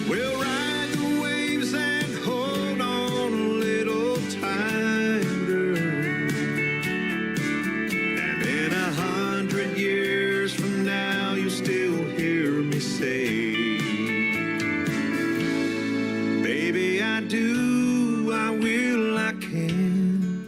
A: We'll ride the waves and hold on a little tighter. And in 100 years from now, you'll still hear me say, baby, I do, I will, I can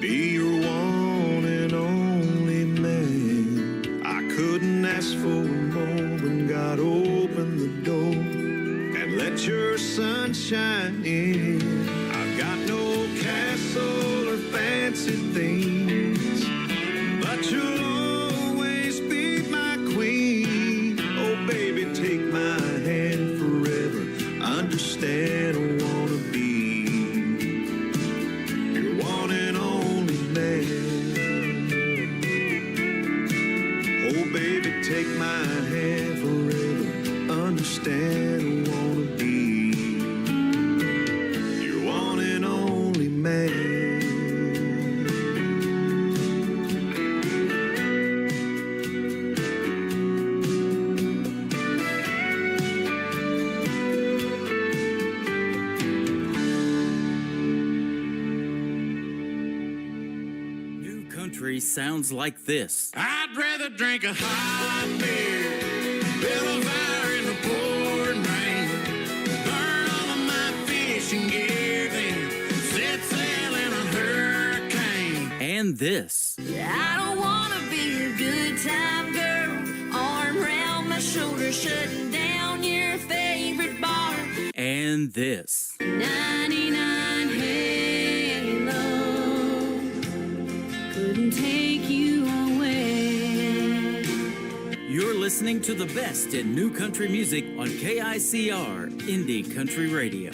A: be your one and only man. I couldn't ask for more when God opened the door and let your sun shine in. I've got no castle or fancy things, but you'll always be my queen. Oh, baby, take my hand forever. Understand, I wanna be your one and only man. Oh, baby, take my hand forever. Understand, I wanna be your one and only man.
D: New Country sounds like this.
O: I'd rather drink a hot beer, build a fire in the pouring rain, burn all of my fishing gear, then set sail in a hurricane.
D: And this.
M: I don't wanna be a good time girl, arm around my shoulder, shutting down your favorite bar.
D: And this.
M: 99 Halo couldn't take you away.
D: You're listening to the best in new country music on KICR Indie Country Radio.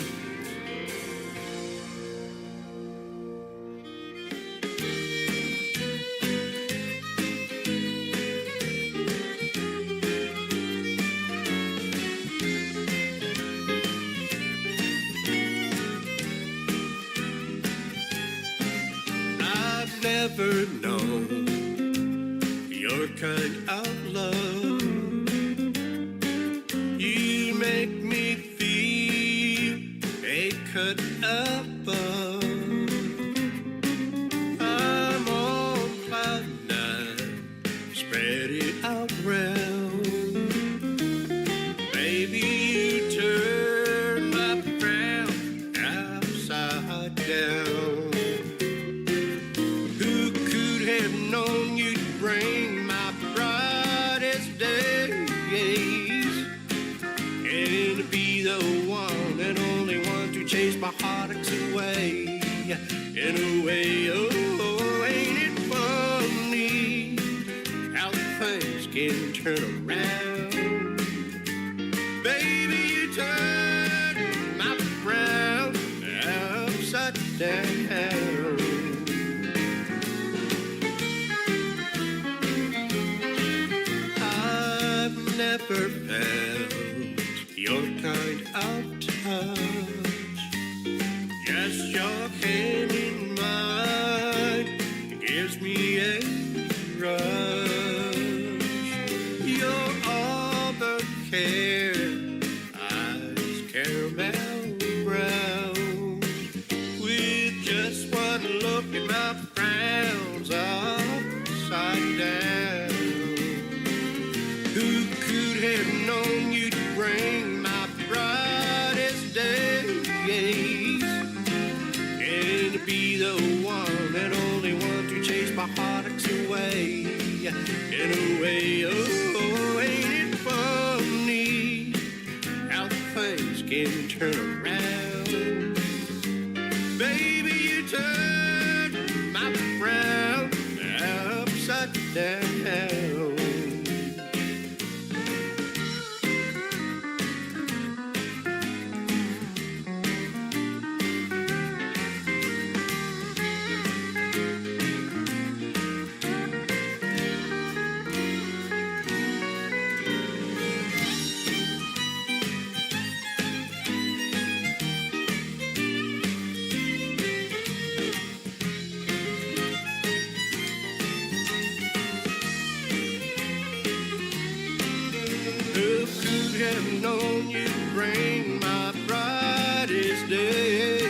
A: I've never known your kind of love. You make me feel a cut above. I'm on cloud nine, spread it out round. Baby, you turn my frown upside down.
F: have known you'd bring my brightest days, and to be the one and only one to chase my heartaches away. In a way, oh, ain't it funny how things can turn around? Baby, you turn my frown upside down. I've never felt your kind of touch. Just your hand in mine gives me a rush. You're all the care, eyes caramel brown. With just one look at my frowns upside down. Who could have known you'd bring my brightest days, and to be the one and only one to chase my heartaches away. In a way, oh, ain't it funny how things can turn around? Baby, you turn my frown upside down. Who could have known you'd bring my brightest days,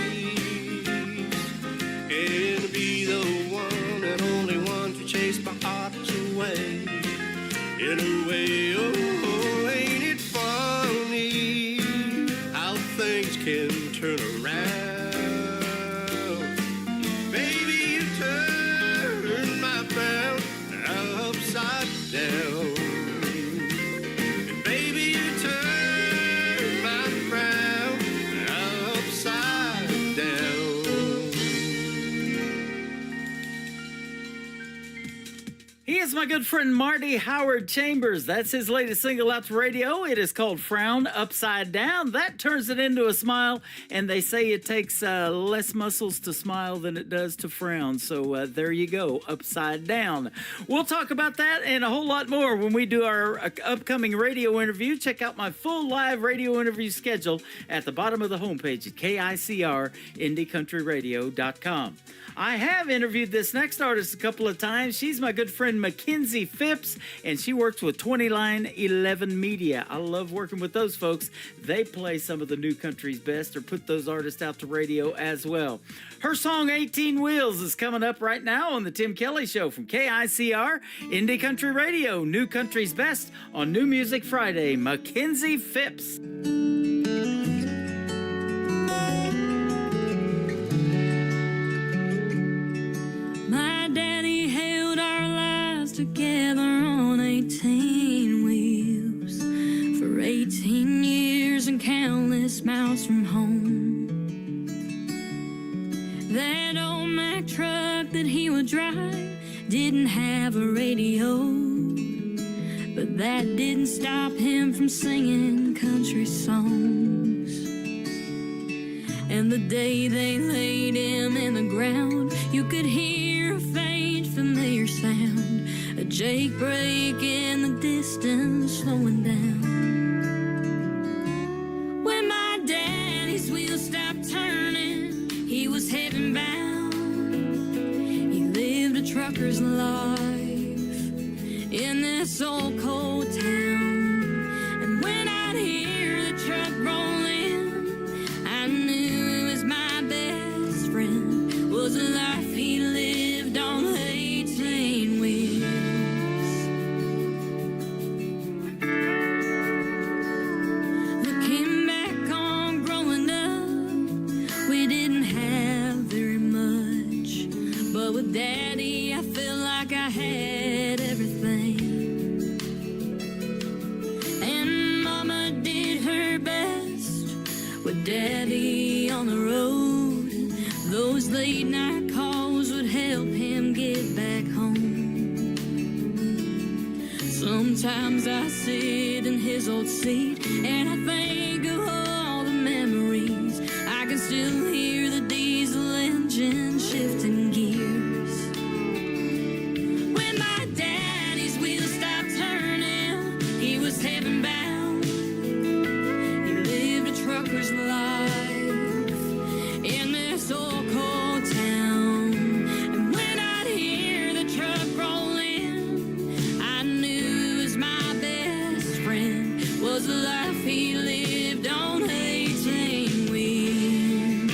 F: and to be the one and only one to chase my heartaches away. In a way, oh, ain't it funny how things can turn around? Baby, you turn my frown upside down.
D: He is my good friend Marty Howard Chambers. That's his latest single out to radio. It is called Frown Upside Down. That turns it into a smile, and they say it takes less muscles to smile than it does to frown. So there you go, upside down. We'll talk about that and a whole lot more when we do our upcoming radio interview. Check out my full live radio interview schedule at the bottom of the homepage at KICRIndieCountryRadio.com. I have interviewed this next artist a couple of times. She's my good friend Mackenzie Phipps, and she works with 20 Line 11 Media. I love working with those folks. They play some of the new country's best or put those artists out to radio as well. Her song 18 Wheels is coming up right now on the Tim Kelly Show from KICR Indie Country Radio. New country's best on New Music Friday. Mackenzie Phipps.
M: Together on 18 wheels for 18 years and countless miles from home. That old Mack truck that he would drive didn't have a radio, but that didn't stop him from singing country songs. And the day they laid him in the ground, you could hear a faint familiar sound, a Jake brake in the distance slowing down. When my daddy's wheels stopped turning, he was heaven bound. He lived a trucker's life in this old cold town. And when I'd hear the truck roll in, I knew it was my best friend, was a life he lived on 18 wheels. With Daddy, I feel like like I had everything. And Mama did her best with Daddy on the road. Those late night calls would help him get back home. Sometimes I sit in his old seat and I think of all the memories. I can still hear the diesel engine shifting gears. When my daddy's wheels stopped turning, he was heaven bound. He lived a trucker's life in this old cold town. And when I'd hear the truck roll in, I knew as my best friend was the life he lived on 18 wheels.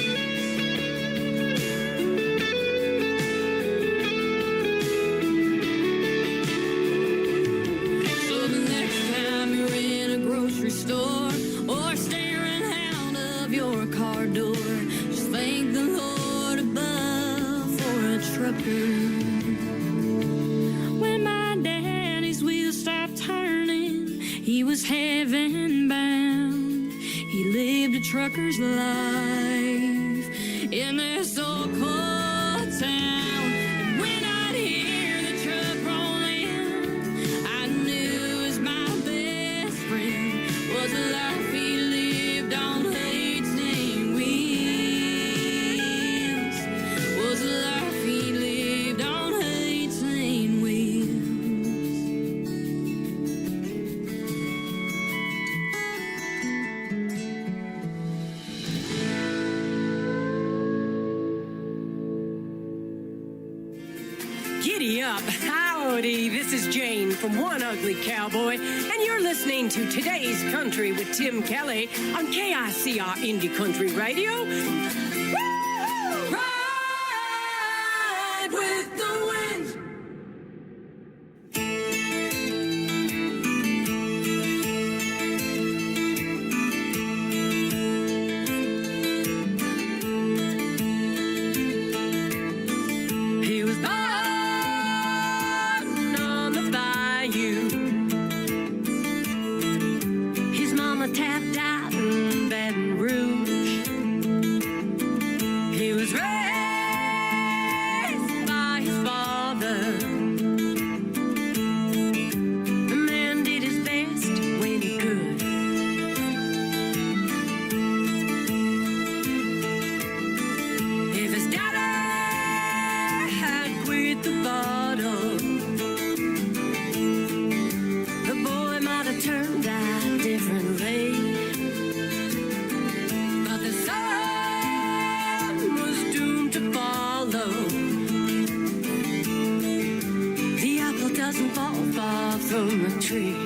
M: So the next time you're in a grocery store or staring out of your car door, just thank the Lord above for a trucker. When my daddy's wheels stopped turning, he was heaven bound. He lived a trucker's life in this old cold town. And when I'd hear the truck roll in, I knew as my best friend was the life he lived on 18 wheels. Was the life he lived on 18 wheels.
B: Giddy up, howdy, this is Jane from One Ugly Cowboy, and you're listening to Today's Country with Tim Kelly on KICR Indie Country Radio. Woo! Ride with the wind. He was born on the bayou. His mama tapped out in Baton Rouge. He was raised by his father. The man did his best when he could. If his daddy had quit the bottle, the boy might have turned out differently. But the son was doomed to follow. The apple doesn't fall far from the tree.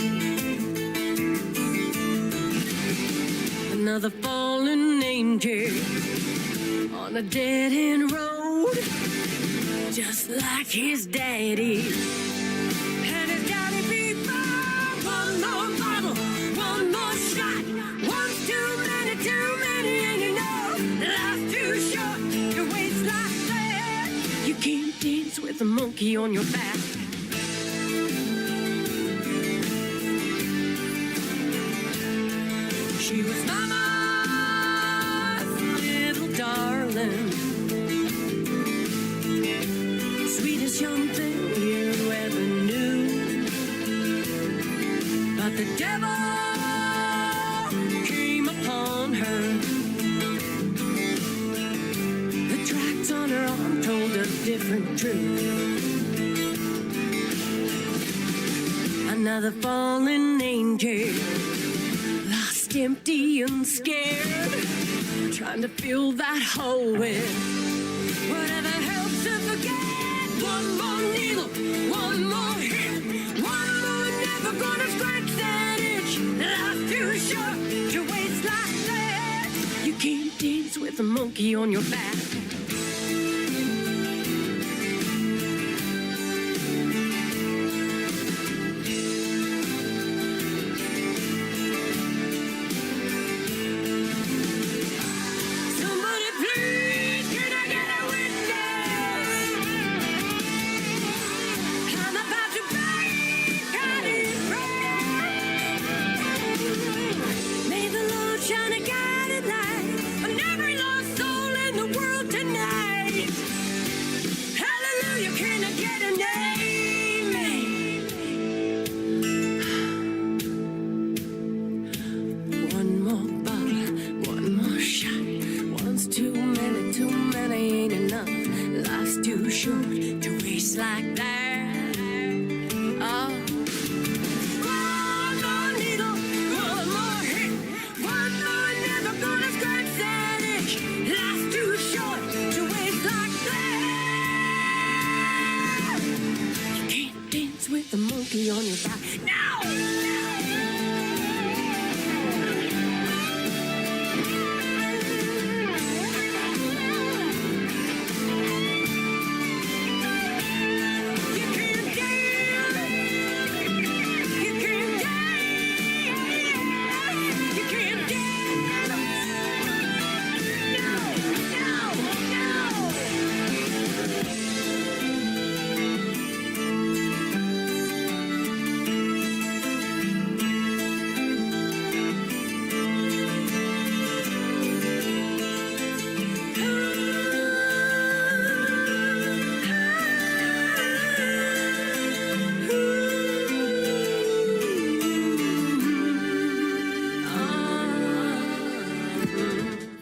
B: Another fallen angel on a dead-end road, just like his daddy. And his daddy beat back. One more bottle, one more shot. One's too many, and you know life's too short to waste like that. You can't dance with a monkey on your back. She was mama's little darling, sweetest young thing you ever knew. But the devil came upon her. The tracks on her arm told a different truth. Another fallen angel, lost, empty, and scared, trying to fill that hole with whatever helps to forget. One more needle, one more hit, one more never gonna scratch that itch. Life's too short to waste like that. You can't dance with a monkey on your back. Somebody please, can I get a witness? short to waste like that. Oh. One more needle, one more hit, one more never gonna scratch that itch. Life's too short to waste like that. You can't dance with the monkey on your back. No!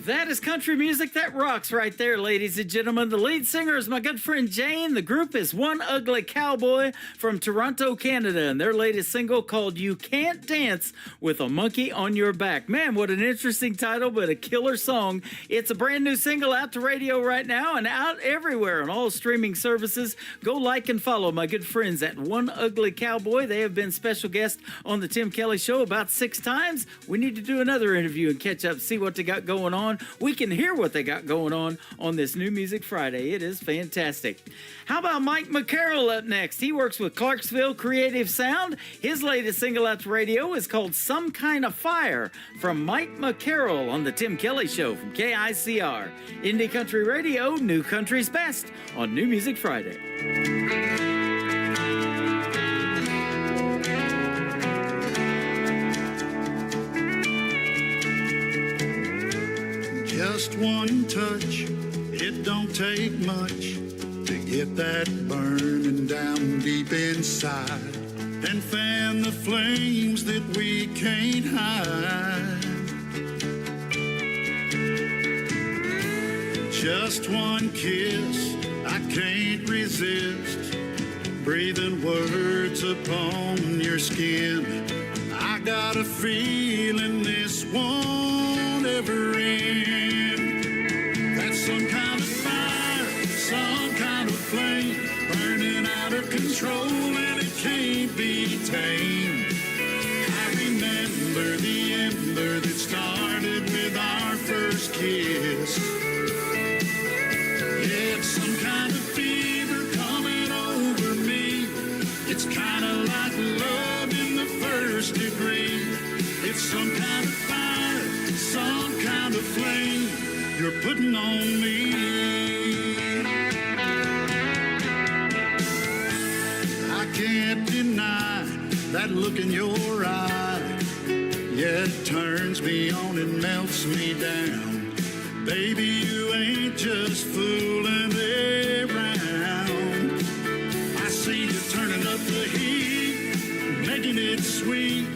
D: That is country music that rocks right there, ladies and gentlemen. The lead singer is my good friend Jane. The group is One Ugly Cowboy from Toronto, Canada, and their latest single called You Can't Dance with a Monkey on Your Back. Man, what an interesting title, but a killer song. It's a brand new single out to radio right now and out everywhere on all streaming services. Go like and follow my good friends at One Ugly Cowboy. They have been special guests on the Tim Kelly Show about 6 times. We need to do another interview and catch up, see what they got going on. We can hear what they got going on this New Music Friday. It is fantastic. How about Mike McCarroll up next? He works with Clarksville Creative Sound. His latest single out to radio is called Some Kind of Fire from Mike McCarroll on the Tim Kelly Show from KICR. Indie Country Radio, New Country's Best on New Music Friday.
H: Just one touch, it don't take much to get that burning down deep inside and fan the flames that we can't hide. Just one kiss, I can't resist, breathing words upon your skin. I got a feeling this won't ever end. Some kind of fire, some kind of flame, burning out of control and it can't be tamed. I remember the ember that started with our first kiss. It's some kind of fever coming over me. It's kind of like love in the first degree. It's some kind of fire, some kind of flame you're putting on me. I can't deny that look in your eye. Yeah, it turns me on and melts me down. Baby, you ain't just fooling around. I see you turning up the heat, making it sweet.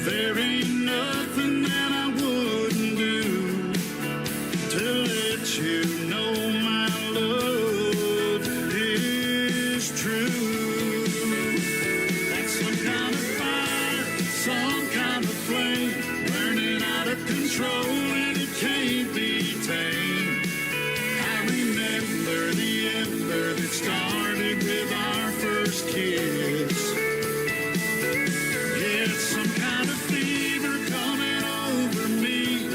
H: There ain't nothing that I wouldn't do to let you know my love is true. That's some kind of fire, some kind of flame, burning out of control and it can't be tamed. I remember the ember that started with our first kiss. Yeah, it's some kind of fever coming over me.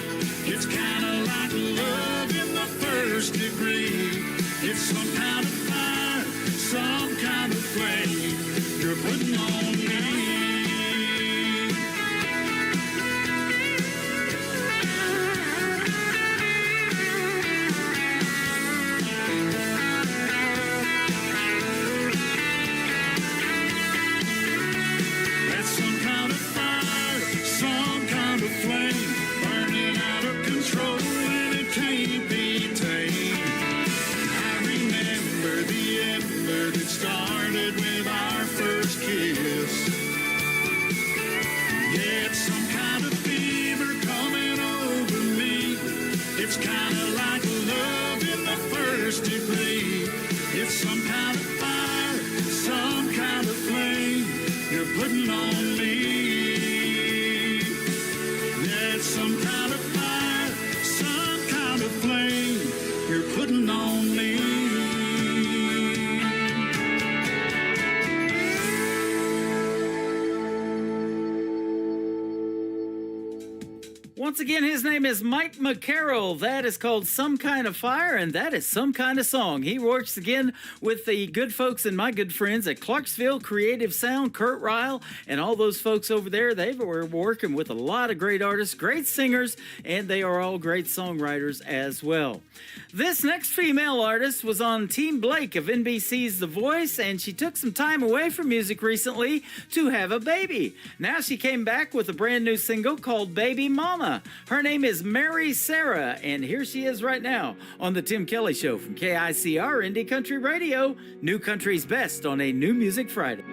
H: It's kind of like love in the first degree. It's some kind of fire, some kind of flame you're putting on me. That's some kind of fire, some kind of flame, burning out of control and it can't be tamed. I remember the ember that started with our first kiss. Yeah, it's some kind of fever coming over me. It's kind of like love in the first degree. It's some kind of fire, some kind of flame you're putting on me. There's some kind of fire, some kind of flame you're putting on me.
D: Once again, his name is Mike McCarroll. That is called Some Kind of Fire, and that is Some Kind of Song. He works again with the good folks and my good friends at Clarksville Creative Sound, Kurt Ryle, and all those folks over there. They were working with a lot of great artists, great singers, and they are all great songwriters as well. This next female artist was on Team Blake of NBC's The Voice, and she took some time away from music recently to have a baby. Now she came back with a brand new single called Baby Mama. Her name is Mary Sarah, and here she is right now on the Tim Kelly Show from KICR Indie Country Radio, New Country's Best on a New Music Friday.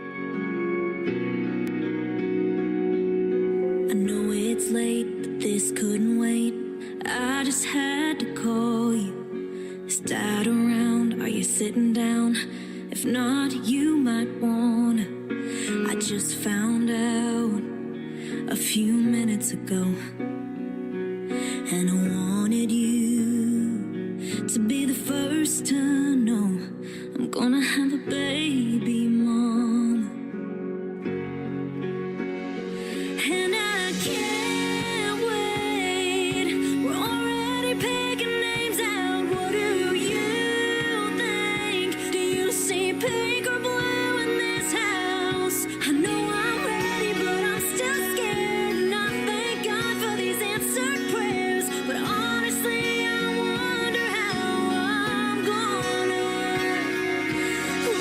M: I know it's late, but this couldn't wait. I just had to call you. Is Dad around? Are you sitting down? If not, you might wanna. I just found out a few minutes ago, and I wanted you to be the first to know I'm gonna have a baby mama. And I can't wait. We're already picking names out. What do you think? Do you see pink or blue in this house? I know I'm ready, but I'm still scared. And I thank God for these answered prayers. But honestly, I wonder how I'm gonna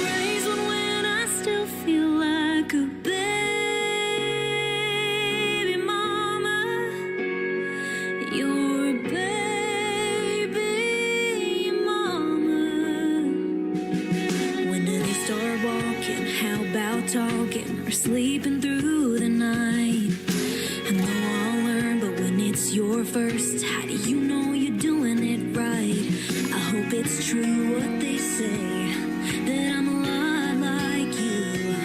M: raise one when I still feel like a baby mama. You're a baby mama. When do they start walking? How about talking or sleeping through the night? I know I'll learn, but when it's your first, how do you know you're doing it right? I hope it's true what they say, that I'm a lot like you.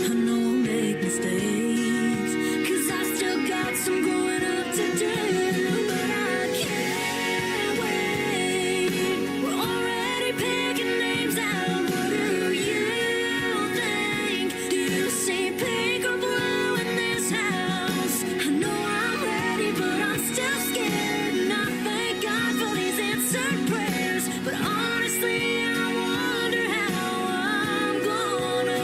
M: I know I'll make mistakes, 'cause I've still got some growing up to do. But I can't wait. We're already picking names out. What do you think? Do you see pink or blue in this house? I know I'm ready, but I'm still scared. And I thank God for these answered prayers. But honestly, I wonder how I'm gonna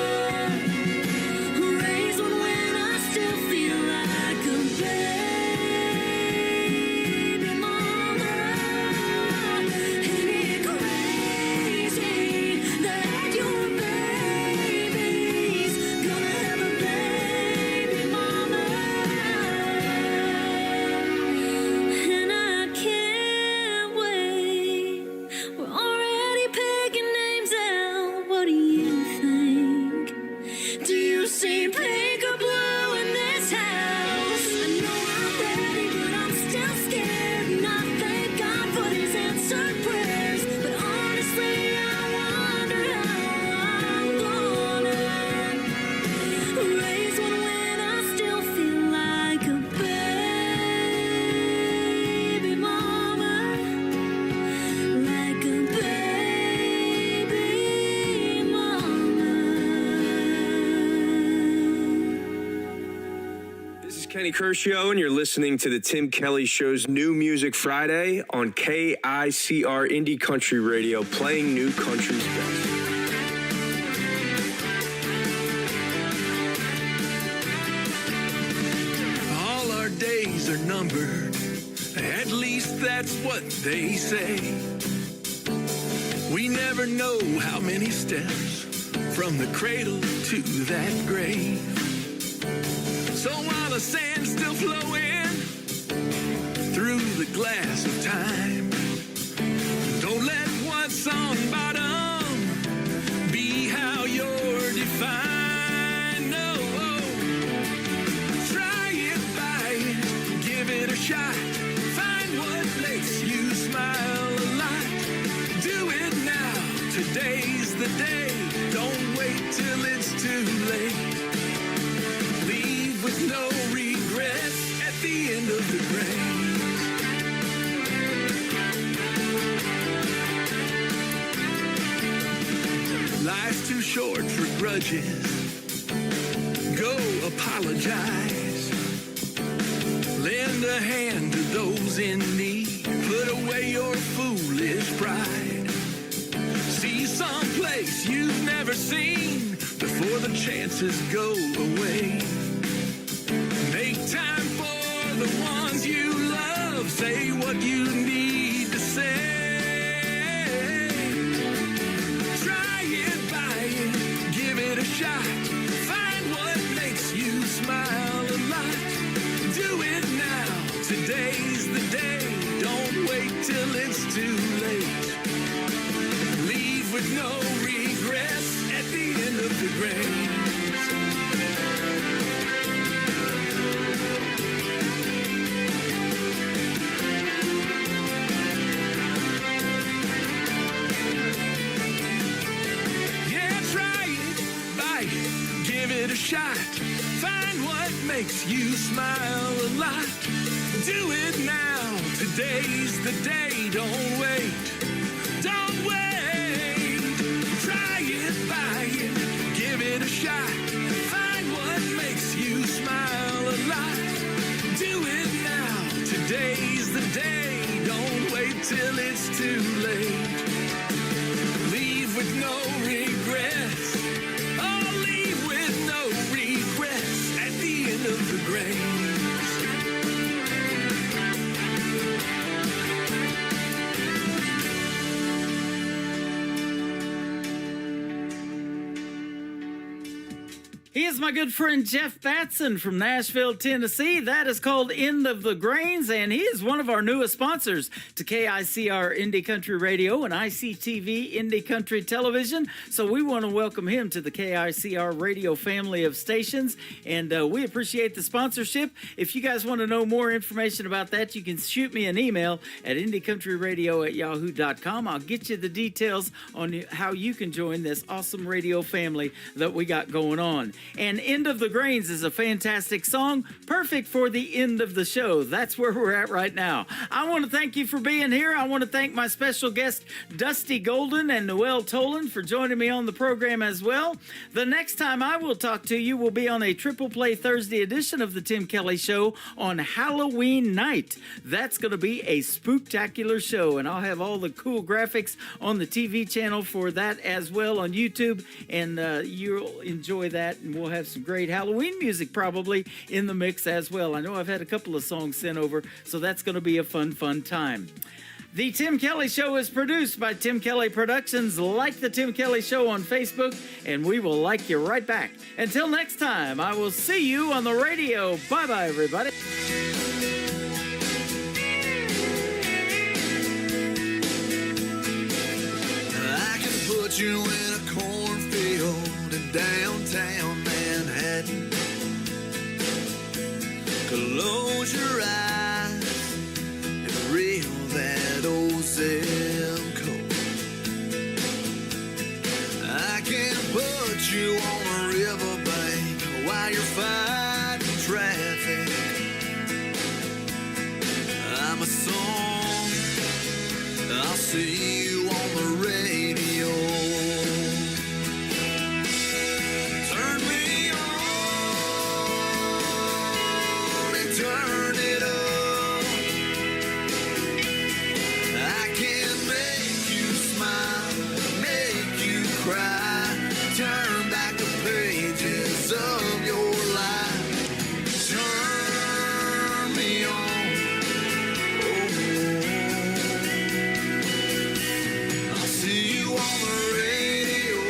M: raise one when I still feel like a baby mama. Ain't it crazy that your baby's gonna have a baby mama? And I can't wait. We're already picking names out. What do you think? Do you see pink or blue in this house? I know I'm ready, but I'm still scared. And I thank God for these answered prayers. But honestly, I wonder how I'm gonna raise one when I still feel like a baby mama. Like a baby mama.
G: This is Kenny Kershaw, and you're listening to the Tim Kelly Show's New Music Friday on KICR Indie Country Radio, playing New Country's Best.
O: All our days are numbered, at least that's what they say. We never know how many steps from the cradle to that grave. So while the sand's still flowing through the glass of time, don't let what's on bottom be how you're defined. No, try it, buy it, give it a shot. Find what makes you smile a lot. Do it now. Today's the
A: the day. Don't wait till it's too late. Leave with no regrets at the end of the grain. Life's too short for grudges. Go apologize. Lend a hand to those in need. Put away your foolish pride. See someplace you've never seen before the chances go away. Make time for the ones you love. Say what you need to say. Try it, buy it, give it a shot. Find what makes you smile a lot. Do it now, today's the day. Don't wait till it's too late. Leave with no regrets at the end of the grain. Yeah, try it, buy it, give it a shot. Find what makes you smile a lot. Do it now, today's the day. Don't wait, don't wait. Try it, buy it, give it a shot. Find what makes you smile a lot. Do it now, today's the day. Don't wait till it's too late. Leave with no regrets. Oh, leave with no regrets at the end of the grain.
D: He is my good friend Jeff Batson from Nashville, Tennessee. That is called End of the Grains, and he is one of our newest sponsors to KICR Indie Country Radio and ICTV Indie Country Television. So we want to welcome him to the KICR radio family of stations, and we appreciate the sponsorship. If you guys want to know more information about that, you can shoot me an email at indiecountryradio@yahoo.com. I'll get you the details on how you can join this awesome radio family that we got going on. And End of the Grains is a fantastic song, perfect for the end of the show. That's where we're at right now. I want to thank you for being here. I want to thank my special guests, Dusty Golden and Noel Tolan, for joining me on the program as well. The next time I will talk to you will be on a Triple Play Thursday edition of the Tim Kelly Show on Halloween night. That's going to be a spooktacular show, and I'll have all the cool graphics on the TV channel for that as well on YouTube, and you'll enjoy that. And we'll have some great Halloween music probably in the mix as well. I know I've had a couple of songs sent over, so that's going to be a fun time. The Tim Kelly Show is produced by Tim Kelly Productions. Like the Tim Kelly Show on Facebook, and we will like you right back. Until next time, I will see you on the radio. Bye-bye, everybody.
F: I can put you in a cornfield in downtown Manhattan. Close your eyes and reel that old zip code. I can put you on a riverbank while you're fighting traffic. I'm a song, I'll see you on the radio. Turn me on and turn it up. I can make you smile, make you cry, turn back the pages of your life. Turn me on. I'll see you on the radio.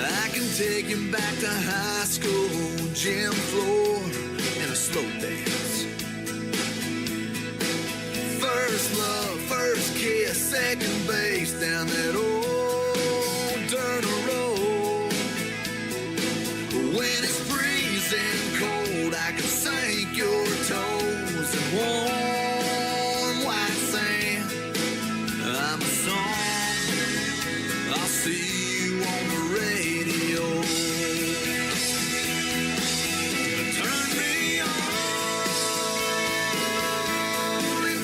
F: I can take you back to high school, gym floor, and a slow dance. First love, first kiss, second base down that old dirt road. When it's freezing cold, I can sink your toes and warm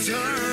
A: These are